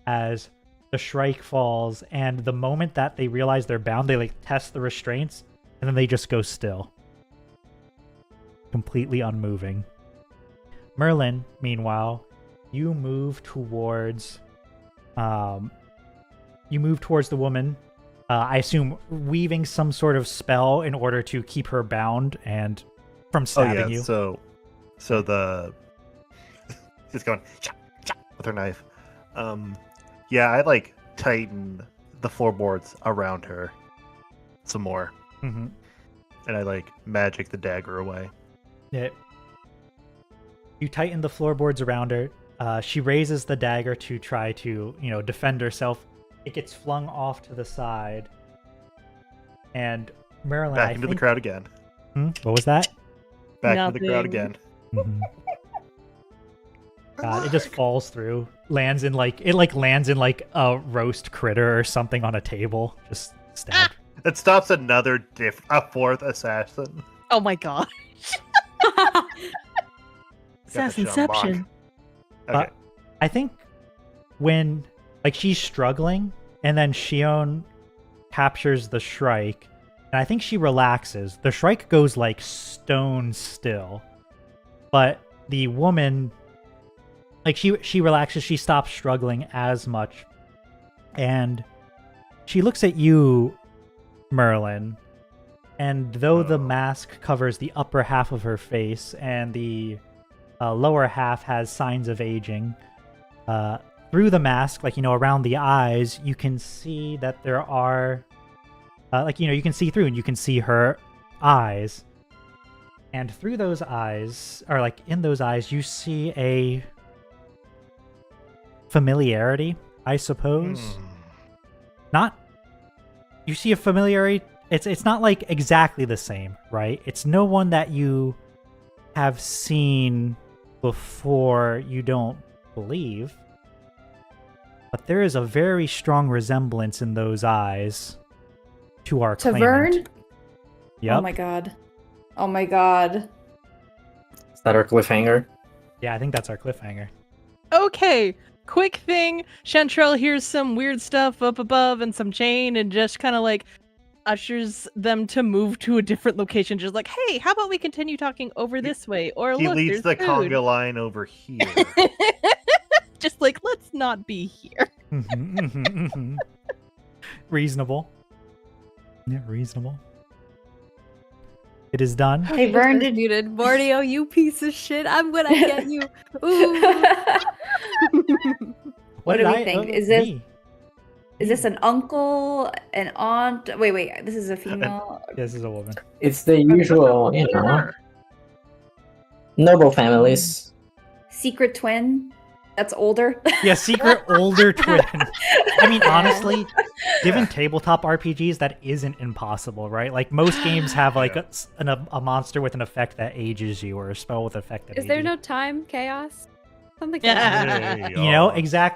as the Shrike falls. And the moment that they realize they're bound, they like test the restraints, and then they just go still. Completely unmoving. Merlin, meanwhile, you move towards the woman. I assume weaving some sort of spell in order to keep her bound and from stabbing you. So the she's going chop, chop with her knife. I like tighten the floorboards around her some more, Mm-hmm. and I like magic the dagger away. Yeah. You tighten the floorboards around her. She raises the dagger to try to, defend herself. It gets flung off to the side. And Merlin, Back into the crowd again. What was that? Back into the crowd Nothing. again. Mhm. God, it just falls through. Lands in a roast critter or something on a table. Just stabbed. It stops a fourth assassin. Oh my god. Got the shit on lock. Assassination. Okay. I think when she's struggling and then Shion captures the Shrike, and I think she relaxes. The Shrike goes like stone still. But the woman she relaxes, she stops struggling as much. And she looks at you, Merlin, and though the mask covers the upper half of her face and the lower half has signs of aging, through the mask, around the eyes, you can see that there are, you can see through and you can see her eyes. And through those eyes, or in those eyes, you see a familiarity, I suppose. You see a familiarity. It's not exactly the same, right? It's no one that you have seen before, you don't believe. But there is a very strong resemblance in those eyes to our To claimant. Vern? Yep. Oh my god. Oh my god. Is that our cliffhanger? Yeah, I think that's our cliffhanger. Okay, quick thing. Chantrell hears some weird stuff up above and some chain and just kind of ushers them to move to a different location. Just hey, how about we continue talking over this way? Or He look, leads there's the food. conga line over here. Just let's not be here. Reasonable. Yeah, reasonable. It is done. Hey, Vern, did muted. Mordio, you piece of shit. I'm gonna get you. Ooh. What do did we think? Is this- me? Is this an uncle, an aunt? Wait. This is a female. This is a woman. It's the usual, noble families. Secret twin that's older. Yeah, secret older twin. I mean, honestly, given tabletop RPGs, that isn't impossible, right? Like, most games have, like, a monster with an effect that ages you, or a spell with an effect that Is ages there you. no time chaos? Something Yeah. You know,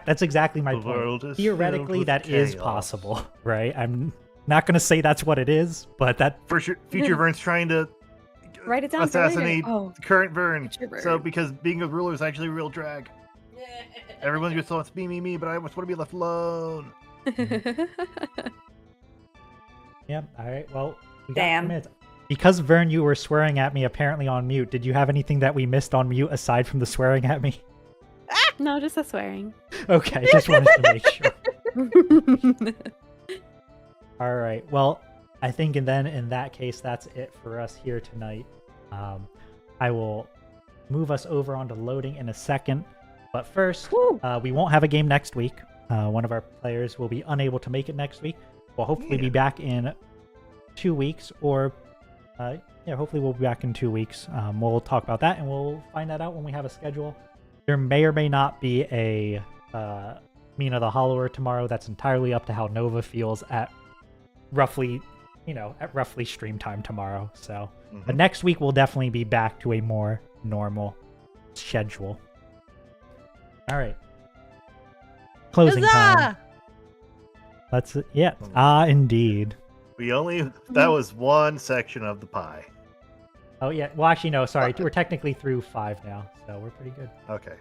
that's exactly my The world point. is Theoretically, filled with that is chaos. possible, right? I'm not going to say that's what it is, but that... For sure, future Vern's trying to Write it down for later. assassinate Oh. current Vern. Future So Vern. because being a ruler is actually a real drag. Everyone just wants me, but I just want to be left alone. Yeah, all right, well, we got Damn. 2 minutes. Because, Vern, you were swearing at me apparently on mute, did you have anything that we missed on mute aside from the swearing at me? No, just the swearing. Okay, just wanted to make sure. All right. Well, I think in that case, that's it for us here tonight. I will move us over onto loading in a second. But first, we won't have a game next week. One of our players will be unable to make it next week. We'll hopefully be back in 2 weeks, or hopefully we'll be back in 2 weeks. We'll talk about that, and we'll find that out when we have a schedule. There may or may not be a Mina the Hollower tomorrow. That's entirely up to how Nova feels at roughly stream time tomorrow. So, but next week we'll definitely be back to a more normal schedule. All right. Closing time. Let's indeed. That was one section of the pie. Oh yeah. Well, actually, no. Sorry, we're technically through 5 now, so we're pretty good. Okay.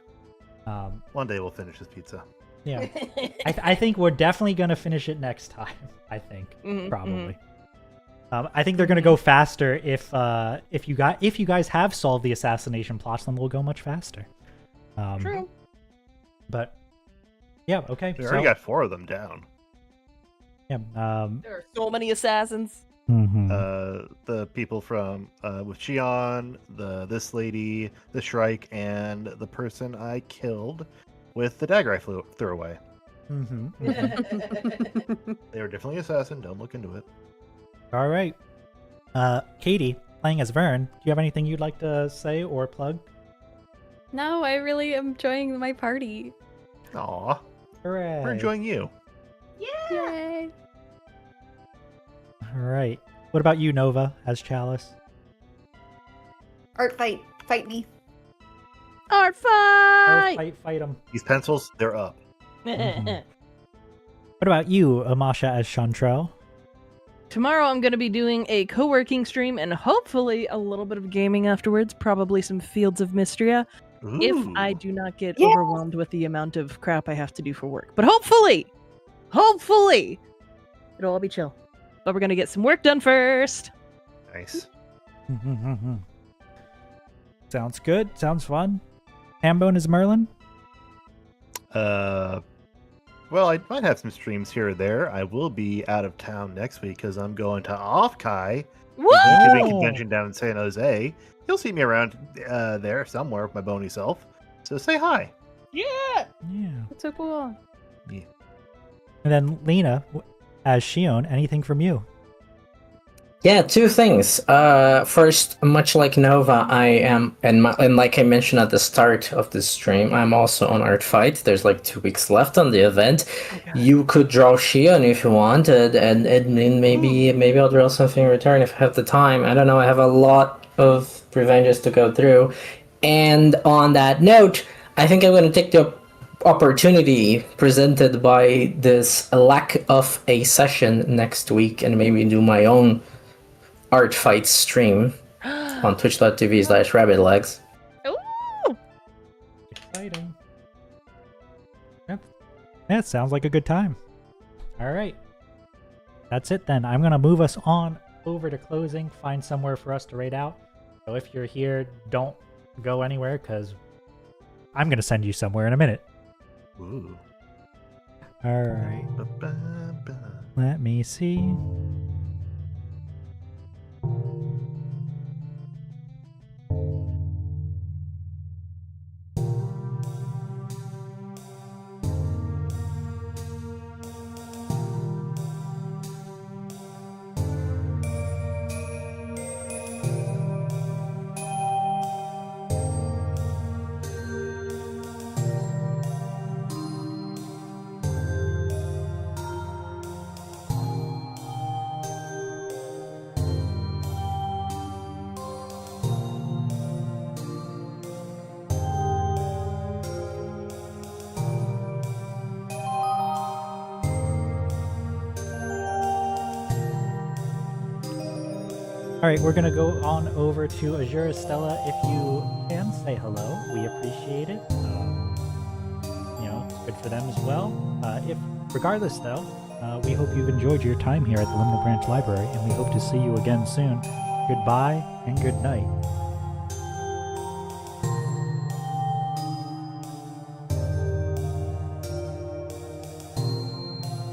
One day we'll finish this pizza. Yeah. I think we're definitely gonna finish it next time. I think probably. I think they're gonna go faster if you guys have solved the assassination plots, then we'll go much faster. True. But yeah, okay. We already got 4 of them down. Yeah. There are so many assassins. The people from with Shion, this lady, the Shrike, and the person I killed with the dagger I threw away. They were definitely assassin. Don't look into it. All right. Katie, playing as Vern, do you have anything you'd like to say or plug? No, I really am enjoying my party. Aw, Hooray. we're enjoying you. Yay! All right. What about you, Nova, as Chalice? Art fight. Fight me. Art fight! Fight them. These pencils, they're up. What about you, Amasha, as Chantrell? Tomorrow I'm going to be doing a co-working stream and hopefully a little bit of gaming afterwards, probably some Fields of Mystria, if I do not get overwhelmed with the amount of crap I have to do for work. But hopefully, it'll all be chill. But we're going to get some work done first. Nice. Sounds good. Sounds fun. Hambone is Merlin? Well, I might have some streams here or there. I will be out of town next week because I'm going to Offkai, Woo! the big convention down in San Jose. You'll see me around there somewhere with my bony self. So say hi. Yeah! Yeah. That's so cool. And then Lena, as Shion, anything from you? Yeah, 2 things. First, much like Nova, I am, and like I mentioned at the start of this stream, I'm also on Art Fight. There's like 2 weeks left on the event. You could draw Shion if you wanted, and maybe I'll draw something in return if I have the time. I don't know. I have a lot of revenges to go through. And on that note, I think I'm going to take the opportunity presented by this lack of a session next week and maybe do my own Art Fight stream on twitch.tv/rabbitlegs. Ooh! Exciting. Yep. Yeah, it sounds like a good time. All right. That's it then. I'm going to move us on over to closing, find somewhere for us to raid out. So if you're here, don't go anywhere because I'm going to send you somewhere in a minute. Ooh. All right. Ba-ba-ba. Let me see. All right, we're gonna go on over to Azure Stella. If you can say hello, we appreciate it. It's good for them as well. Regardless though, we hope you've enjoyed your time here at the Liminal Branch Library, and we hope to see you again soon. Goodbye and good night.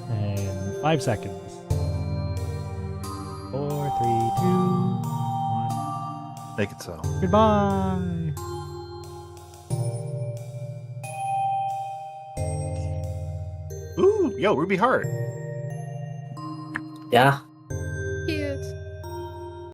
And 5 seconds. 4, 3, 2, 1. Make it so. Goodbye. Ooh, yo, Ruby Heart. Yeah.